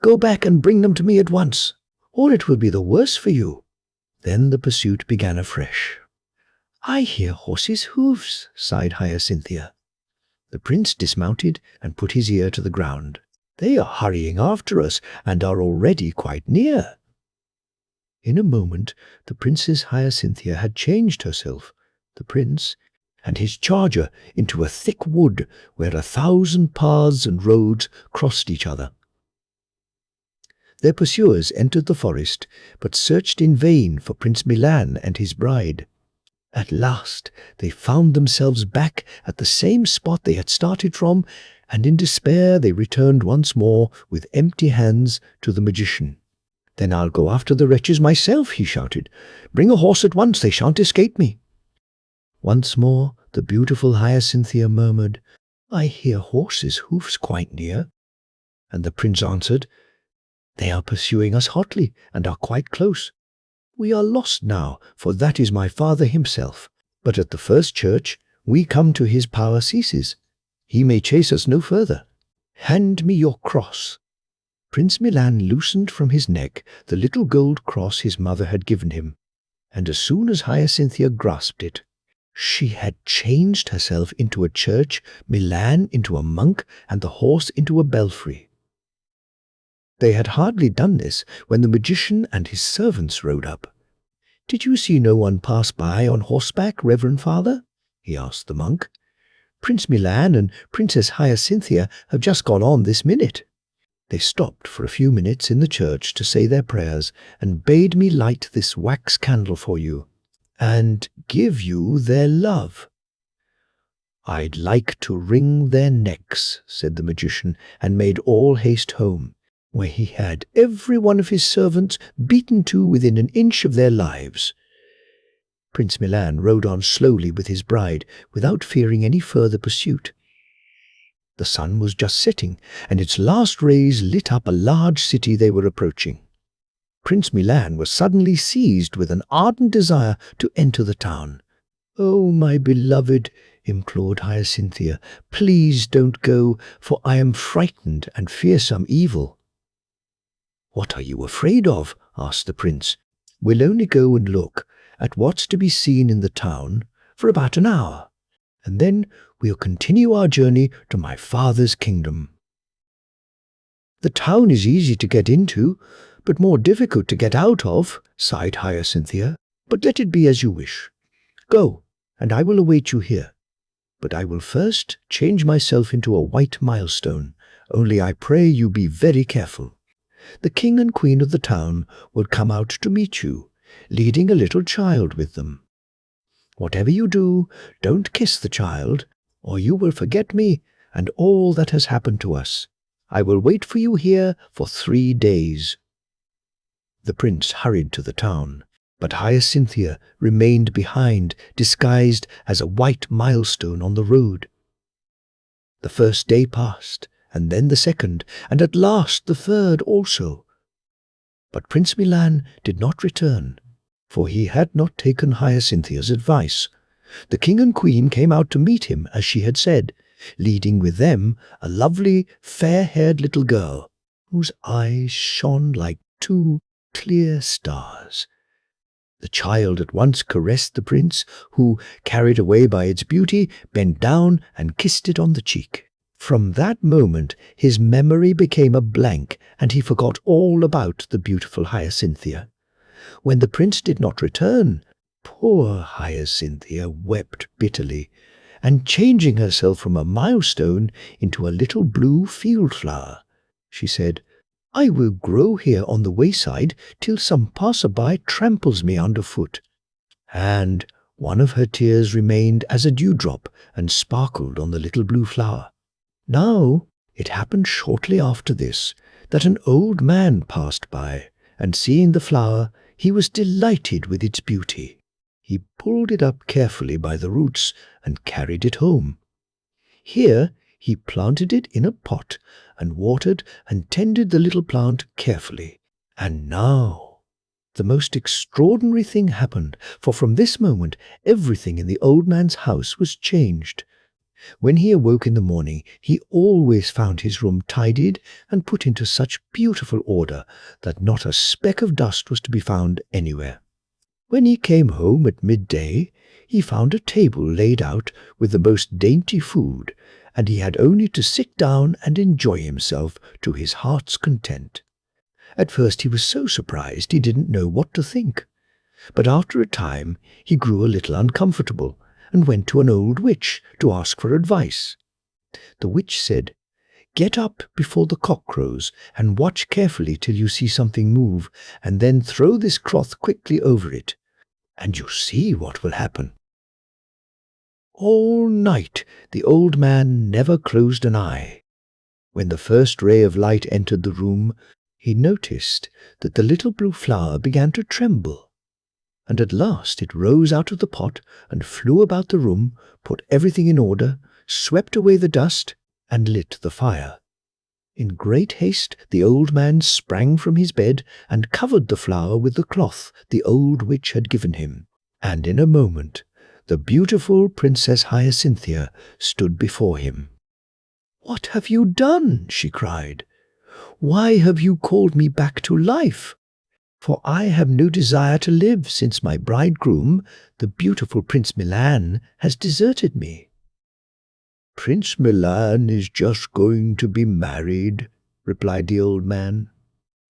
Go back and bring them to me at once, or it will be the worse for you." Then the pursuit began afresh. "I hear horses' hoofs," sighed Hyacinthia. The prince dismounted and put his ear to the ground. "They are hurrying after us and are already quite near." In a moment the Princess Hyacinthia had changed herself, the prince, and his charger into a thick wood where 1,000 paths and roads crossed each other. Their pursuers entered the forest, but searched in vain for Prince Milan and his bride. At last they found themselves back at the same spot they had started from, and in despair they returned once more with empty hands to the magician. "Then I'll go after the wretches myself," he shouted. "Bring a horse at once, they shan't escape me." Once more the beautiful Hyacinthia murmured, "I hear horses' hoofs quite near." And the prince answered, "They are pursuing us hotly and are quite close. We are lost now, for that is my father himself. But at the first church we come to his power ceases. He may chase us no further. Hand me your cross." Prince Milan loosened from his neck the little gold cross his mother had given him, and as soon as Hyacinthia grasped it, she had changed herself into a church, Milan into a monk, and the horse into a belfry. They had hardly done this when the magician and his servants rode up. "Did you see no one pass by on horseback, Reverend Father?" he asked the monk. "Prince Milan and Princess Hyacinthia have just gone on this minute." They stopped for a few minutes in the church to say their prayers and bade me light this wax candle for you and give you their love. "I'd like to wring their necks," said the magician, and made all haste home, where he had every one of his servants beaten to within an inch of their lives. Prince Milan rode on slowly with his bride, without fearing any further pursuit. The sun was just setting, and its last rays lit up a large city they were approaching. Prince Milan was suddenly seized with an ardent desire to enter the town. "Oh, my beloved," implored Hyacinthia, "please don't go, for I am frightened and fear some evil." "What are you afraid of?" asked the prince. "We'll only go and look at what's to be seen in the town for about an hour, and then we'll continue our journey to my father's kingdom." "The town is easy to get into, but more difficult to get out of," sighed Hyacinthia. "But let it be as you wish. Go, and I will await you here. But I will first change myself into a white milestone, only I pray you be very careful. The king and queen of the town will come out to meet you, leading a little child with them. Whatever you do, don't kiss the child, or you will forget me and all that has happened to us. I will wait for you here for 3 days." The prince hurried to the town, but Hyacinthia remained behind, disguised as a white milestone on the road. The first day passed, and then the second, and at last the third also. But Prince Milan did not return, for he had not taken Hyacinthia's advice. The king and queen came out to meet him, as she had said, leading with them a lovely, fair-haired little girl, whose eyes shone like 2 clear stars. The child at once caressed the prince, who, carried away by its beauty, bent down and kissed it on the cheek. From that moment his memory became a blank, and he forgot all about the beautiful Hyacinthia. When the prince did not return, poor Hyacinthia wept bitterly, and changing herself from a milestone into a little blue field flower, she said, "I will grow here on the wayside till some passer-by tramples me underfoot." And one of her tears remained as a dewdrop and sparkled on the little blue flower. Now it happened shortly after this that an old man passed by, and seeing the flower, he was delighted with its beauty. He pulled it up carefully by the roots and carried it home. Here he planted it in a pot and watered and tended the little plant carefully. And now the most extraordinary thing happened, for from this moment everything in the old man's house was changed. When he awoke in the morning, he always found his room tidied and put into such beautiful order that not a speck of dust was to be found anywhere. When he came home at midday, he found a table laid out with the most dainty food, and he had only to sit down and enjoy himself to his heart's content. At first he was so surprised he didn't know what to think, but after a time he grew a little uncomfortable and went to an old witch to ask for advice. The witch said, "Get up before the cock crows and watch carefully till you see something move, and then throw this cloth quickly over it, and you'll see what will happen." All night the old man never closed an eye. When the first ray of light entered the room, he noticed that the little blue flower began to tremble, and at last it rose out of the pot and flew about the room, put everything in order, swept away the dust, and lit the fire. In great haste the old man sprang from his bed and covered the flower with the cloth the old witch had given him, and in a moment the beautiful Princess Hyacinthia stood before him. "What have you done?" she cried. "Why have you called me back to life? For I have no desire to live, since my bridegroom, the beautiful Prince Milan, has deserted me." "Prince Milan is just going to be married," replied the old man.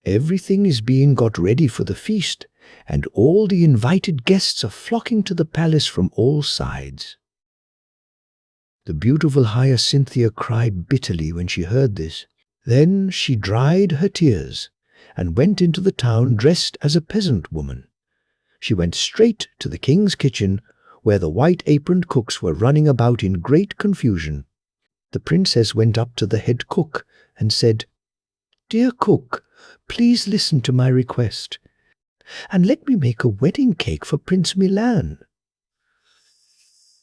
"Everything is being got ready for the feast, and all the invited guests are flocking to the palace from all sides." The beautiful Hyacinthia cried bitterly when she heard this. Then she dried her tears and went into the town dressed as a peasant woman. She went straight to the king's kitchen, where the white-aproned cooks were running about in great confusion. The princess went up to the head cook and said, "Dear cook, please listen to my request, and let me make a wedding cake for Prince Milan."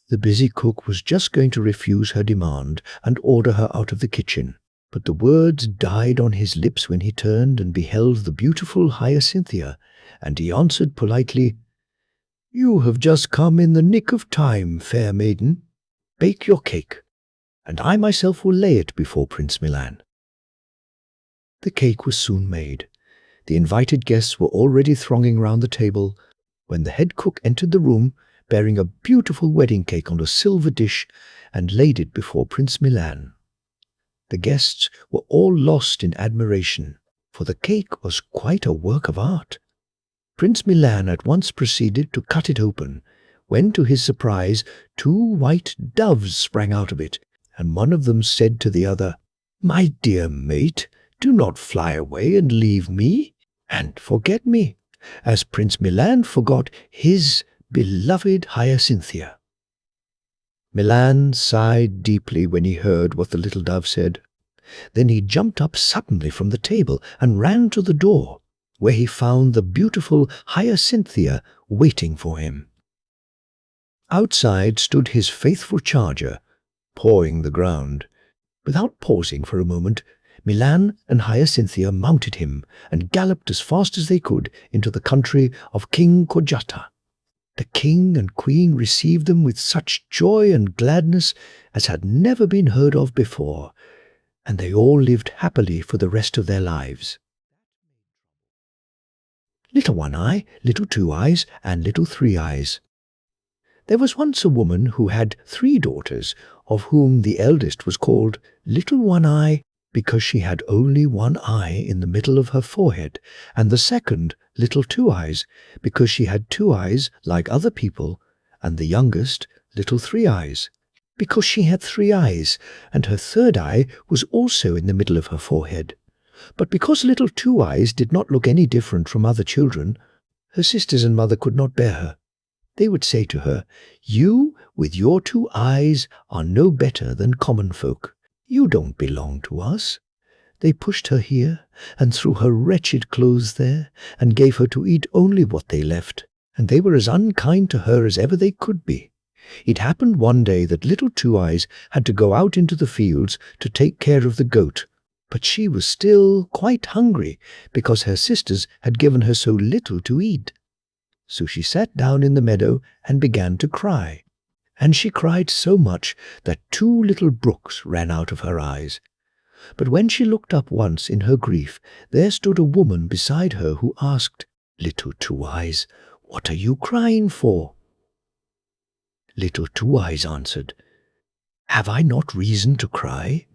The busy cook was just going to refuse her demand and order her out of the kitchen, but the words died on his lips when he turned and beheld the beautiful Hyacinthia, and he answered politely, "You have just come in the nick of time, fair maiden. Bake your cake, and I myself will lay it before Prince Milan." The cake was soon made. The invited guests were already thronging round the table when the head cook entered the room, bearing a beautiful wedding cake on a silver dish, and laid it before Prince Milan. The guests were all lost in admiration, for the cake was quite a work of art. Prince Milan at once proceeded to cut it open, when to his surprise 2 white doves sprang out of it, and one of them said to the other, "My dear mate, do not fly away and leave me, and forget me, as Prince Milan forgot his beloved Hyacinthia." Milan sighed deeply when he heard what the little dove said. Then he jumped up suddenly from the table and ran to the door, where he found the beautiful Hyacinthia waiting for him. Outside stood his faithful charger, pawing the ground. Without pausing for a moment, Milan and Hyacinthia mounted him and galloped as fast as they could into the country of King Kojata. The king and queen received them with such joy and gladness as had never been heard of before, and they all lived happily for the rest of their lives. Little One Eye, Little Two Eyes, and Little Three Eyes. There was once a woman who had 3 daughters, of whom the eldest was called Little One Eye because she had only one eye in the middle of her forehead, and the second, Little Two Eyes, because she had 2 eyes like other people, and the youngest, Little Three Eyes, because she had 3 eyes, and her third eye was also in the middle of her forehead. But because Little Two Eyes did not look any different from other children, her sisters and mother could not bear her. They would say to her, "You, with your 2 eyes, are no better than common folk. You don't belong to us." They pushed her here, and threw her wretched clothes there, and gave her to eat only what they left, and they were as unkind to her as ever they could be. It happened one day that Little Two Eyes had to go out into the fields to take care of the goat, but she was still quite hungry because her sisters had given her so little to eat. So she sat down in the meadow and began to cry, and she cried so much that 2 little brooks ran out of her eyes. But when she looked up once in her grief, there stood a woman beside her who asked, "Little Two Eyes, what are you crying for?" Little Two Eyes answered, "Have I not reason to cry?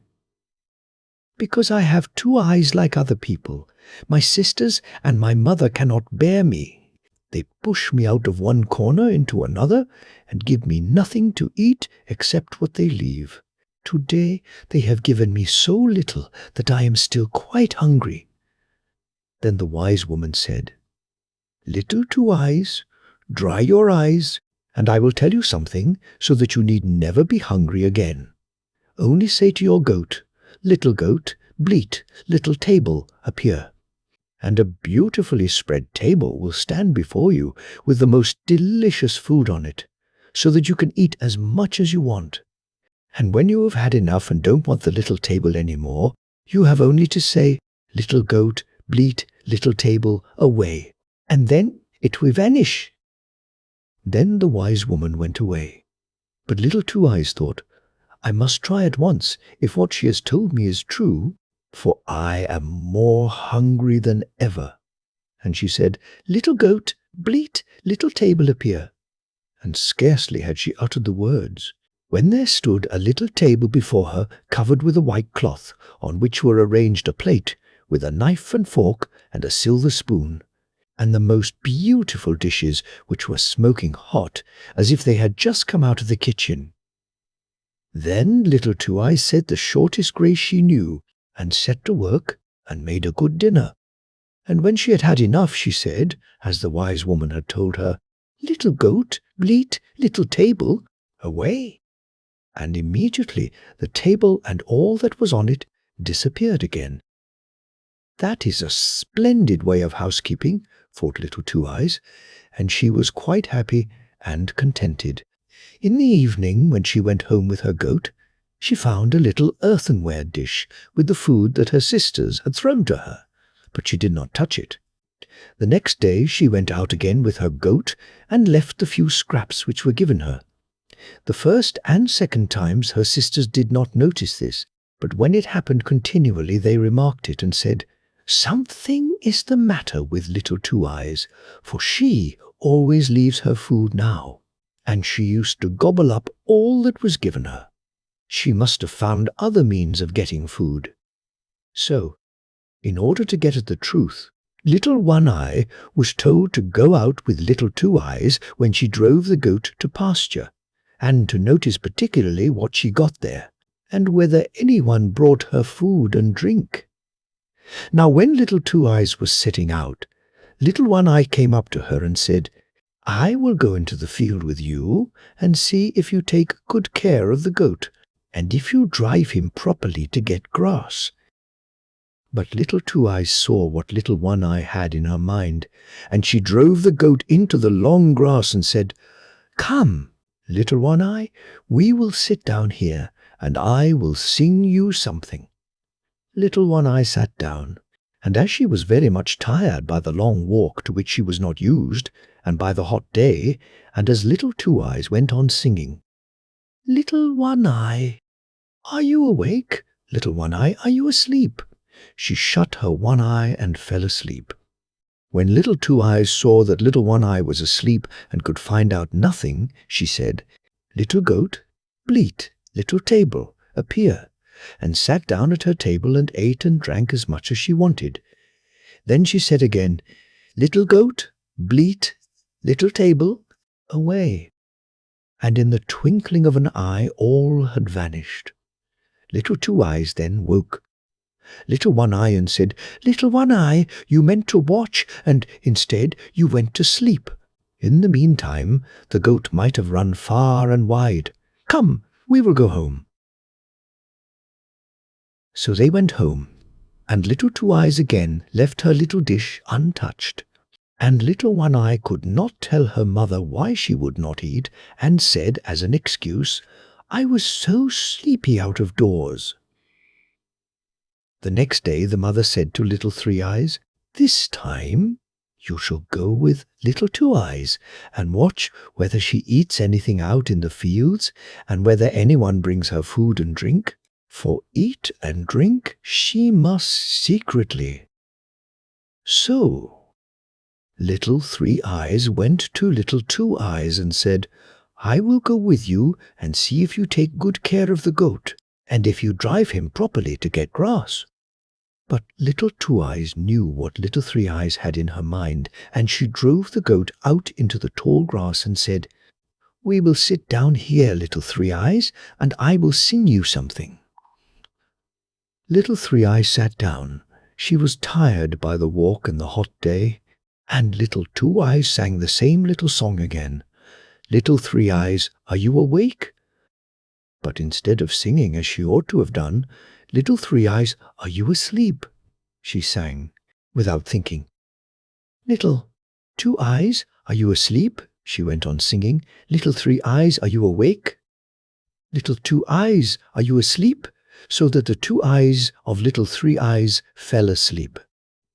Because I have 2 eyes like other people. My sisters and my mother cannot bear me. They push me out of one corner into another and give me nothing to eat except what they leave. Today they have given me so little that I am still quite hungry." Then the wise woman said, "Little Two Eyes, dry your eyes, and I will tell you something so that you need never be hungry again. Only say to your goat, 'Little goat, bleat, little table, appear.' And a beautifully spread table will stand before you with the most delicious food on it, so that you can eat as much as you want. And when you have had enough and don't want the little table any more, you have only to say, 'Little goat, bleat, little table, away,' and then it will vanish." Then the wise woman went away. But Little Two Eyes thought, "I must try at once if what she has told me is true, for I am more hungry than ever." And she said, "Little goat, bleat, little table, appear." And scarcely had she uttered the words, when there stood a little table before her covered with a white cloth, on which were arranged a plate, with a knife and fork and a silver spoon, and the most beautiful dishes which were smoking hot, as if they had just come out of the kitchen. Then Little Two Eyes said the shortest grace she knew, and set to work and made a good dinner. And when she had had enough, she said, as the wise woman had told her, "Little goat, bleat, little table, away." And immediately the table and all that was on it disappeared again. "That is a splendid way of housekeeping," thought Little Two Eyes, and she was quite happy and contented. In the evening, when she went home with her goat, she found a little earthenware dish with the food that her sisters had thrown to her, but she did not touch it. The next day she went out again with her goat and left the few scraps which were given her. The first and second times her sisters did not notice this, but when it happened continually they remarked it and said, "Something is the matter with Little Two Eyes, for she always leaves her food now, and she used to gobble up all that was given her. She must have found other means of getting food." So, in order to get at the truth, Little One Eye was told to go out with Little Two Eyes when she drove the goat to pasture, and to notice particularly what she got there, and whether anyone brought her food and drink. Now when Little Two Eyes was setting out, Little One Eye came up to her and said, "I will go into the field with you and see if you take good care of the goat, and if you drive him properly to get grass." But Little Two Eyes saw what Little One Eye had in her mind, and she drove the goat into the long grass and said, "Come, Little One Eye, we will sit down here, and I will sing you something." Little One Eye sat down, and as she was very much tired by the long walk to which she was not used, and by the hot day, and as Little Two Eyes went on singing, "Little One Eye, are you awake? Little One Eye, are you asleep?" she shut her one eye and fell asleep. When Little Two Eyes saw that Little One Eye was asleep and could find out nothing, she said, "Little goat, bleat, little table, appear," and sat down at her table and ate and drank as much as she wanted. Then she said again, "Little goat, bleat, little table, away." And in the twinkling of an eye all had vanished. Little Two Eyes then woke Little One Eye and said, "Little One Eye, you meant to watch, and instead you went to sleep. In the meantime, the goat might have run far and wide. Come, we will go home." So they went home, and Little Two Eyes again left her little dish untouched. And Little One Eye could not tell her mother why she would not eat, and said as an excuse, "I was so sleepy out of doors." The next day the mother said to Little Three Eyes, "This time You shall go with little Two Eyes and watch whether she eats anything out in the fields and whether anyone brings her food and drink. For eat and drink she must secretly. So little Three Eyes went to little Two Eyes and said, I will go with you and see if you take good care of the goat, and if you drive him properly to get grass. But little Two Eyes knew what little Three Eyes had in her mind, and she drove the goat out into the tall grass and said, We will sit down here, little Three Eyes, and I will sing you something. Little Three Eyes sat down. She was tired by the walk and the hot day, and little Two Eyes sang the same little song again. Little Three Eyes, are you awake? But instead of singing as she ought to have done, Little Three Eyes, are you asleep? She sang, without thinking. Little Two Eyes, are you asleep? She went on singing. Little Three Eyes, are you awake? Little Two Eyes, are you asleep? So that the two eyes of Little Three Eyes fell asleep.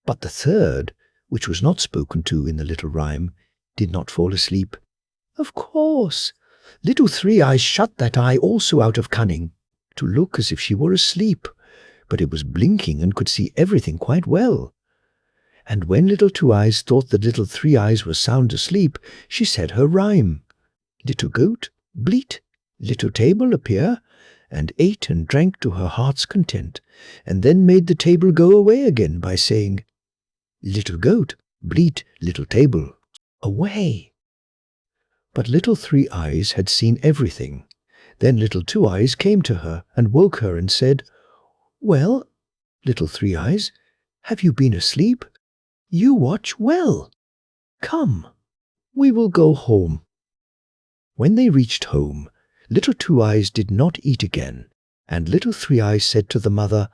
But the third, which was not spoken to in the little rhyme, did not fall asleep. Of course, Little Three Eyes shut that eye also out of cunning, to look as if she were asleep, but it was blinking and could see everything quite well. And when Little Two Eyes thought that Little Three Eyes was sound asleep, she said her rhyme. Little goat, bleat, little table appear, and ate and drank to her heart's content, and then made the table go away again by saying, Little goat, bleat, little table, away. But Little Three Eyes had seen everything. Then Little Two Eyes came to her and woke her and said, Well, Little Three Eyes, have you been asleep? You watch well. Come, we will go home. When they reached home, Little Two Eyes did not eat again, and Little Three Eyes said to the mother,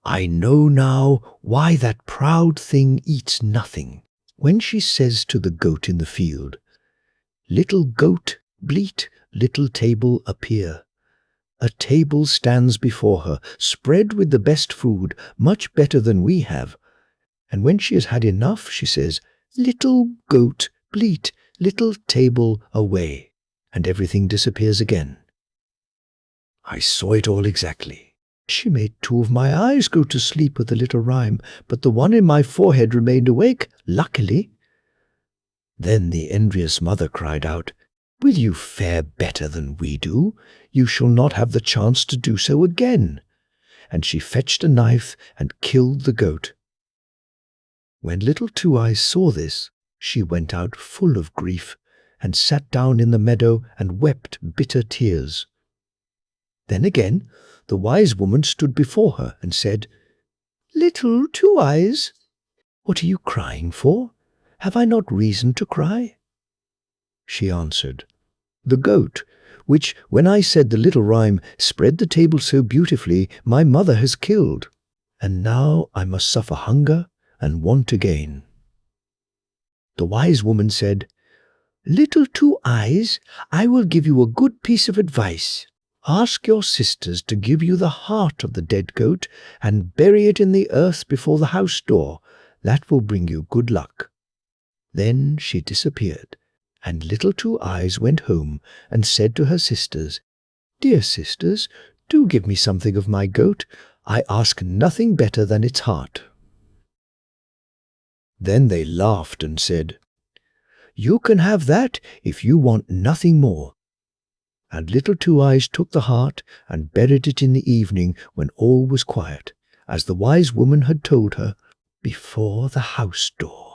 I know now why that proud thing eats nothing, when she says to the goat in the field, Little goat, bleat, little table appear. A table stands before her, spread with the best food, much better than we have. And when she has had enough, she says, Little goat, bleat, little table away, and everything disappears again. I saw it all exactly. She made two of my eyes go to sleep with a little rhyme, but the one in my forehead remained awake, luckily. Then the envious mother cried out, Will you fare better than we do? You shall not have the chance to do so again. And she fetched a knife and killed the goat. When Little Two Eyes saw this, she went out full of grief, and sat down in the meadow and wept bitter tears. Then again the wise woman stood before her and said, Little Two Eyes, what are you crying for? Have I not reason to cry? She answered, The goat, which, when I said the little rhyme, spread the table so beautifully, my mother has killed, and now I must suffer hunger and want again. The wise woman said, Little Two Eyes, I will give you a good piece of advice. Ask your sisters to give you the heart of the dead goat and bury it in the earth before the house door. That will bring you good luck. Then she disappeared, and Little Two Eyes went home and said to her sisters, Dear sisters, do give me something of my goat. I ask nothing better than its heart. Then they laughed and said, You can have that if you want nothing more. And Little Two Eyes took the heart and buried it in the evening when all was quiet, as the wise woman had told her, before the house door.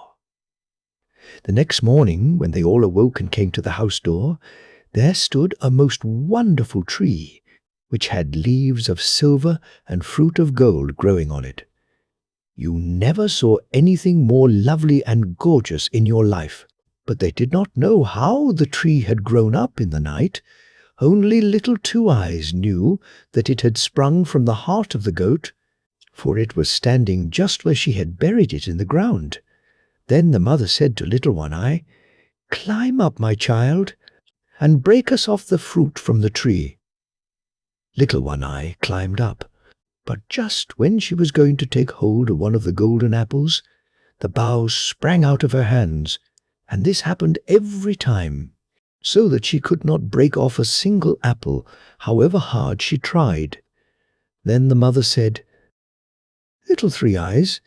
The next morning, when they all awoke and came to the house door, there stood a most wonderful tree, which had leaves of silver and fruit of gold growing on it. You never saw anything more lovely and gorgeous in your life, but they did not know how the tree had grown up in the night. Only Little Two Eyes knew that it had sprung from the heart of the goat, for it was standing just where she had buried it in the ground. Then the mother said to Little One Eye, Climb up, my child, and break us off the fruit from the tree. Little One Eye climbed up, but just when she was going to take hold of one of the golden apples, the boughs sprang out of her hands, and this happened every time, so that she could not break off a single apple, however hard she tried. Then the mother said, "Little Three Eyes,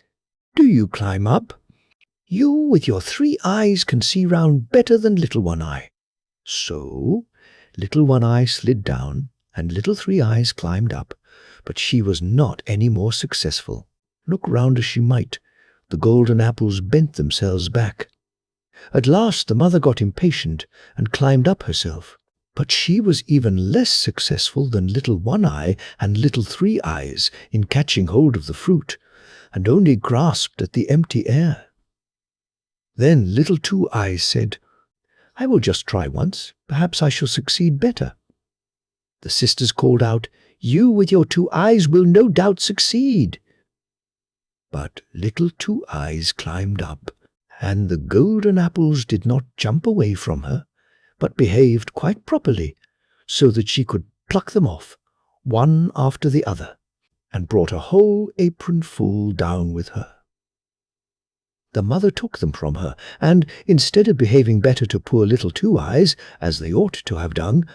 do you climb up? You with your 3 eyes can see round better than Little One Eye." So Little One Eye slid down, and Little Three Eyes climbed up, but she was not any more successful. Look round as she might, the golden apples bent themselves back. At last the mother got impatient and climbed up herself, but she was even less successful than Little One Eye and Little Three Eyes in catching hold of the fruit, and only grasped at the empty air. Then Little Two Eyes said, "I will just try once. Perhaps I shall succeed better." The sisters called out, "You with your 2 eyes will no doubt succeed." But Little Two Eyes climbed up, and the golden apples did not jump away from her, but behaved quite properly, so that she could pluck them off, one after the other, and brought a whole apron full down with her. The mother took them from her, and instead of behaving better to poor Little Two Eyes, as they ought to have done,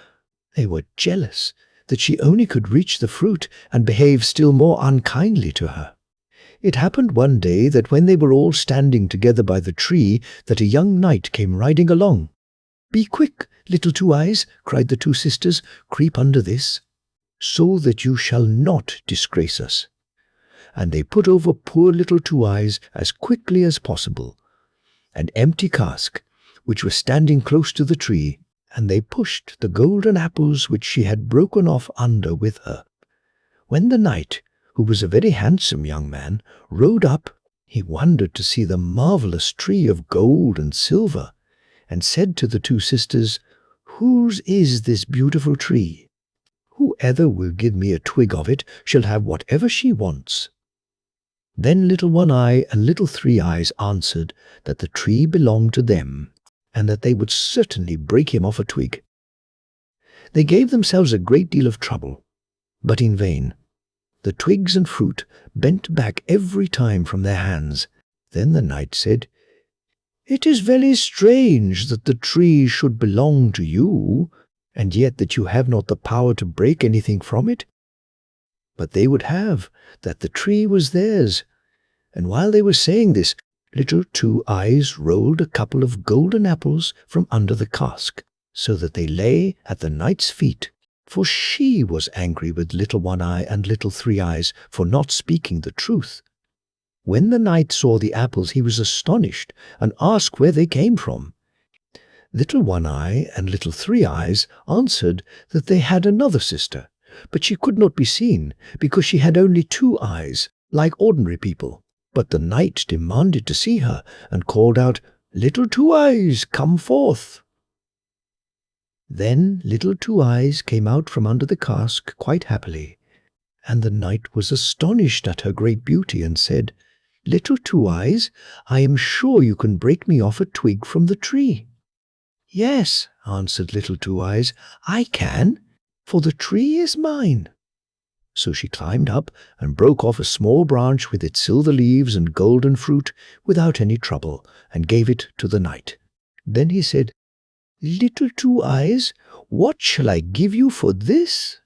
they were jealous that she only could reach the fruit and behave still more unkindly to her. It happened one day that when they were all standing together by the tree, that a young knight came riding along. "Be quick, Little Two Eyes," cried the 2 sisters, "creep under this, so that you shall not disgrace us." And they put over poor Little Two Eyes as quickly as possible an empty cask, which was standing close to the tree, and they pushed the golden apples which she had broken off under with her. When the knight, who was a very handsome young man, rode up, he wondered to see the marvellous tree of gold and silver, and said to the 2 sisters, "Whose is this beautiful tree? Whoever will give me a twig of it shall have whatever she wants." Then Little One Eye and Little Three Eyes answered that the tree belonged to them, and that they would certainly break him off a twig. They gave themselves a great deal of trouble, but in vain. The twigs and fruit bent back every time from their hands. Then the knight said, "It is very strange that the tree should belong to you, and yet that you have not the power to break anything from it." But they would have that the tree was theirs, and while they were saying this, Little Two Eyes rolled a couple of golden apples from under the cask, so that they lay at the knight's feet, for she was angry with Little One Eye and Little Three Eyes for not speaking the truth. When the knight saw the apples, he was astonished and asked where they came from. Little One Eye and Little Three Eyes answered that they had another sister, but she could not be seen because she had only 2 eyes, like ordinary people. But the knight demanded to see her and called out, "Little Two Eyes, come forth." Then Little Two Eyes came out from under the cask quite happily, and the knight was astonished at her great beauty and said, "Little Two Eyes, I am sure you can break me off a twig from the tree." "Yes," answered Little Two Eyes, "I can, for the tree is mine." So she climbed up and broke off a small branch with its silver leaves and golden fruit without any trouble, and gave it to the knight. Then he said, "Little Two Eyes, what shall I give you for this?"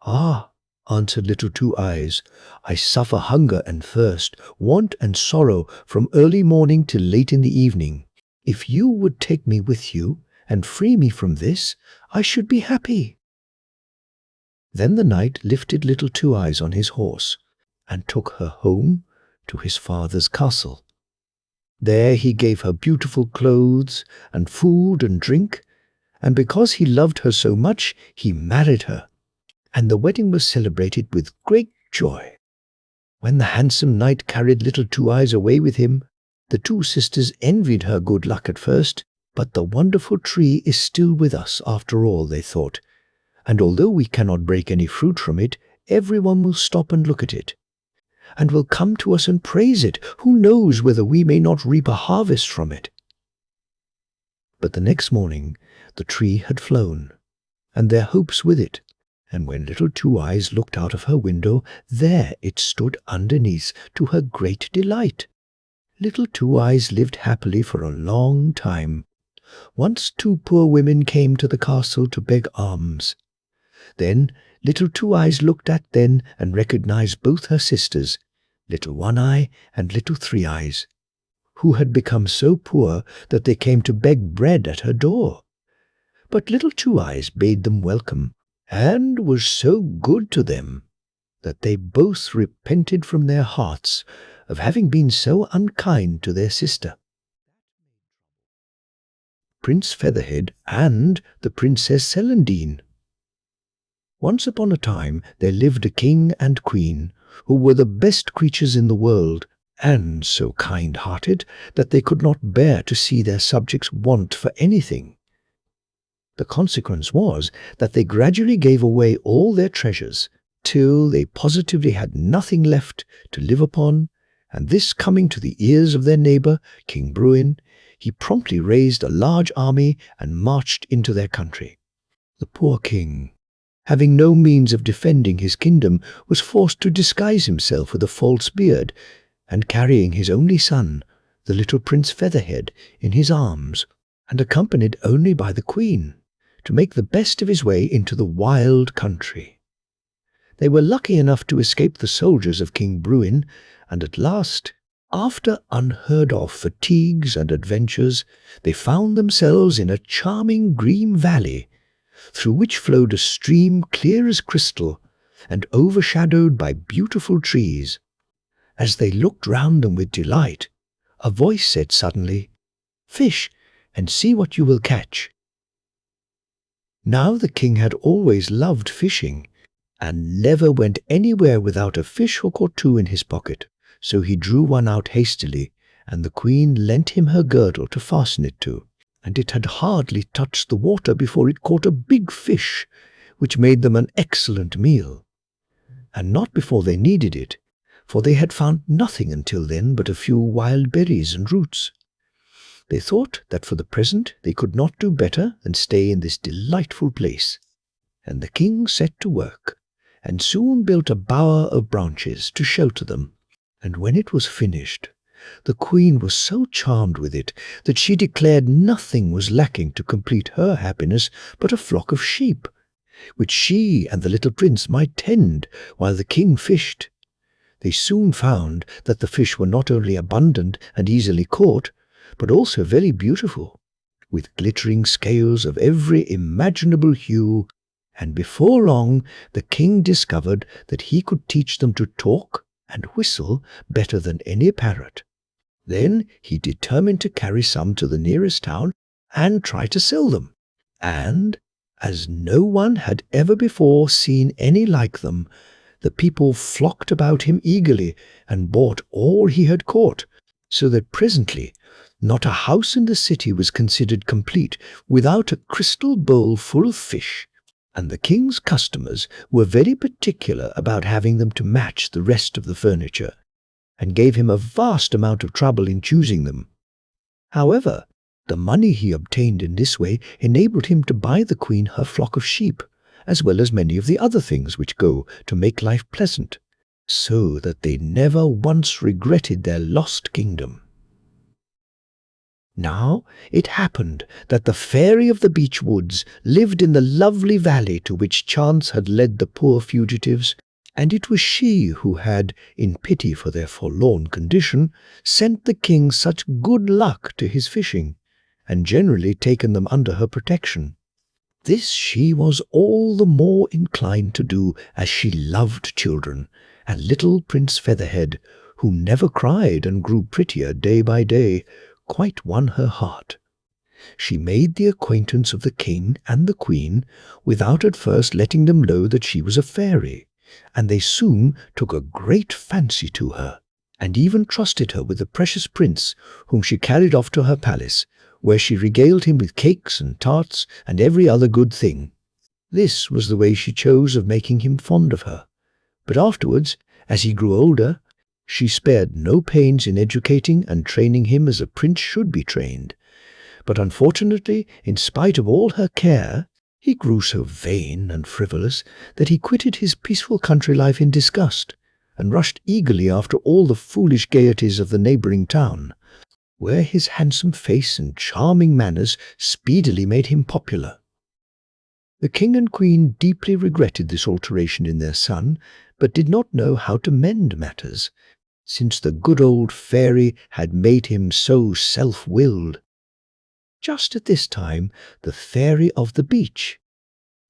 "Ah," answered Little Two Eyes, "I suffer hunger and thirst, want and sorrow from early morning till late in the evening. If you would take me with you and free me from this, I should be happy." Then the knight lifted Little Two Eyes on his horse and took her home to his father's castle. There he gave her beautiful clothes and food and drink, and because he loved her so much, he married her, and the wedding was celebrated with great joy. When the handsome knight carried Little Two Eyes away with him, the 2 sisters envied her good luck at first, but the wonderful tree is still with us after all, they thought, and although we cannot break any fruit from it, everyone will stop and look at it, and will come to us and praise it. Who knows whether we may not reap a harvest from it? But the next morning the tree had flown, and their hopes with it, and when Little Two Eyes looked out of her window, there it stood underneath, to her great delight. Little Two Eyes lived happily for a long time. Once two poor women came to the castle to beg alms. Then Little Two Eyes looked at them and recognized both her sisters, Little One Eye and Little Three Eyes, who had become so poor that they came to beg bread at her door. But Little Two Eyes bade them welcome, and was so good to them that they both repented from their hearts of having been so unkind to their sister. Prince Featherhead and the Princess Celandine. Once upon a time there lived a king and queen who were the best creatures in the world, and so kind-hearted that they could not bear to see their subjects want for anything. The consequence was that they gradually gave away all their treasures, till they positively had nothing left to live upon, and this coming to the ears of their neighbour, King Bruin, he promptly raised a large army and marched into their country. The poor king, having no means of defending his kingdom, was forced to disguise himself with a false beard, and carrying his only son, the little Prince Featherhead, in his arms, and accompanied only by the queen, to make the best of his way into the wild country. They were lucky enough to escape the soldiers of King Bruin, and at last, after unheard-of fatigues and adventures, they found themselves in a charming green valley, through which flowed a stream clear as crystal and overshadowed by beautiful trees. As they looked round them with delight, a voice said suddenly, "Fish, and see what you will catch." Now the king had always loved fishing, and never went anywhere without a fish hook or two in his pocket, so he drew one out hastily, and the queen lent him her girdle to fasten it to, and it had hardly touched the water before it caught a big fish, which made them an excellent meal. And not before they needed it, for they had found nothing until then but a few wild berries and roots. They thought that for the present they could not do better than stay in this delightful place, and the king set to work, and soon built a bower of branches to shelter them, and when it was finished, the queen was so charmed with it that she declared nothing was lacking to complete her happiness but a flock of sheep, which she and the little prince might tend while the king fished. They soon found that the fish were not only abundant and easily caught, but also very beautiful, with glittering scales of every imaginable hue, and before long the king discovered that he could teach them to talk and whistle better than any parrot. Then he determined to carry some to the nearest town and try to sell them, and, as no one had ever before seen any like them, the people flocked about him eagerly and bought all he had caught, so that presently not a house in the city was considered complete without a crystal bowl full of fish, and the king's customers were very particular about having them to match the rest of the furniture, and gave him a vast amount of trouble in choosing them. However, the money he obtained in this way enabled him to buy the queen her flock of sheep, as well as many of the other things which go to make life pleasant, so that they never once regretted their lost kingdom. Now it happened that the fairy of the beech woods lived in the lovely valley to which chance had led the poor fugitives, and it was she who had, in pity for their forlorn condition, sent the king such good luck to his fishing, and generally taken them under her protection. This she was all the more inclined to do as she loved children, and little Prince Featherhead, who never cried and grew prettier day by day, quite won her heart. She made the acquaintance of the king and the queen without at first letting them know that she was a fairy, and they soon took a great fancy to her, and even trusted her with the precious prince, whom she carried off to her palace, where she regaled him with cakes and tarts and every other good thing. This was the way she chose of making him fond of her, but afterwards, as he grew older, she spared no pains in educating and training him as a prince should be trained. But unfortunately, in spite of all her care, he grew so vain and frivolous that he quitted his peaceful country life in disgust, and rushed eagerly after all the foolish gaieties of the neighboring town, where his handsome face and charming manners speedily made him popular. The king and queen deeply regretted this alteration in their son, but did not know how to mend matters, since the good old fairy had made him so self-willed. Just at this time, the fairy of the beech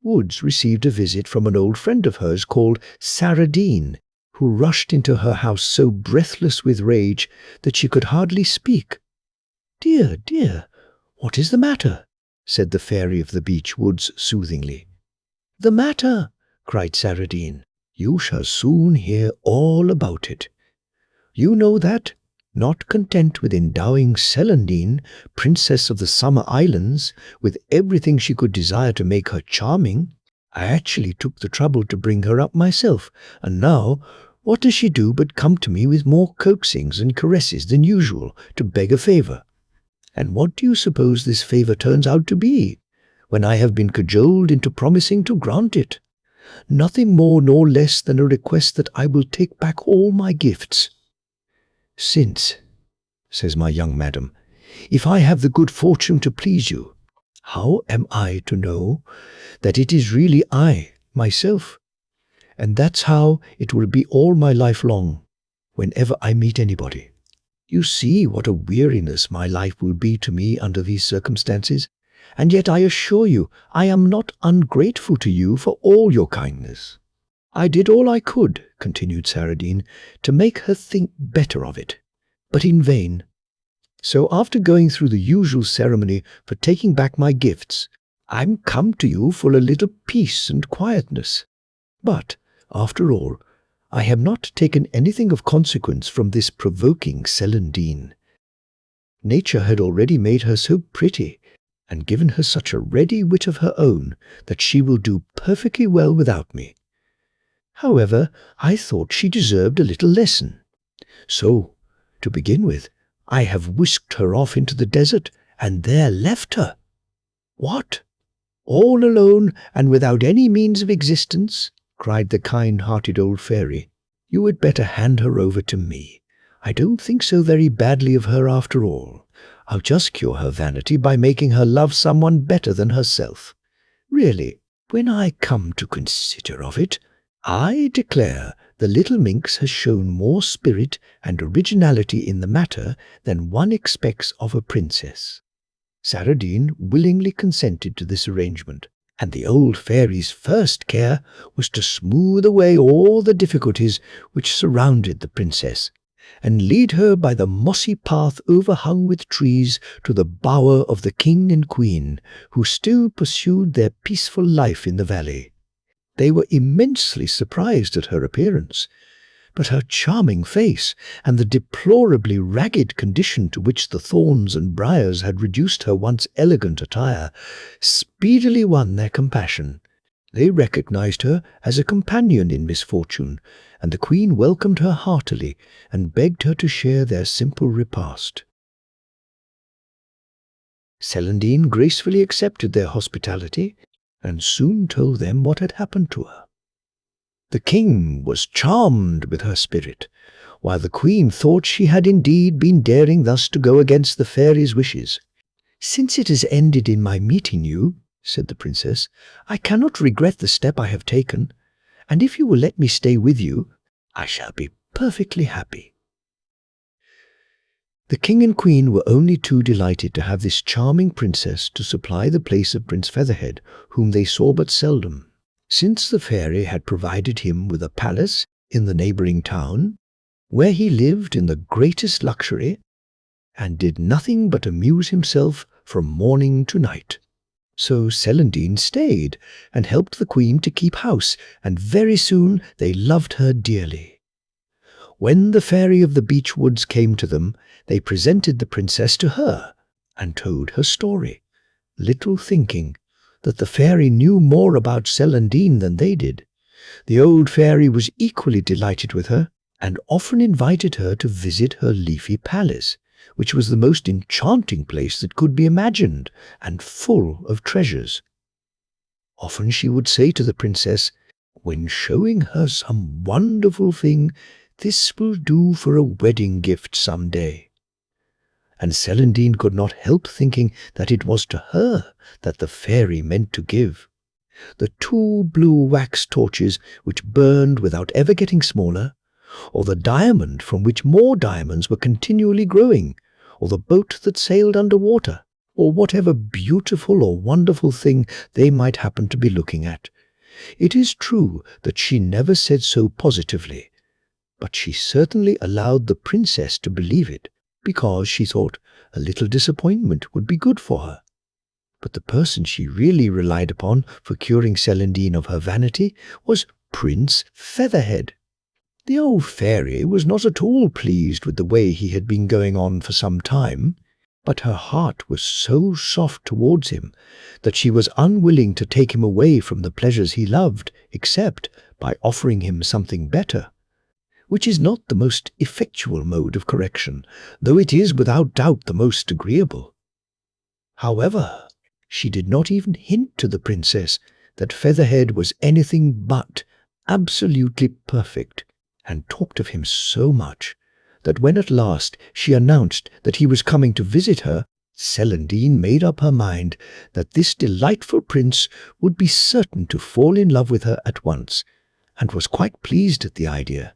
woods received a visit from an old friend of hers called Saradine, who rushed into her house so breathless with rage that she could hardly speak. "Dear, dear, what is the matter?" said the fairy of the beech woods soothingly. "The matter?" cried Saradine. "You shall soon hear all about it. You know that, not content with endowing Celandine, Princess of the Summer Islands, with everything she could desire to make her charming, I actually took the trouble to bring her up myself, and now what does she do but come to me with more coaxings and caresses than usual to beg a favour? And what do you suppose this favour turns out to be, when I have been cajoled into promising to grant it? Nothing more nor less than a request that I will take back all my gifts. Since, says my young madam, if I have the good fortune to please you, how am I to know that it is really I, myself? And that's how it will be all my life long, whenever I meet anybody. You see what a weariness my life will be to me under these circumstances, and yet I assure you I am not ungrateful to you for all your kindness. I did all I could, continued Saradine, to make her think better of it, but in vain. So after going through the usual ceremony for taking back my gifts, I'm come to you for a little peace and quietness. But, after all, I have not taken anything of consequence from this provoking Celandine. Nature had already made her so pretty, and given her such a ready wit of her own, that she will do perfectly well without me. However, I thought she deserved a little lesson. So, to begin with, I have whisked her off into the desert, and there left her. What? All alone and without any means of existence? Cried the kind-hearted old fairy. You had better hand her over to me. I don't think so very badly of her after all. I'll just cure her vanity by making her love someone better than herself. Really, when I come to consider of it, I declare the little minx has shown more spirit and originality in the matter than one expects of a princess. Saradine willingly consented to this arrangement, and the old fairy's first care was to smooth away all the difficulties which surrounded the princess, and lead her by the mossy path overhung with trees to the bower of the king and queen, who still pursued their peaceful life in the valley. They were immensely surprised at her appearance, but her charming face and the deplorably ragged condition to which the thorns and briars had reduced her once elegant attire speedily won their compassion. They recognized her as a companion in misfortune, and the queen welcomed her heartily and begged her to share their simple repast. Celandine gracefully accepted their hospitality, and soon told them what had happened to her. The king was charmed with her spirit, while the queen thought she had indeed been daring thus to go against the fairy's wishes. "Since it has ended in my meeting you," said the princess, "I cannot regret the step I have taken, and if you will let me stay with you, I shall be perfectly happy." The king and queen were only too delighted to have this charming princess to supply the place of Prince Featherhead, whom they saw but seldom, since the fairy had provided him with a palace in the neighbouring town, where he lived in the greatest luxury, and did nothing but amuse himself from morning to night. So Celandine stayed, and helped the queen to keep house, and very soon they loved her dearly. When the fairy of the beech woods came to them, they presented the princess to her, and told her story, little thinking that the fairy knew more about Celandine than they did. The old fairy was equally delighted with her, and often invited her to visit her leafy palace, which was the most enchanting place that could be imagined, and full of treasures. Often she would say to the princess, when showing her some wonderful thing this will do for a wedding gift some day. And Celandine could not help thinking that it was to her that the fairy meant to give the 2 blue wax torches which burned without ever getting smaller, or the diamond from which more diamonds were continually growing, or the boat that sailed under water, or whatever beautiful or wonderful thing they might happen to be looking at. It is true that she never said so positively, but she certainly allowed the princess to believe it, because she thought a little disappointment would be good for her. But the person she really relied upon for curing Celandine of her vanity was Prince Featherhead. The old fairy was not at all pleased with the way he had been going on for some time, but her heart was so soft towards him that she was unwilling to take him away from the pleasures he loved, except by offering him something better, which is not the most effectual mode of correction, though it is without doubt the most agreeable. However, she did not even hint to the princess that Featherhead was anything but absolutely perfect, and talked of him so much that when at last she announced that he was coming to visit her, Celandine made up her mind that this delightful prince would be certain to fall in love with her at once, and was quite pleased at the idea.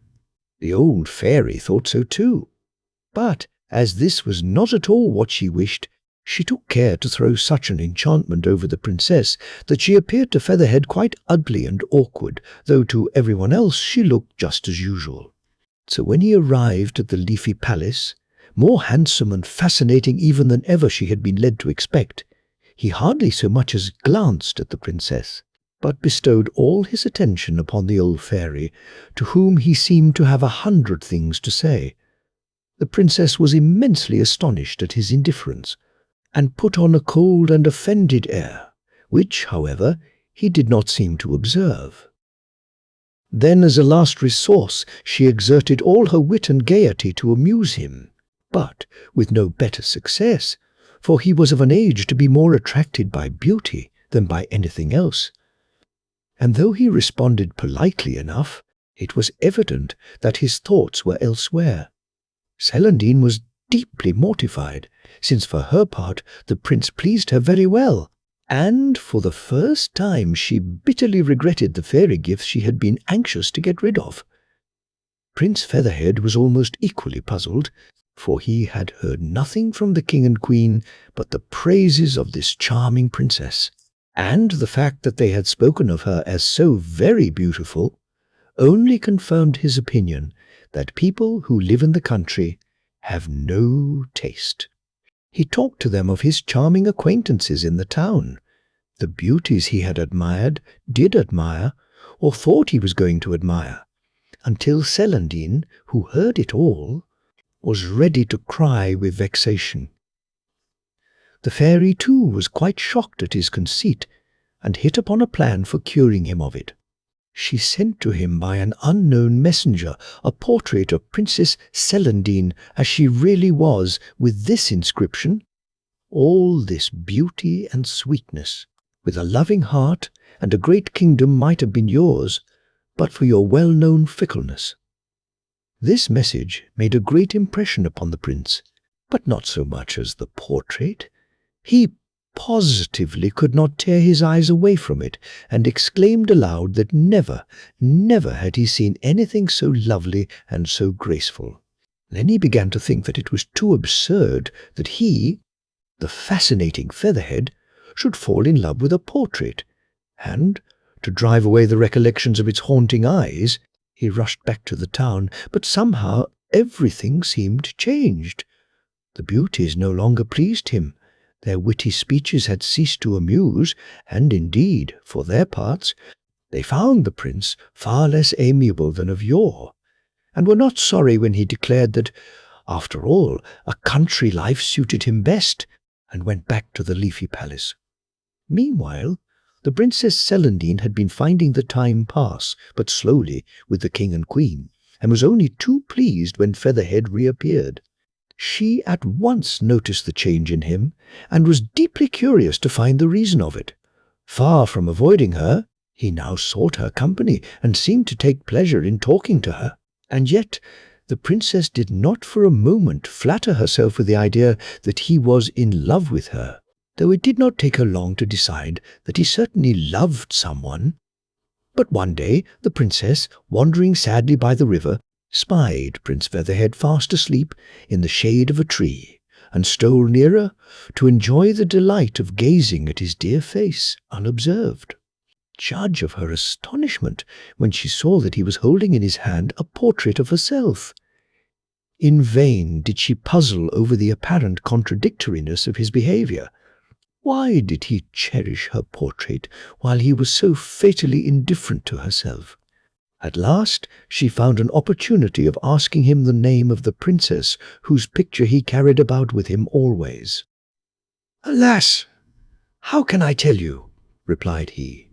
The old fairy thought so too, but as this was not at all what she wished, she took care to throw such an enchantment over the princess that she appeared to Featherhead quite ugly and awkward, though to everyone else she looked just as usual. So when he arrived at the Leafy Palace, more handsome and fascinating even than ever she had been led to expect, he hardly so much as glanced at the princess, but bestowed all his attention upon the old fairy, to whom he seemed to have 100 things to say. The princess was immensely astonished at his indifference, and put on a cold and offended air, which, however, he did not seem to observe. Then, as a last resource, she exerted all her wit and gaiety to amuse him, but with no better success, for he was of an age to be more attracted by beauty than by anything else. And though he responded politely enough, it was evident that his thoughts were elsewhere. Celandine was deeply mortified, since for her part the prince pleased her very well, and for the first time she bitterly regretted the fairy gifts she had been anxious to get rid of. Prince Featherhead was almost equally puzzled, for he had heard nothing from the king and queen but the praises of this charming princess, and the fact that they had spoken of her as so very beautiful only confirmed his opinion that people who live in the country have no taste. He talked to them of his charming acquaintances in the town, the beauties he had admired, did admire, or thought he was going to admire, until Celandine, who heard it all, was ready to cry with vexation. The fairy, too, was quite shocked at his conceit, and hit upon a plan for curing him of it. She sent to him by an unknown messenger a portrait of Princess Celandine as she really was, with this inscription: "All this beauty and sweetness, with a loving heart and a great kingdom might have been yours, but for your well-known fickleness." This message made a great impression upon the prince, but not so much as the portrait. He positively could not tear his eyes away from it, and exclaimed aloud that never, never had he seen anything so lovely and so graceful. Then he began to think that it was too absurd that he, the fascinating Featherhead, should fall in love with a portrait, and, to drive away the recollections of its haunting eyes, he rushed back to the town, but somehow everything seemed changed. The beauties no longer pleased him. Their witty speeches had ceased to amuse, and indeed, for their parts, they found the prince far less amiable than of yore, and were not sorry when he declared that, after all, a country life suited him best, and went back to the Leafy Palace. Meanwhile, the Princess Celandine had been finding the time pass but slowly with the king and queen, and was only too pleased when Featherhead reappeared. She at once noticed the change in him, and was deeply curious to find the reason of it. Far from avoiding her, He now sought her company and seemed to take pleasure in talking to her. And yet the princess did not for a moment flatter herself with the idea that he was in love with her, though it did not take her long to decide that he certainly loved someone. But one day the princess, wandering sadly by the river, spied Prince Featherhead fast asleep in the shade of a tree, and stole nearer to enjoy the delight of gazing at his dear face unobserved. Judge of her astonishment when she saw that he was holding in his hand a portrait of herself. In vain did she puzzle over the apparent contradictoriness of his behavior. Why did he cherish her portrait while he was so fatally indifferent to herself? At last she found an opportunity of asking him the name of the princess whose picture he carried about with him always. "Alas, how can I tell you?" replied he.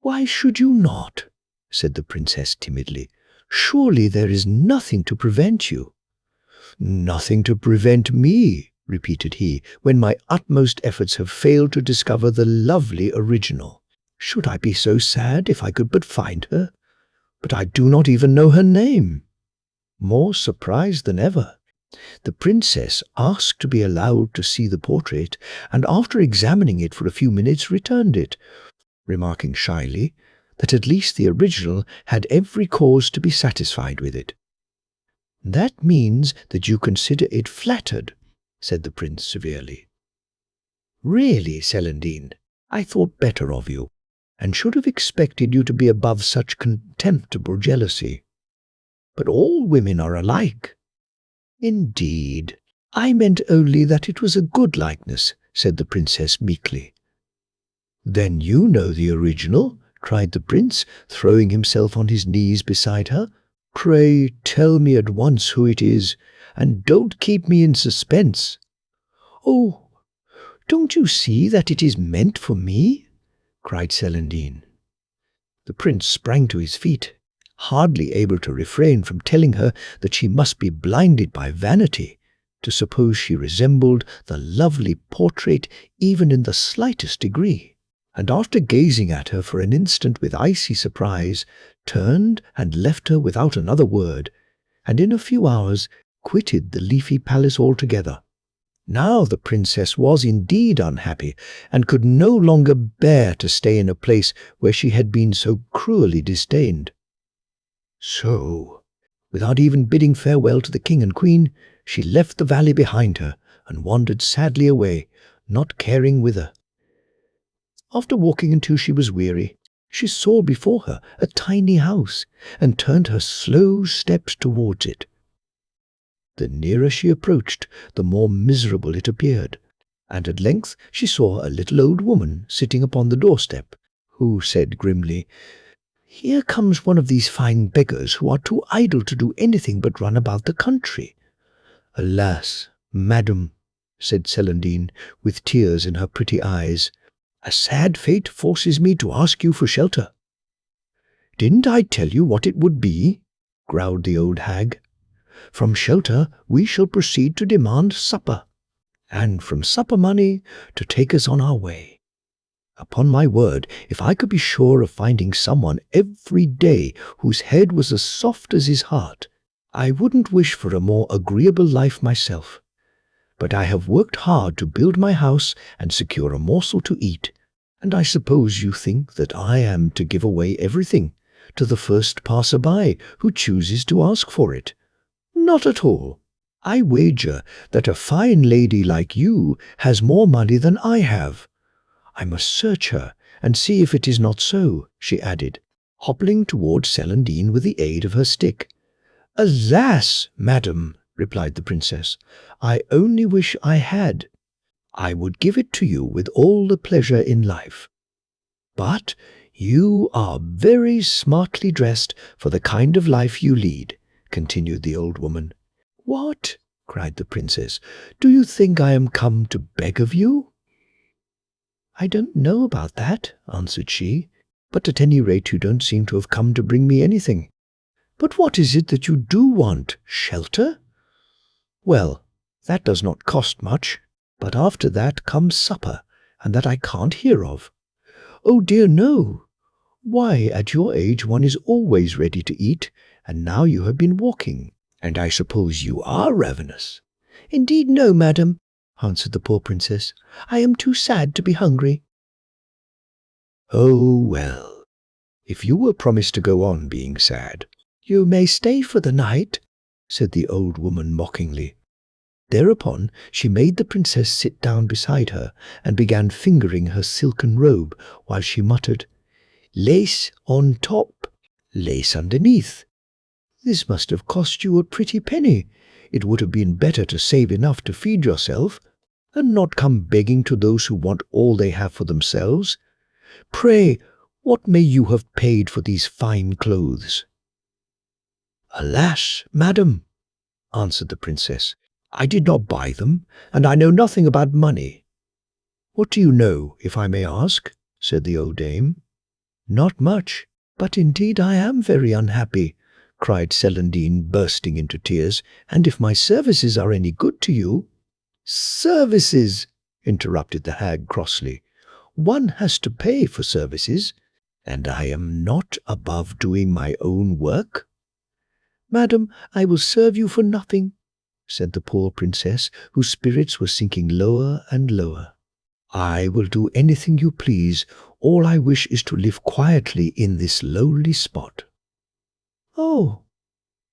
"Why should you not?" said the princess timidly. "Surely there is nothing to prevent you." "Nothing to prevent me," repeated he, "when my utmost efforts have failed to discover the lovely original. Should I be so sad if I could but find her? But I do not even know her name." More surprised than ever, the princess asked to be allowed to see the portrait, and after examining it for a few minutes returned it, remarking shyly that at least the original had every cause to be satisfied with it. "That means that you consider it flattered," said the prince severely. "Really, Celandine, I thought better of you, and should have expected you to be above such contemptible jealousy. But all women are alike." "Indeed, I meant only that it was a good likeness," said the princess meekly. "Then you know the original?" cried the prince, throwing himself on his knees beside her. "Pray tell me at once who it is, and don't keep me in suspense." "Oh, don't you see that it is meant for me?" cried Celandine. The prince sprang to his feet, hardly able to refrain from telling her that she must be blinded by vanity to suppose she resembled the lovely portrait even in the slightest degree, and after gazing at her for an instant with icy surprise, turned and left her without another word, and in a few hours quitted the leafy palace altogether. Now the princess was indeed unhappy, and could no longer bear to stay in a place where she had been so cruelly disdained. So, without even bidding farewell to the king and queen, she left the valley behind her and wandered sadly away, not caring whither. After walking until she was weary, she saw before her a tiny house, and turned her slow steps towards it. The nearer she approached, the more miserable it appeared, and at length she saw a little old woman sitting upon the doorstep, who said grimly, "Here comes one of these fine beggars who are too idle to do anything but run about the country." "Alas, madam," said Celandine, with tears in her pretty eyes, "a sad fate forces me to ask you for shelter." "Didn't I tell you what it would be?" growled the old hag. "From shelter we shall proceed to demand supper, and from supper money to take us on our way. Upon my word, if I could be sure of finding someone every day whose head was as soft as his heart, I wouldn't wish for a more agreeable life myself. But I have worked hard to build my house and secure a morsel to eat, and I suppose you think that I am to give away everything to the first passer-by who chooses to ask for it. Not at all. I wager that a fine lady like you has more money than I have. I must search her and see if it is not so," she added, hobbling towards Celandine with the aid of her stick. "Alas, madam," replied the princess, "I only wish I had. I would give it to you with all the pleasure in life. But you are very smartly dressed for the kind of life you lead," continued the old woman. "What?" cried the princess. "Do you think I am come to beg of you?" "I don't know about that," answered she, "but at any rate you don't seem to have come to bring me anything. But what is it that you do want? Shelter? Well, that does not cost much, but after that comes supper, and that I can't hear of." "Oh dear, no. Why, at your age one is always ready to eat, and now you have been walking, and I suppose you are ravenous." "Indeed no, madam," answered the poor princess. "I am too sad to be hungry." "Oh, well, if you were promised to go on being sad, you may stay for the night," said the old woman mockingly. Thereupon she made the princess sit down beside her and began fingering her silken robe while she muttered, "Lace on top, lace underneath. This must have cost you a pretty penny. It would have been better to save enough to feed yourself, and not come begging to those who want all they have for themselves. Pray, what may you have paid for these fine clothes?" "Alas, madam," answered the princess, "I did not buy them, and I know nothing about money." "What do you know, if I may ask?" said the old dame. "Not much, but indeed I am very unhappy," cried Celandine, bursting into tears, "and if my services are any good to you—" "Services!" interrupted the hag crossly. "One has to pay for services, and I am not above doing my own work." "Madam, I will serve you for nothing," said the poor princess, whose spirits were sinking lower and lower. "I will do anything you please. All I wish is to live quietly in this lowly spot." "Oh,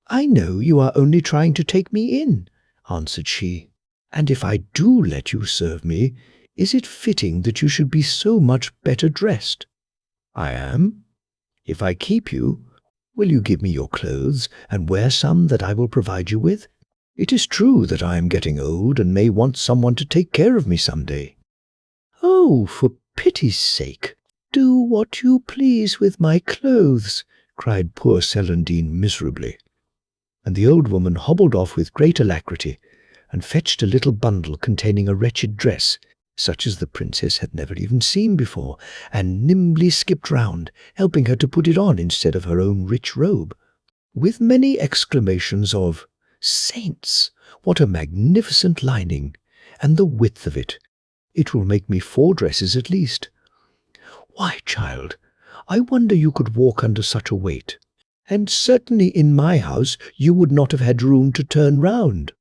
I know you are only trying to take me in," answered she. "And if I do let you serve me, is it fitting that you should be so much better dressed?" "I am. If I keep you, will you give me your clothes and wear some that I will provide you with? It is true that I am getting old and may want someone to take care of me some day." "Oh, for pity's sake, do what you please with my clothes," cried poor Celandine miserably. And the old woman hobbled off with great alacrity, and fetched a little bundle containing a wretched dress, such as the princess had never even seen before, and nimbly skipped round, helping her to put it on instead of her own rich robe, with many exclamations of, "Saints, what a magnificent lining! And the width of it! It will make me 4 dresses at least. Why, child, I wonder you could walk under such a weight, and certainly in my house you would not have had room to turn round."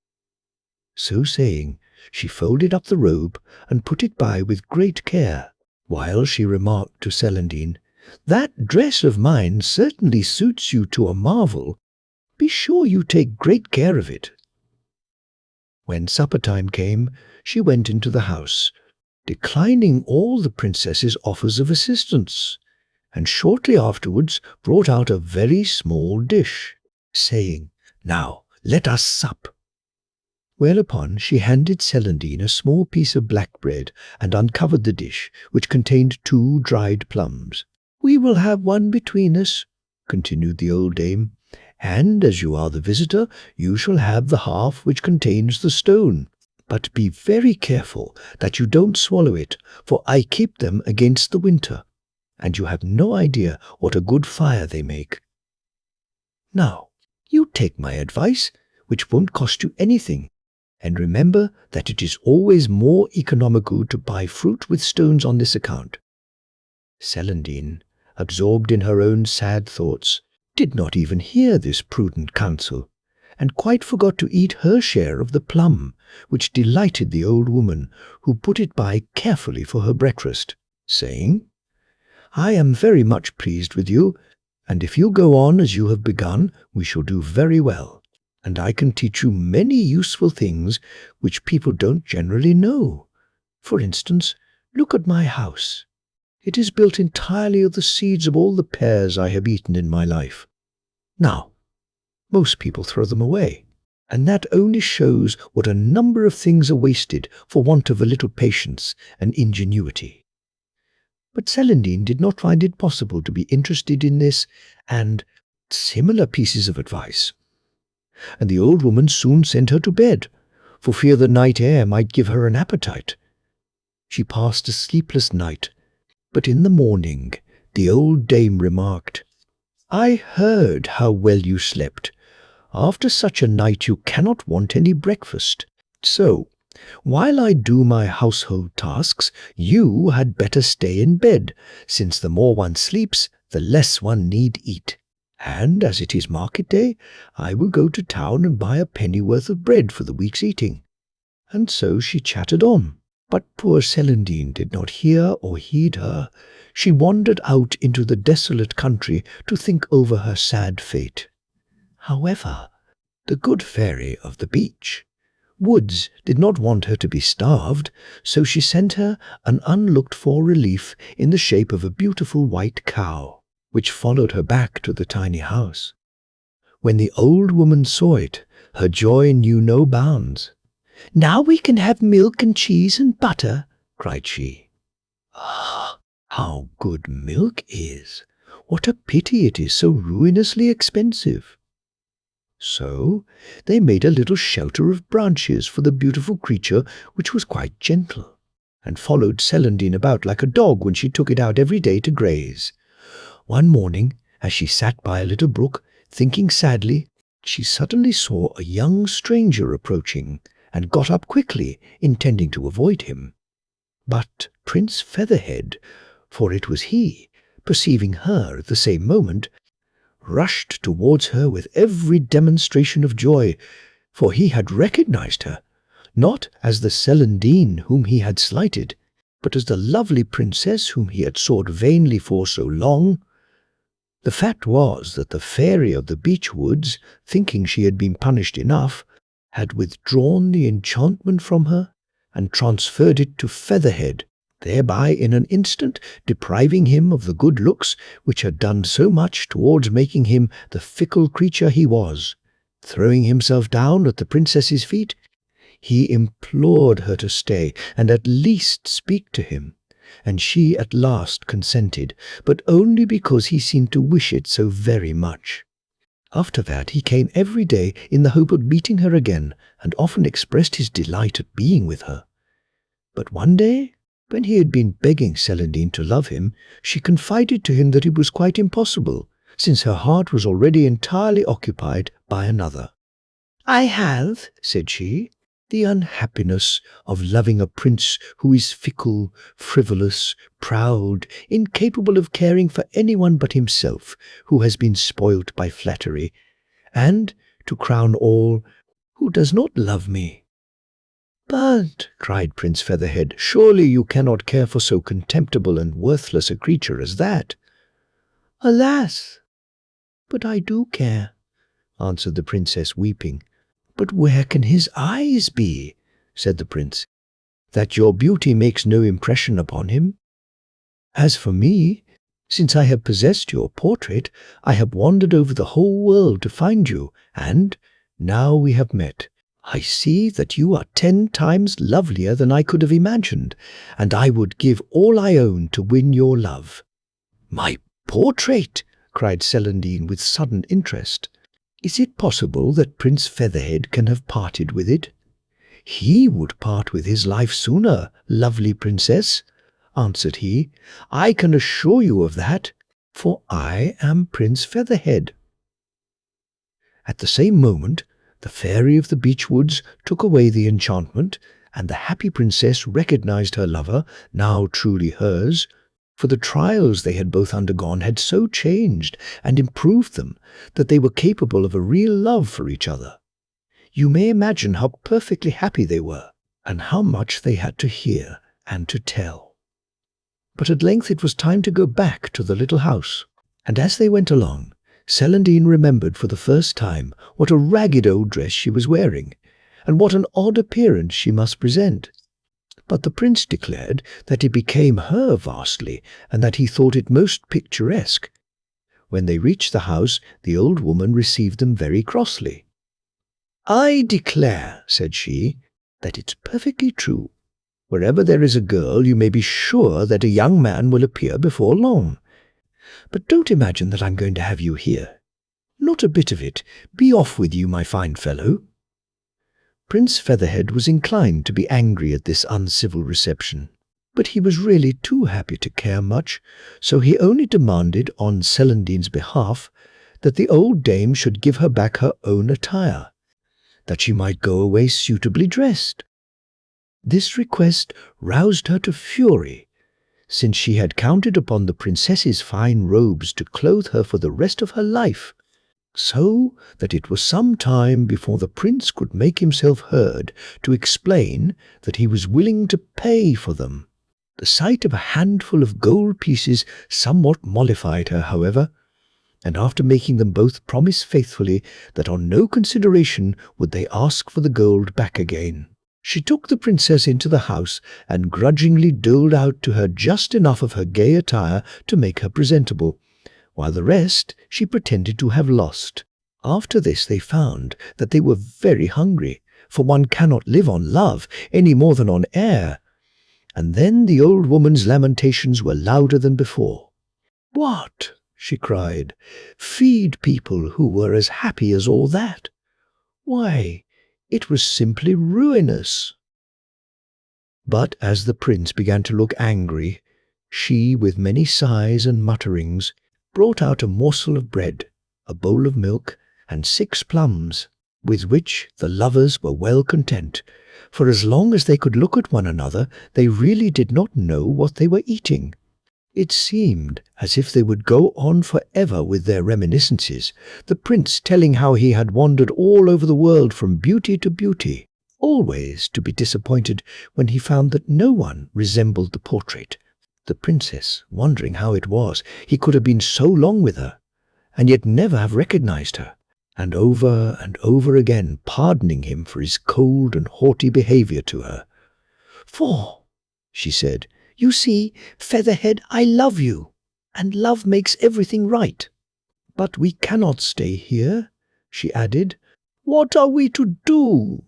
So saying, she folded up the robe and put it by with great care, while she remarked to Celandine, "That dress of mine certainly suits you to a marvel. Be sure you take great care of it." When supper time came, she went into the house, declining all the princess's offers of assistance, and shortly afterwards brought out a very small dish, saying, "Now let us sup." Whereupon she handed Celandine a small piece of black bread and uncovered the dish, which contained 2 dried plums. "We will have one between us," continued the old dame, "and as you are the visitor, you shall have the half which contains the stone. But be very careful that you don't swallow it, for I keep them against the winter, and you have no idea what a good fire they make. Now, you take my advice, which won't cost you anything, and remember that it is always more economical to buy fruit with stones on this account." Celandine, absorbed in her own sad thoughts, did not even hear this prudent counsel, and quite forgot to eat her share of the plum, which delighted the old woman, who put it by carefully for her breakfast, saying, "I am very much pleased with you, and if you go on as you have begun, we shall do very well, and I can teach you many useful things which people don't generally know. For instance, look at my house. It is built entirely of the seeds of all the pears I have eaten in my life. Now, most people throw them away, and that only shows what a number of things are wasted for want of a little patience and ingenuity." But Celandine did not find it possible to be interested in this and similar pieces of advice, and the old woman soon sent her to bed, for fear the night air might give her an appetite. She passed a sleepless night, but in the morning the old dame remarked, "I heard how well you slept. After such a night you cannot want any breakfast. So, while I do my household tasks, you had better stay in bed, since the more one sleeps, the less one need eat. And as it is market day, I will go to town and buy a pennyworth of bread for the week's eating." And so she chattered on. But poor Celandine did not hear or heed her. She wandered out into the desolate country to think over her sad fate. However, the good fairy of the beech woods did not want her to be starved, so she sent her an unlooked-for relief in the shape of a beautiful white cow, which followed her back to the tiny house. When the old woman saw it, her joy knew no bounds. "Now we can have milk and cheese and butter," cried she. "Ah, how good milk is! What a pity it is so ruinously expensive." So they made a little shelter of branches for the beautiful creature, which was quite gentle, and followed Celandine about like a dog when she took it out every day to graze. One morning, as she sat by a little brook, thinking sadly, she suddenly saw a young stranger approaching, and got up quickly, intending to avoid him. But Prince Featherhead, for it was he, perceiving her at the same moment, rushed towards her with every demonstration of joy, for he had recognized her, not as the Celandine whom he had slighted, but as the lovely princess whom he had sought vainly for so long. The fact was that the fairy of the beech woods, thinking she had been punished enough, had withdrawn the enchantment from her and transferred it to Featherhead, thereby in an instant depriving him of the good looks which had done so much towards making him the fickle creature he was. Throwing himself down at the princess's feet, he implored her to stay and at least speak to him, and she at last consented, but only because he seemed to wish it so very much. After that he came every day in the hope of meeting her again, and often expressed his delight at being with her. But one day, when he had been begging Celandine to love him, she confided to him that it was quite impossible, since her heart was already entirely occupied by another. "I have," said she, "the unhappiness of loving a prince who is fickle, frivolous, proud, incapable of caring for anyone but himself, who has been spoilt by flattery, and, to crown all, who does not love me." "But," cried Prince Featherhead, "surely you cannot care for so contemptible and worthless a creature as that." "Alas! But I do care," answered the princess, weeping. "But where can his eyes be?" said the prince, "that your beauty makes no impression upon him? As for me, since I have possessed your portrait, I have wandered over the whole world to find you, and, now we have met, I see that you are 10 times lovelier than I could have imagined, and I would give all I own to win your love." "My portrait!" cried Celandine with sudden interest. "Is it possible that Prince Featherhead can have parted with it?" "He would part with his life sooner, lovely princess," answered he. "I can assure you of that, for I am Prince Featherhead." At the same moment, the fairy of the beech woods took away the enchantment, and the happy princess recognized her lover, now truly hers, for the trials they had both undergone had so changed and improved them that they were capable of a real love for each other. You may imagine how perfectly happy they were, and how much they had to hear and to tell. But at length it was time to go back to the little house, and as they went along, Celandine remembered for the first time what a ragged old dress she was wearing, and what an odd appearance she must present. But the prince declared that it became her vastly, and that he thought it most picturesque. When they reached the house, the old woman received them very crossly. "I declare," said she, "that it's perfectly true. Wherever there is a girl, you may be sure that a young man will appear before long. But don't imagine that I'm going to have you here. Not a bit of it. Be off with you, my fine fellow." Prince Featherhead was inclined to be angry at this uncivil reception, but he was really too happy to care much, so he only demanded, on Celandine's behalf, that the old dame should give her back her own attire, that she might go away suitably dressed. This request roused her to fury. since she had counted upon the princess's fine robes to clothe her for the rest of her life, so that it was some time before the prince could make himself heard to explain that he was willing to pay for them. The sight of a handful of gold pieces somewhat mollified her, however, and after making them both promise faithfully that on no consideration would they ask for the gold back again, she took the princess into the house and grudgingly doled out to her just enough of her gay attire to make her presentable, while the rest she pretended to have lost. After this they found that they were very hungry, for one cannot live on love any more than on air. And then the old woman's lamentations were louder than before. "What?" she cried. "Feed people who were as happy as all that? Why, it was simply ruinous." But as the prince began to look angry, she, with many sighs and mutterings, brought out a morsel of bread, a bowl of milk, and 6 plums, with which the lovers were well content, for as long as they could look at one another, they really did not know what they were eating. It seemed as if they would go on forever with their reminiscences, the prince telling how he had wandered all over the world from beauty to beauty, always to be disappointed when he found that no one resembled the portrait, the princess wondering how it was he could have been so long with her, and yet never have recognized her, and over again pardoning him for his cold and haughty behavior to her. "For," she said, "you see, Featherhead, I love you, and love makes everything right. But we cannot stay here," she added. "What are we to do?"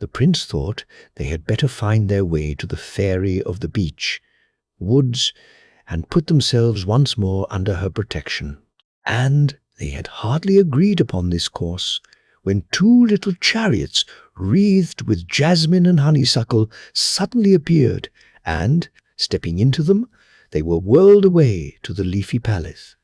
The prince thought they had better find their way to the fairy of the beach, woods, and put themselves once more under her protection. And they had hardly agreed upon this course when 2 little chariots wreathed with jasmine and honeysuckle suddenly appeared, and, stepping into them, they were whirled away to the leafy palace.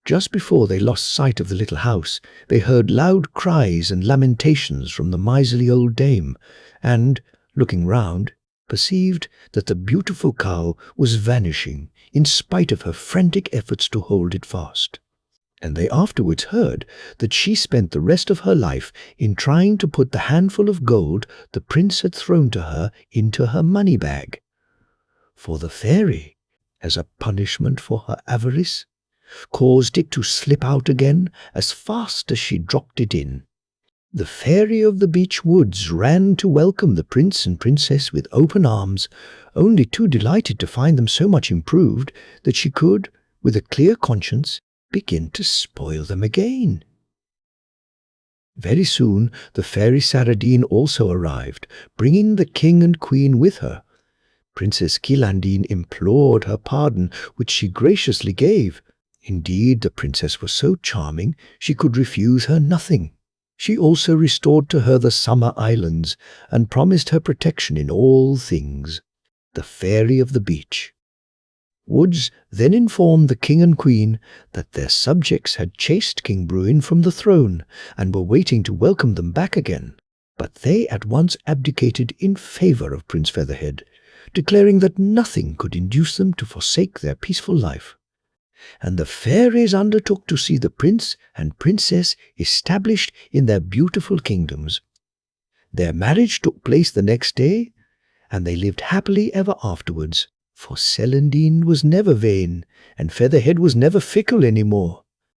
Just before they lost sight of the little house, they heard loud cries and lamentations from the miserly old dame, and, looking round, perceived that the beautiful cow was vanishing in spite of her frantic efforts to hold it fast. And they afterwards heard that she spent the rest of her life in trying to put the handful of gold the prince had thrown to her into her money bag. For the fairy, as a punishment for her avarice, caused it to slip out again as fast as she dropped it in. The fairy of the beech woods ran to welcome the prince and princess with open arms, only too delighted to find them so much improved that she could, with a clear conscience, begin to spoil them again. Very soon the fairy Saradine also arrived, bringing the king and queen with her. Princess Quilandine implored her pardon, which she graciously gave. Indeed, the princess was so charming she could refuse her nothing. She also restored to her the summer islands and promised her protection in all things. The fairy of the beach. Woods then informed the king and queen that their subjects had chased King Bruin from the throne and were waiting to welcome them back again. But they at once abdicated in favor of Prince Featherhead, declaring that nothing could induce them to forsake their peaceful life. And the fairies undertook to see the prince and princess established in their beautiful kingdoms. Their marriage took place the next day, and they lived happily ever afterwards, for Celandine was never vain, and Featherhead was never fickle any more.